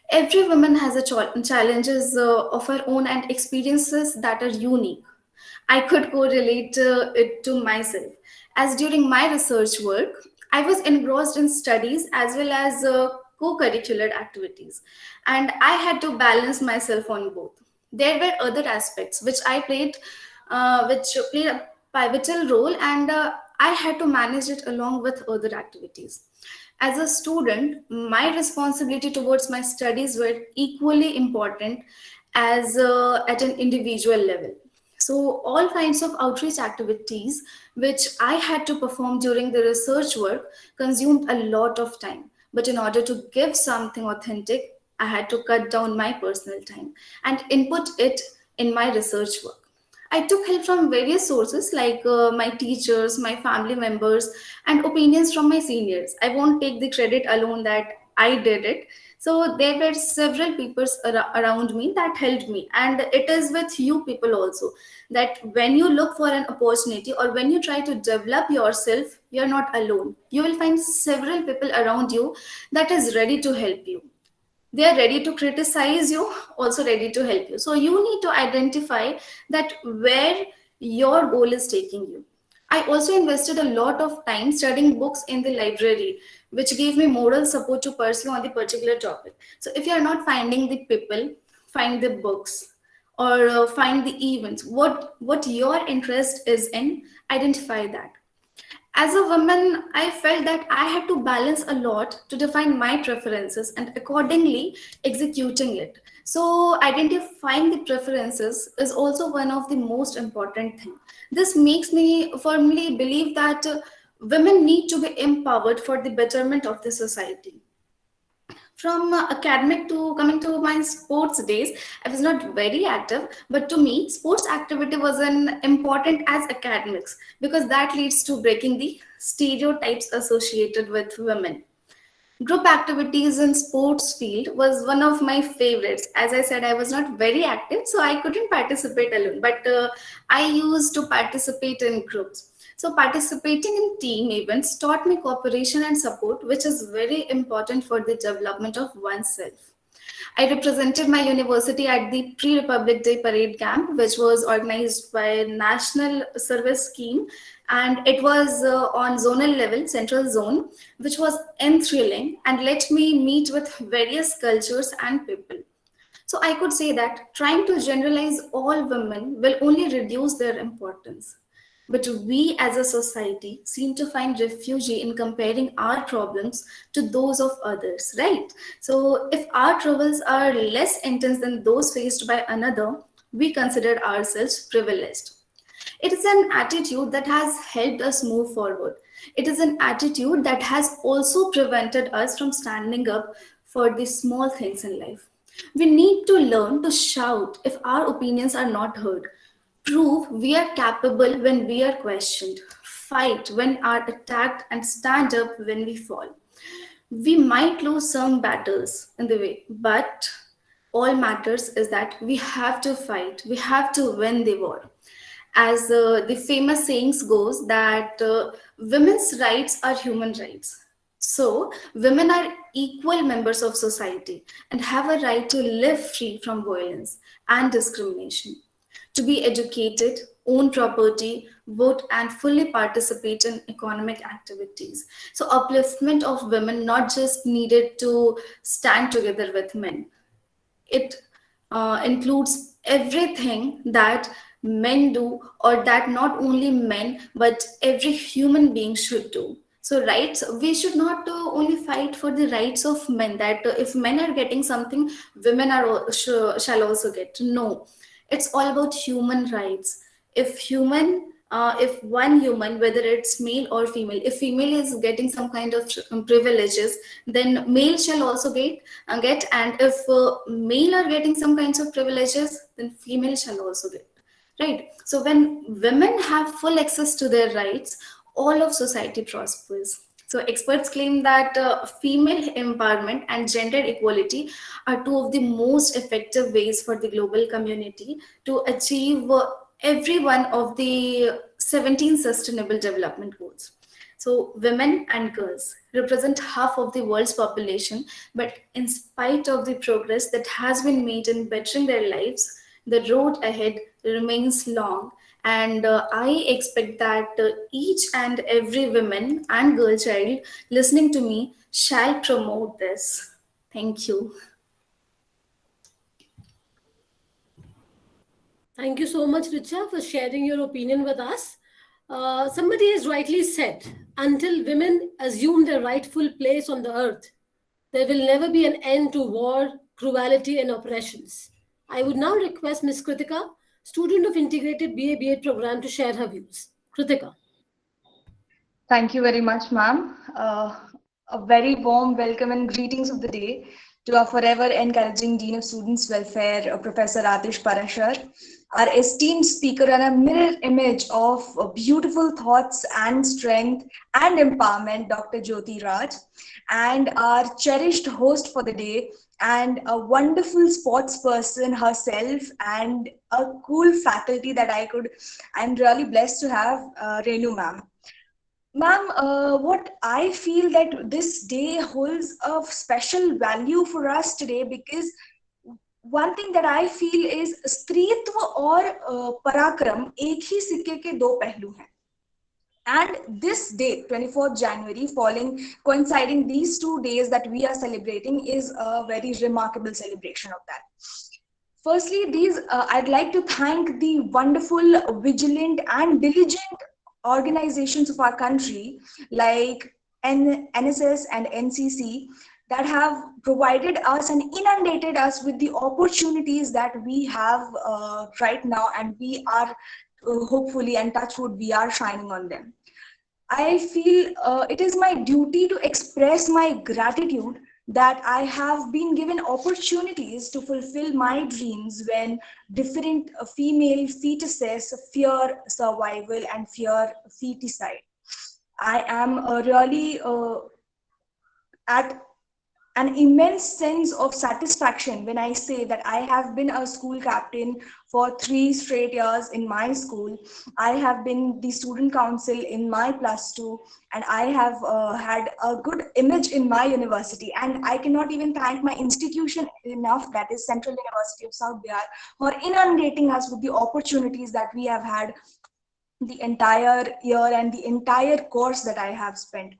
Every woman has a challenges of her own and experiences that are unique. I could correlate it to myself, as during my research work, I was engrossed in studies as well as co-curricular activities, and I had to balance myself on both. There were other aspects which played a pivotal role, and I had to manage it along with other activities. As a student, my responsibility towards my studies were equally important as at an individual level. So all kinds of outreach activities which I had to perform during the research work consumed a lot of time. But in order to give something authentic, I had to cut down my personal time and input it in my research work. I took help from various sources like my teachers, my family members, and opinions from my seniors. I won't take the credit alone that I did it. So there were several people around me that helped me. And it is with you people also, that when you look for an opportunity or when you try to develop yourself, you're not alone. You will find several people around you that is ready to help you. They are ready to criticize you, also ready to help you. So you need to identify that where your goal is taking you. I also invested a lot of time studying books in the library, which gave me moral support to pursue on the particular topic. So if you are not finding the people, find the books, or find the events, what your interest is in, identify that. As a woman, I felt that I had to balance a lot to define my preferences and accordingly executing it. So identifying the preferences is also one of the most important things. This makes me firmly believe that women need to be empowered for the betterment of the society. From academic to coming to my sports days, I was not very active, but to me, sports activity was an important as academics, because that leads to breaking the stereotypes associated with women. Group activities in sports field was one of my favorites. As I said, I was not very active, so I couldn't participate alone, but I used to participate in groups. So participating in team events taught me cooperation and support, which is very important for the development of oneself. I represented my university at the pre-Republic Day parade camp, which was organized by National Service Scheme, and it was on zonal level, central zone, which was enthralling and let me meet with various cultures and people. So I could say that trying to generalize all women will only reduce their importance. But we as a society seem to find refuge in comparing our problems to those of others, right? So if our troubles are less intense than those faced by another, we consider ourselves privileged. It is an attitude that has helped us move forward. It is an attitude that has also prevented us from standing up for the small things in life. We need to learn to shout if our opinions are not heard. Prove we are capable when we are questioned. Fight when are attacked and stand up when we fall. We might lose some battles in the way, but All matters is that we have to fight, we have to win the war. As the famous sayings goes that women's rights are human rights. So women are equal members of society and have a right to live free from violence and discrimination, to be educated, own property, vote, and fully participate in economic activities. So, upliftment of women not just needed to stand together with men, it includes everything that men do, or that not only men but every human being should do. So rights, we should not only fight for the rights of men, that if men are getting something, women are shall also get. No, it's all about human rights. If one human, whether it's male or female, if female is getting some kind of privileges, then male shall also get, and if male are getting some kinds of privileges, then female shall also get, right? So when women have full access to their rights, all of society prospers. So experts claim that female empowerment and gender equality are two of the most effective ways for the global community to achieve every one of the 17 sustainable development goals. So women and girls represent half of the world's population, but in spite of the progress that has been made in bettering their lives, the road ahead remains long. And I expect that each and every woman and girl child listening to me shall promote this. Thank you. Thank you so much, Richa, for sharing your opinion with us. Somebody has rightly said, until women assume their rightful place on the earth, there will never be an end to war, cruelty, and oppressions. I would now request Ms. Kritika, student of Integrated BA B.Ed program, to share her views. Kritika. Thank you very much, ma'am. A very warm welcome and greetings of the day to our forever encouraging Dean of Students Welfare, Professor Atish Parashar, our esteemed speaker and a mirror image of beautiful thoughts and strength and empowerment, Dr. Jyoti Raj, and our cherished host for the day, and a wonderful sports person herself, and a cool faculty that I'm really blessed to have, Renu ma'am. Ma'am, what I feel that this day holds a special value for us today, because one thing that I feel is स्त्रीत्व और पराक्रम एक ही सिक्के के दो पहलू हैं. And this day, 24th January, coinciding these 2 days that we are celebrating, is a very remarkable celebration of that. Firstly, I'd like to thank the wonderful, vigilant, and diligent organizations of our country, like NSS and NCC, that have provided us and inundated us with the opportunities that we have right now, and we are hopefully, and touch wood, we are shining on them. I feel it is my duty to express my gratitude that I have been given opportunities to fulfill my dreams when different female fetuses fear survival and fear feticide. I am really at an immense sense of satisfaction when I say that I have been a school captain for 3 straight years in my school. I have been the student council in my +2, and I have had a good image in my university. And I cannot even thank my institution enough, that is Central University of South Bihar, for inundating us with the opportunities that we have had the entire year and the entire course that I have spent.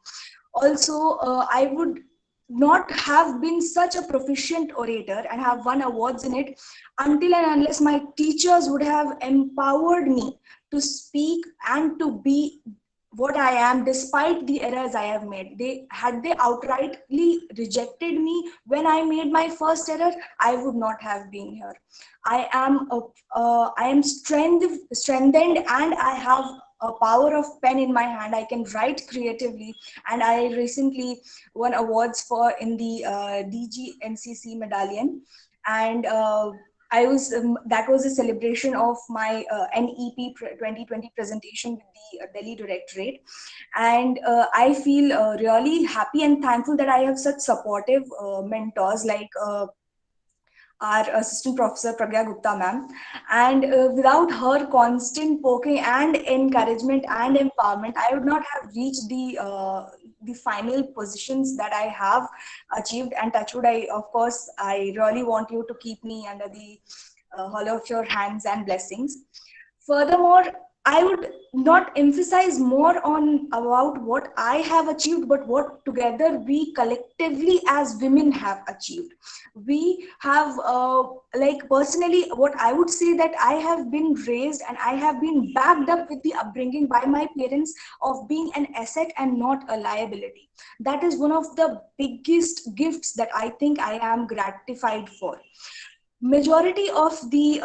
Also, I would not have been such a proficient orator and have won awards in it until and unless my teachers would have empowered me to speak and to be what I am, despite the errors I have made. Had they outrightly rejected me when I made my first error, I would not have been here. I am strengthened, and I have a power of pen in my hand. I can write creatively, and I recently won awards in the DG NCC medallion, and that was a celebration of my NEP 2020 presentation with the Delhi Directorate, and I feel really happy and thankful that I have such supportive mentors like our assistant professor Pragya Gupta ma'am. And without her constant poking and encouragement and empowerment, I would not have reached the final positions that I have achieved. And touchwood, I really want you to keep me under the hollow of your hands and blessings. Furthermore, I would not emphasize more on about what I have achieved, but what together we collectively as women have achieved. We have, like personally, what I would say that I have been raised and I have been backed up with the upbringing by my parents of being an asset and not a liability. That is one of the biggest gifts that I think I am gratified for. Majority of the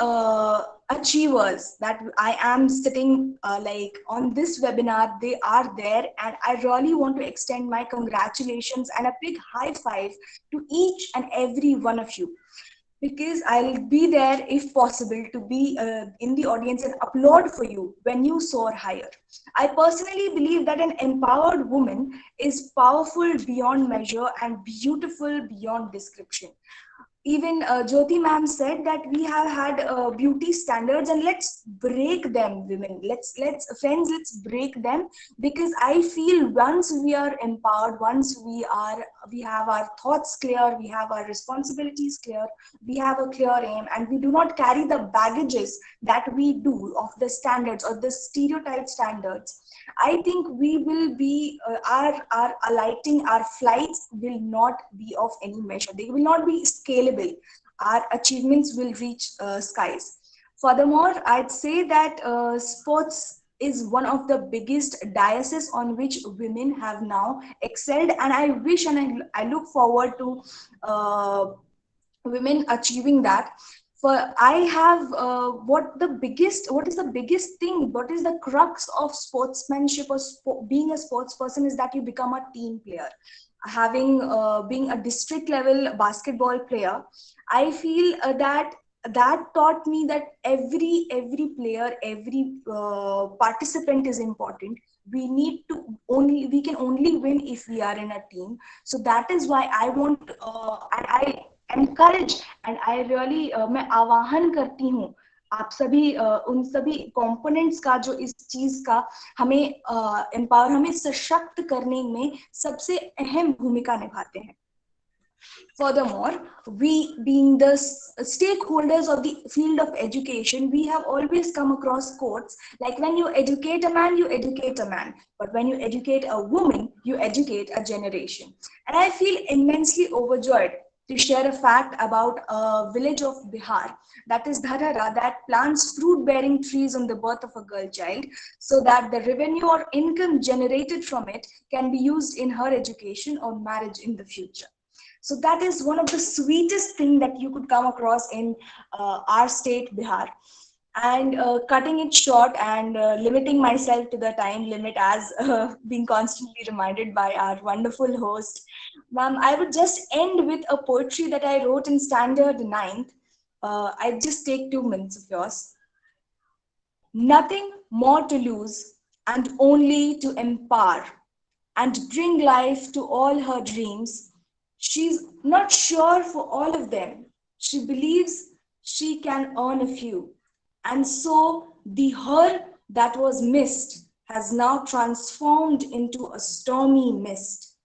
achievers that I am sitting like on this webinar, they are there, and I really want to extend my congratulations and a big high five to each and every one of you, because I'll be there if possible to be in the audience and applaud for you when you soar higher. I personally believe that an empowered woman is powerful beyond measure and beautiful beyond description. Even Jyoti ma'am said that we have had beauty standards, and let's break them, women. Let's break them, because I feel once we are empowered, once we have our thoughts clear, we have our responsibilities clear, we have a clear aim, and we do not carry the baggages that we do of the standards or the stereotype standards. I think we will be our alighting, our flights will not be of any measure. They will not be scalable. Our achievements will reach skies. Furthermore, I'd say that sports is one of the biggest diocese on which women have now excelled, and I wish and I look forward to women achieving that. For I have what is the biggest thing, what is the crux of sportsmanship or being a sports person is that you become a team player. Having being a district level basketball player, I feel that taught me that every player, every participant is important. We can only win if we are in a team. So that is why I want I encourage and I really मैं आवाहन करती हूँ आप सभी उन सभी components का जो इस चीज का हमें एम्पावर, हमें सशक्त करने में सबसे अहम भूमिका निभाते हैं. Furthermore, we being the stakeholders of the field of education, we have always come across quotes like, when you educate a man, you educate a man. But when you educate a woman, you educate a generation. And I feel immensely overjoyed to share a fact about a village of Bihar, that is Dharara, that plants fruit-bearing trees on the birth of a girl child, so that the revenue or income generated from it can be used in her education or marriage in the future. So that is one of the sweetest thing that you could come across in our state, Bihar. And cutting it short and limiting myself to the time limit, as being constantly reminded by our wonderful host, ma'am, I would just end with a poetry that I wrote in standard 9th. I just take 2 minutes of yours. Nothing more to lose and only to empower and bring life to all her dreams. She's not sure for all of them. She believes she can earn a few. And so the her that was missed has now transformed into a stormy mist.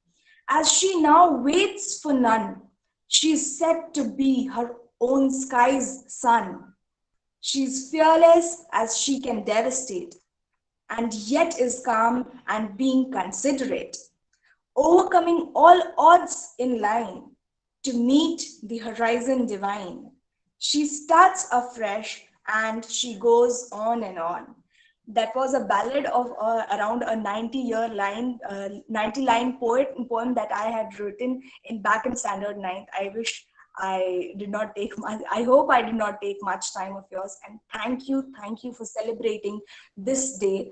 As she now waits for none, she's set to be her own sky's sun. She's fearless as she can devastate, and yet is calm and being considerate, overcoming all odds in line to meet the horizon divine. She starts afresh and she goes on and on. That was a ballad of around a 90-line poem that I had written back in standard 9th. I wish I did not take much, I hope I did not take much time of yours, and thank you for celebrating this day.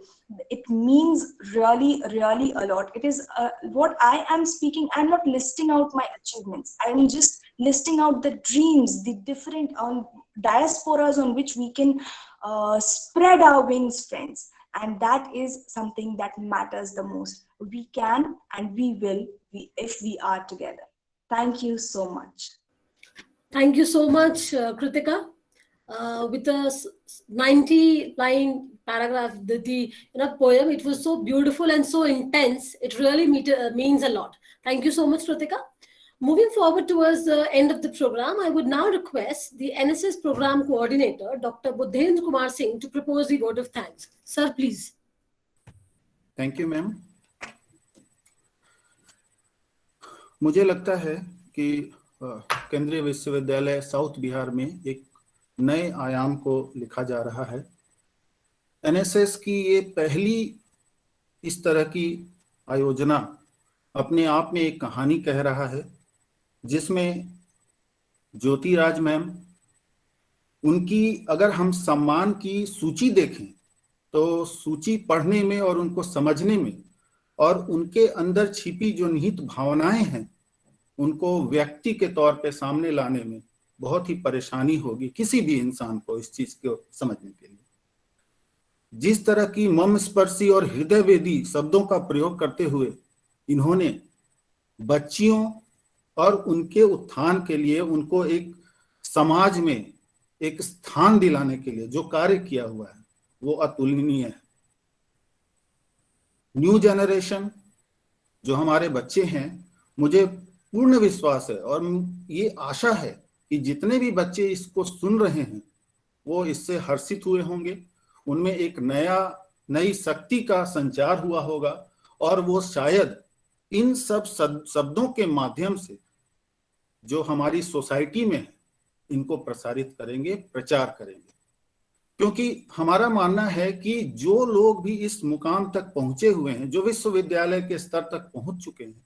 It means really a lot. It is what I am speaking. I'm not listing out my achievements. I am just listing out the dreams, the different diasporas on which we can spread our wings, friends. And that is something that matters the most. We can and we will if we are together. Thank you so much. Thank you so much, Kritika. With a 90-line paragraph, the poem, it was so beautiful and so intense. It really means a lot. Thank you so much, Kritika. Moving forward towards the end of the program, I would now request the NSS Program Coordinator, Dr. Buddhendra Kumar Singh, to propose the vote of thanks. Sir, please. Thank you ma'am. मुझे लगता है कि केंद्रीय विश्वविद्यालय south Bihar में एक नए आयाम को लिखा जा रहा है। एनएसएस की ये पहली इस तरह की आयोजना अपने आप में एक कहानी कह रहा है, जिसमें ज्योति राज मैम, उनकी अगर हम सम्मान की सूची देखें तो सूची पढ़ने में और उनको समझने में और उनके अंदर छिपी जो निहित भावनाएं हैं उनको व्यक्ति के तौर पे सामने लाने में बहुत ही परेशानी होगी किसी भी इंसान को इस चीज को समझने के लिए। जिस तरह की मर्मस्पर्शी और हृदयवेदी शब्दों का प्रयोग करते हुए इन्होंने बच्चियों और उनके उत्थान के लिए, उनको एक समाज में एक स्थान दिलाने के लिए जो कार्य किया हुआ है वो अतुलनीय है। न्यू जनरेशन जो हमारे बच्चे हैं, मुझे पूर्ण विश्वास है और ये आशा है कि जितने भी बच्चे इसको सुन रहे हैं वो इससे हर्षित हुए होंगे, उनमें एक नई शक्ति का संचार हुआ होगा और वो शायद इन सब शब्दों के माध्यम से जो हमारी सोसाइटी में है इनको प्रसारित करेंगे, प्रचार करेंगे। क्योंकि हमारा मानना है कि जो लोग भी इस मुकाम तक पहुंचे हुए हैं, जो विश्वविद्यालय के स्तर तक पहुंच चुके हैं,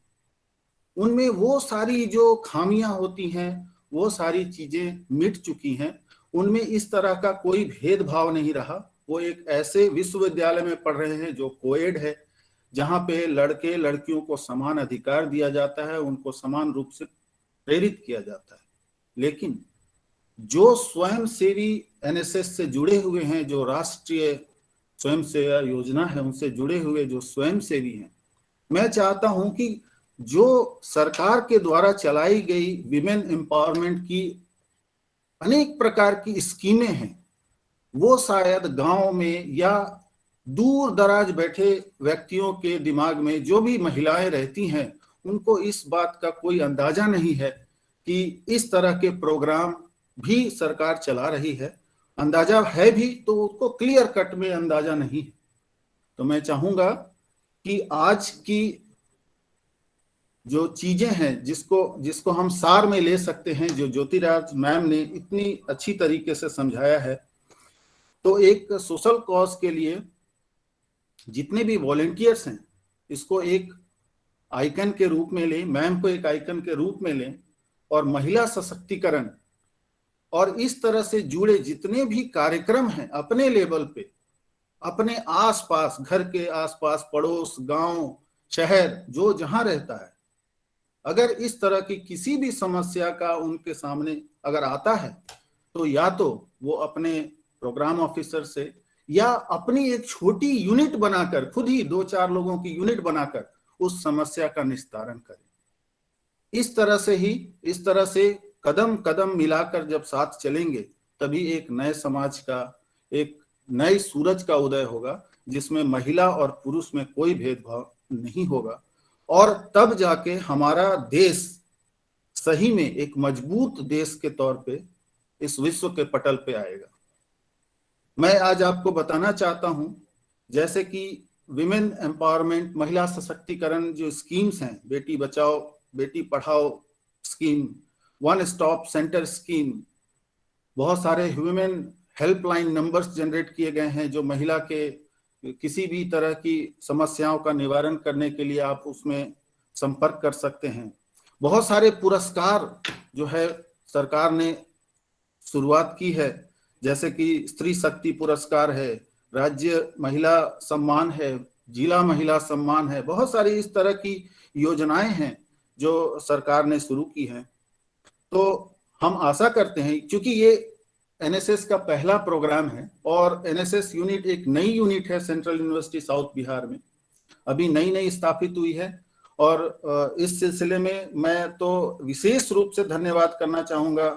उनमें वो सारी जो खामियां होती हैं वो सारी चीजें मिट चुकी हैं। उनमें इस तरह का कोई भेदभाव नहीं रहा। वो एक ऐसे विश्वविद्यालय में पढ़ रहे हैं जो कोएड है, जहां पे लड़के लड़कियों को समान अधिकार दिया जाता है, उनको समान रूप से प्रेरित किया जाता है। लेकिन जो स्वयंसेवी एनएसएस से जुड़े हुए हैं, जो राष्ट्रीय स्वयंसेवा योजना है उनसे जुड़े हुए जो स्वयंसेवी हैं, मैं चाहता हूं कि जो सरकार के द्वारा चलाई गई विमेन एम्पावरमेंट की अनेक प्रकार की स्कीमें हैं, वो शायद गांव में या दूर दराज बैठे व्यक्तियों के दिमाग में जो भी महिलाएं रहती हैं उनको इस बात का कोई अंदाजा नहीं है कि इस तरह के प्रोग्राम भी सरकार चला रही है। अंदाजा है भी तो उसको क्लियर कट में अंदाजा नहीं है। तो मैं चाहूंगा कि आज की जो चीजें हैं जिसको हम सार में ले सकते हैं, जो ज्योतिराज मैम ने इतनी अच्छी तरीके से समझाया है, तो एक सोशल कॉज के लिए जितने भी वॉलेंटियर्स हैं इसको एक आइकन के रूप में लें, मैम को एक आइकन के रूप में लें और महिला सशक्तिकरण और इस तरह से जुड़े जितने भी कार्यक्रम हैं अपने लेवल पे, अपने आसपास, घर के आसपास, पड़ोस, गांव, शहर, जो जहां रहता है, अगर इस तरह की किसी भी समस्या का उनके सामने अगर आता है तो या तो वो अपने प्रोग्राम ऑफिसर से या अपनी एक छोटी यूनिट बनाकर, खुद ही 2-4 लोगों की यूनिट बनाकर उस समस्या का निस्तारण करें। इस तरह से कदम कदम मिलाकर जब साथ चलेंगे तभी एक नए समाज का, एक नए सूरज का उदय होगा जिसमें महिला और पुरुष में कोई भेदभाव नहीं होगा और तब जाके हमारा देश सही में एक मजबूत देश के तौर पे इस विश्व के पटल पे आएगा। मैं आज आपको बताना चाहता हूं, जैसे कि विमेन एम्पावरमेंट, महिला सशक्तिकरण जो स्कीम्स हैं, Beti Bachao Beti Padhao scheme, one stop centre scheme, बहुत सारे ह्यूमन हेल्पलाइन नंबर्स जनरेट किए गए हैं जो महिला के किसी भी तरह की समस्याओं का निवारण करने के लिए आप उसमें संपर्क कर सकते हैं। बहुत सारे पुरस्कार जो है सरकार ने शुरुआत की है, जैसे कि स्त्री शक्ति पुरस्कार है, राज्य महिला सम्मान है, जिला महिला सम्मान है, बहुत सारी इस तरह की योजनाएं हैं जो सरकार ने शुरू की हैं। तो हम आशा करते हैं, क्योंकि ये एनएसएस का पहला प्रोग्राम है और एनएसएस यूनिट एक नई यूनिट है सेंट्रल यूनिवर्सिटी साउथ बिहार में, अभी नई स्थापित हुई है और इस सिलसिले में मैं तो विशेष रूप से धन्यवाद करना चाहूंगा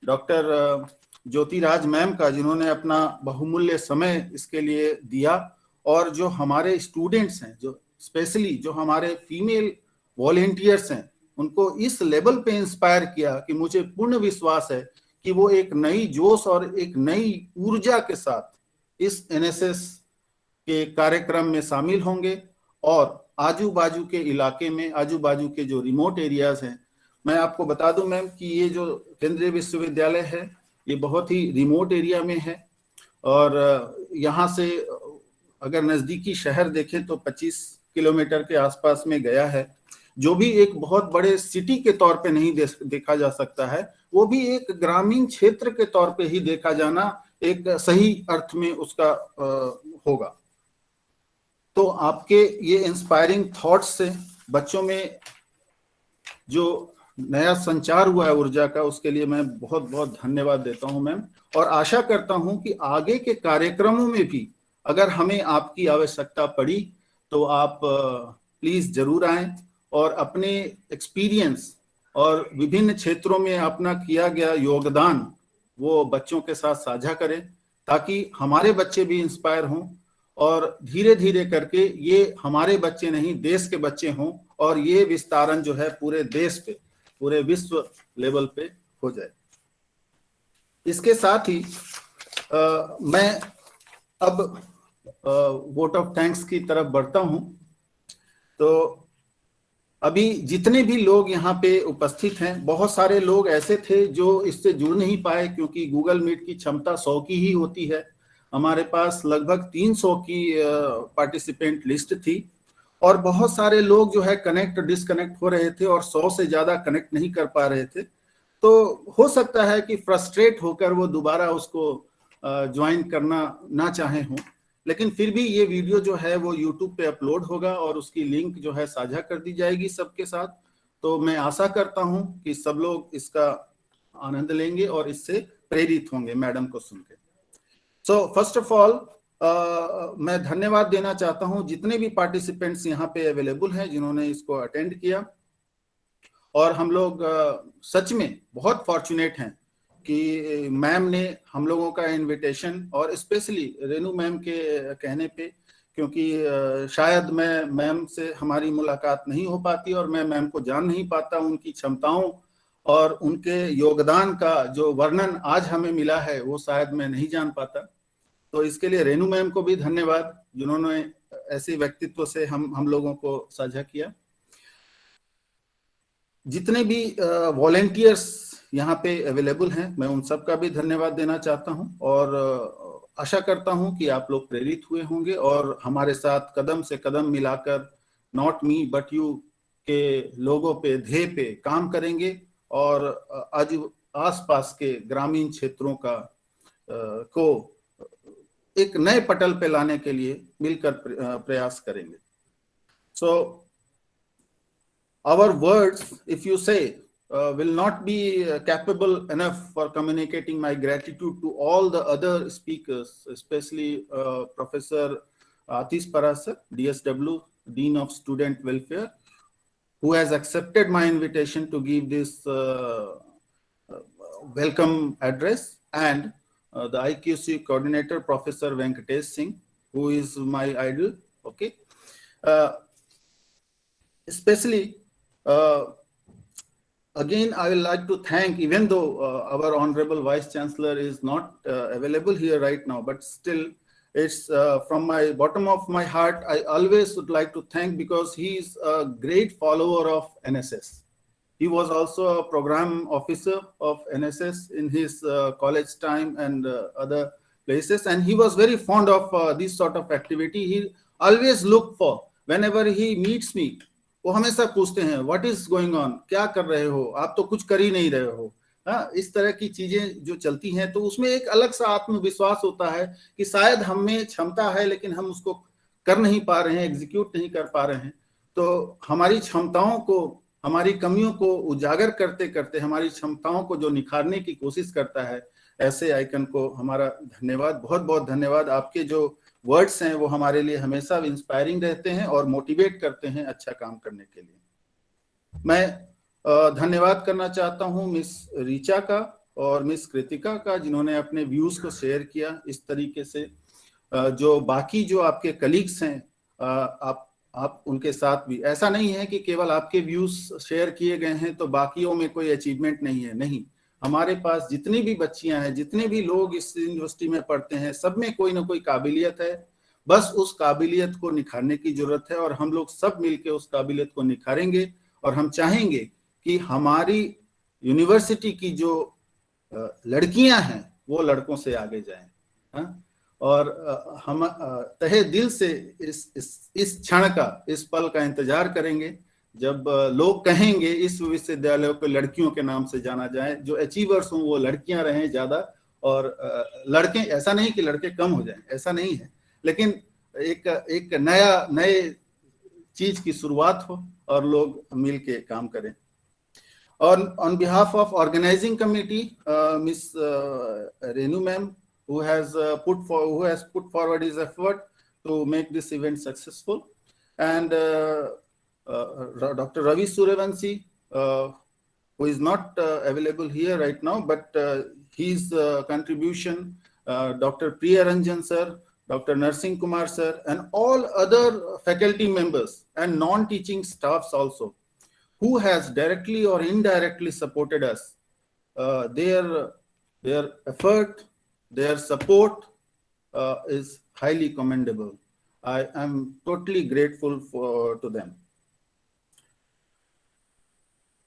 डॉक्टर ज्योतिराज मैम का, जिन्होंने अपना बहुमूल्य समय इसके लिए दिया, और जो हमारे स्टूडेंट्स हैं, जो स्पेशली जो हमारे फीमेल वॉलेंटियर्स हैं, उनको इस लेवल पे इंस्पायर किया कि मुझे पूर्ण विश्वास है कि वो एक नई जोश और एक नई ऊर्जा के साथ इस एनएसएस के कार्यक्रम में शामिल होंगे और आजू बाजू के इलाके में, आजू बाजू के जो रिमोट एरियाज हैं, मैं आपको बता दूं मैम कि ये जो केंद्रीय विश्वविद्यालय है ये बहुत ही रिमोट एरिया में है, और यहाँ से अगर नजदीकी शहर देखें तो 25 किलोमीटर के आसपास में गया है, जो भी एक बहुत बड़े सिटी के तौर पे नहीं देखा जा सकता है, वो भी एक ग्रामीण क्षेत्र के तौर पे ही देखा जाना एक सही अर्थ में उसका होगा। तो आपके ये इंस्पायरिंग थॉट्स से बच्चों में जो नया संचार हुआ है ऊर्जा का, उसके लिए मैं बहुत बहुत धन्यवाद देता हूं मैम, और आशा करता हूं कि आगे के कार्यक्रमों में भी अगर हमें आपकी आवश्यकता पड़ी तो आप प्लीज जरूर आएं और अपने एक्सपीरियंस और विभिन्न क्षेत्रों में अपना किया गया योगदान वो बच्चों के साथ साझा करें, ताकि हमारे बच्चे भी इंस्पायर हों और धीरे धीरे करके ये हमारे बच्चे नहीं, देश के बच्चे हों, और ये विस्तारण जो है पूरे देश पे, पूरे विश्व लेवल पे हो जाए। इसके साथ ही मैं अब वोट ऑफ थैंक्स की तरफ बढ़ता हूं। तो अभी जितने भी लोग यहाँ पे उपस्थित हैं, बहुत सारे लोग ऐसे थे जो इससे जुड़ नहीं पाए क्योंकि गूगल मीट की क्षमता 100 की ही होती है। हमारे पास लगभग 300 की पार्टिसिपेंट लिस्ट थी, और बहुत सारे लोग जो है कनेक्ट डिसकनेक्ट हो रहे थे और 100 से ज्यादा कनेक्ट नहीं कर पा रहे थे। तो हो सकता है कि फ्रस्ट्रेट होकर वो दोबारा उसको ज्वाइन करना ना चाहे हों, लेकिन फिर भी ये वीडियो जो है वो यूट्यूब पे अपलोड होगा और उसकी लिंक जो है साझा कर दी जाएगी सबके साथ। तो मैं आशा करता हूं कि सब लोग इसका आनंद लेंगे और इससे प्रेरित होंगे मैडम को सुन के। सो फर्स्ट ऑफ ऑल मैं धन्यवाद देना चाहता हूं जितने भी पार्टिसिपेंट्स यहाँ पे अवेलेबल हैं, जिन्होंने इसको अटेंड किया, और हम लोग सच में बहुत फॉर्चुनेट हैं कि मैम ने हम लोगों का इनविटेशन, और स्पेशली रेनू मैम के कहने पे, क्योंकि शायद मैं मैम से हमारी मुलाकात नहीं हो पाती और मैं मैम को जान नहीं पाता, उनकी क्षमताओं और उनके योगदान का जो वर्णन आज हमें मिला है वो शायद मैं नहीं जान पाता। तो इसके लिए रेनू मैम को भी धन्यवाद, जिन्होंने ऐसे व्यक्तित्व से हम लोगों को साझा किया। जितने भी वॉलेंटियर्स यहाँ पे अवेलेबल हैं, मैं उन सब का भी धन्यवाद देना चाहता हूँ, और आशा करता हूँ कि आप लोग प्रेरित हुए होंगे और हमारे साथ कदम से कदम मिलाकर नॉट मी बट यू के लोगों पे, ध्येय पे काम करेंगे, और आज आसपास के ग्रामीण क्षेत्रों का को एक नए पटल पे लाने के लिए मिलकर प्रयास करेंगे। सो our words, if you say, will not be capable enough for communicating my gratitude to all the other speakers, especially Professor Atish Parasar, DSW, Dean of Student Welfare, who has accepted my invitation to give this welcome address, and the IQC coordinator, Professor Venkatesh Singh, who is my idol. Okay, especially again, I would like to thank, even though our Honorable Vice Chancellor is not available here right now, but still it's from my bottom of my heart, I always would like to thank, because he is a great follower of NSS. He was also a program officer of NSS in his college time and other places, and he was very fond of this sort of activity. He always looked for, whenever he meets me, वो हमेशा पूछते हैं what is going on, क्या कर रहे हो आप, तो कुछ कर ही नहीं रहे हो। हाँ, इस तरह की चीजें जो चलती हैं, तो उसमें एक अलग सा आत्मविश्वास होता है कि शायद हम में क्षमता है लेकिन हम उसको कर नहीं पा रहे हैं, एग्जीक्यूट नहीं कर पा रहे हैं। तो हमारी क्षमताओं को, हमारी कमियों को उजागर करते करते हमारी क्षमताओं को जो निखारने की कोशिश करता है, ऐसे आइकन को हमारा धन्यवाद, बहुत बहुत धन्यवाद। आपके जो वर्ड्स हैं वो हमारे लिए हमेशा इंस्पायरिंग रहते हैं और मोटिवेट करते हैं अच्छा काम करने के लिए। मैं धन्यवाद करना चाहता हूं मिस रीचा का, और मिस कृतिका का, जिन्होंने अपने व्यूज को शेयर किया इस तरीके से। जो बाकी जो आपके कलीग्स हैं, आप उनके साथ भी, ऐसा नहीं है कि केवल आपके व्यूज शेयर किए गए हैं तो बाकियों में कोई अचीवमेंट नहीं है, नहीं। हमारे पास जितनी भी बच्चियां हैं, जितने भी लोग इस यूनिवर्सिटी में पढ़ते हैं, सब में कोई ना कोई काबिलियत है। बस उस काबिलियत को निखारने की जरूरत है और हम लोग सब मिलके उस काबिलियत को निखारेंगे। और हम चाहेंगे कि हमारी यूनिवर्सिटी की जो लड़कियां हैं वो लड़कों से आगे जाएं, हाँ? और हम तहे दिल से इस क्षण का, इस पल का इंतजार करेंगे जब लोग कहेंगे इस विश्वविद्यालय को लड़कियों के नाम से जाना जाए, जो अचीवर्स हों वो लड़कियां रहें ज्यादा, और लड़के, ऐसा नहीं कि लड़के कम हो जाएं, ऐसा नहीं है, लेकिन एक नए चीज की शुरुआत हो और लोग मिल के काम करें। और on behalf of organizing committee, Miss Renu ma'am, who has put forward his effort to make this event successful, and Dr. Ravi Suryavanshi, who is not available here right now, but his contribution, Dr. Priya Ranjan sir, Dr. Narsingh Kumar sir, and all other faculty members and non-teaching staffs also, who has directly or indirectly supported us. Their effort, their support is highly commendable. I am totally grateful to them.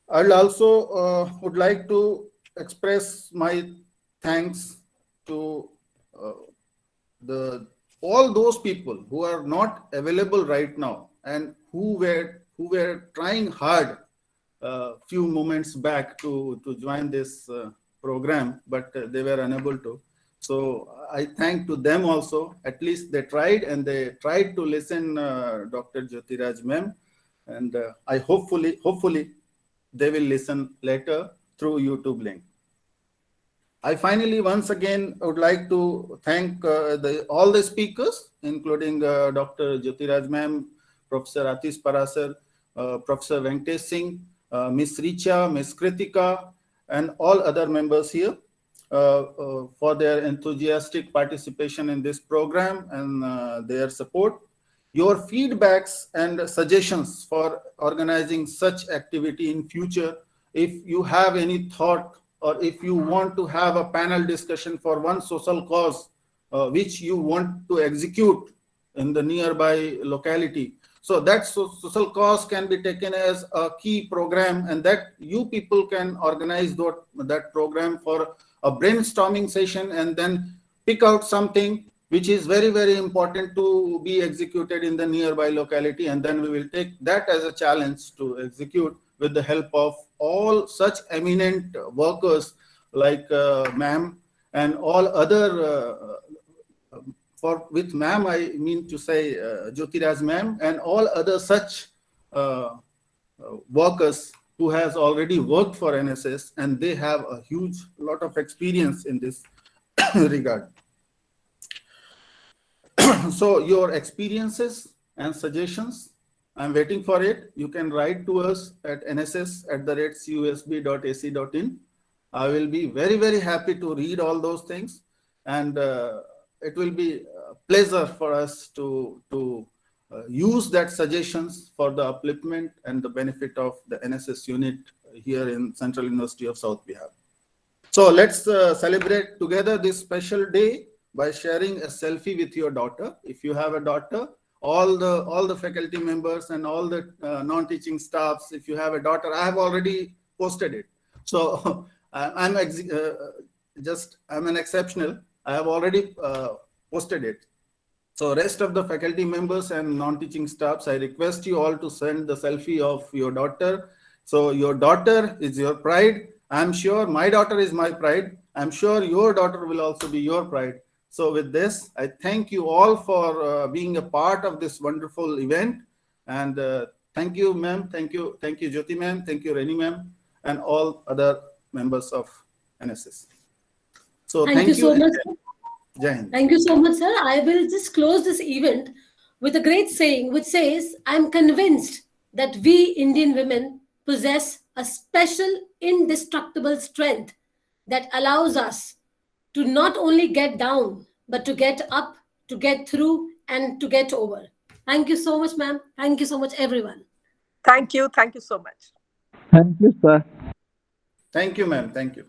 I'll also would like to express my thanks to all those people who are not available right now and who were trying hard few moments back to join this program, but they were unable to. So I thank to them also. At least they tried, and they tried to listen Dr. Jyotiraj ma'am, and I hopefully they will listen later through YouTube link. I finally once again would like to thank all the speakers, including Dr. Jyotiraj ma'am, Professor Atish Parasar, Professor Venkatesh Singh, Miss Richa, Miss Kritika, and all other members here for their enthusiastic participation in this program and their support. Your feedbacks and suggestions for organizing such activity in future, if you have any thought or if you want to have a panel discussion for one social cause which you want to execute in the nearby locality, so that social cause can be taken as a key program, and that you people can organize that program for a brainstorming session and then pick out something which is very, very important to be executed in the nearby locality, and then we will take that as a challenge to execute with the help of all such eminent workers like ma'am and all other with ma'am, I mean to say Jyotiraj ma'am and all other such workers who has already worked for NSS, and they have a huge lot of experience in this regard. So your experiences and suggestions, I'm waiting for it. You can write to us at nss@cusb.ac.in. I will be very, very happy to read all those things, and it will be a pleasure for us to use that suggestions for the upliftment and the benefit of the NSS unit here in Central University of South Bihar. So let's celebrate together this special day by sharing a selfie with your daughter. If you have a daughter, all the faculty members and all the non-teaching staffs, if you have a daughter, I have already posted it. So I'm an exceptional. I have already posted it. So rest of the faculty members and non-teaching staffs, I request you all to send the selfie of your daughter. So your daughter is your pride. I'm sure my daughter is my pride. I'm sure your daughter will also be your pride. So with this, I thank you all for being a part of this wonderful event. And thank you, ma'am. Thank you, Jyoti ma'am. Thank you, Reni ma'am, and all other members of NSS. So Thank you so much. Jai Hind. Thank you so much, sir. I will just close this event with a great saying which says, I'm convinced that we Indian women possess a special indestructible strength that allows us to not only get down, but to get up, to get through, and to get over. Thank you so much, ma'am. Thank you so much, everyone. Thank you so much. Thank you, sir. Thank you, ma'am. Thank you.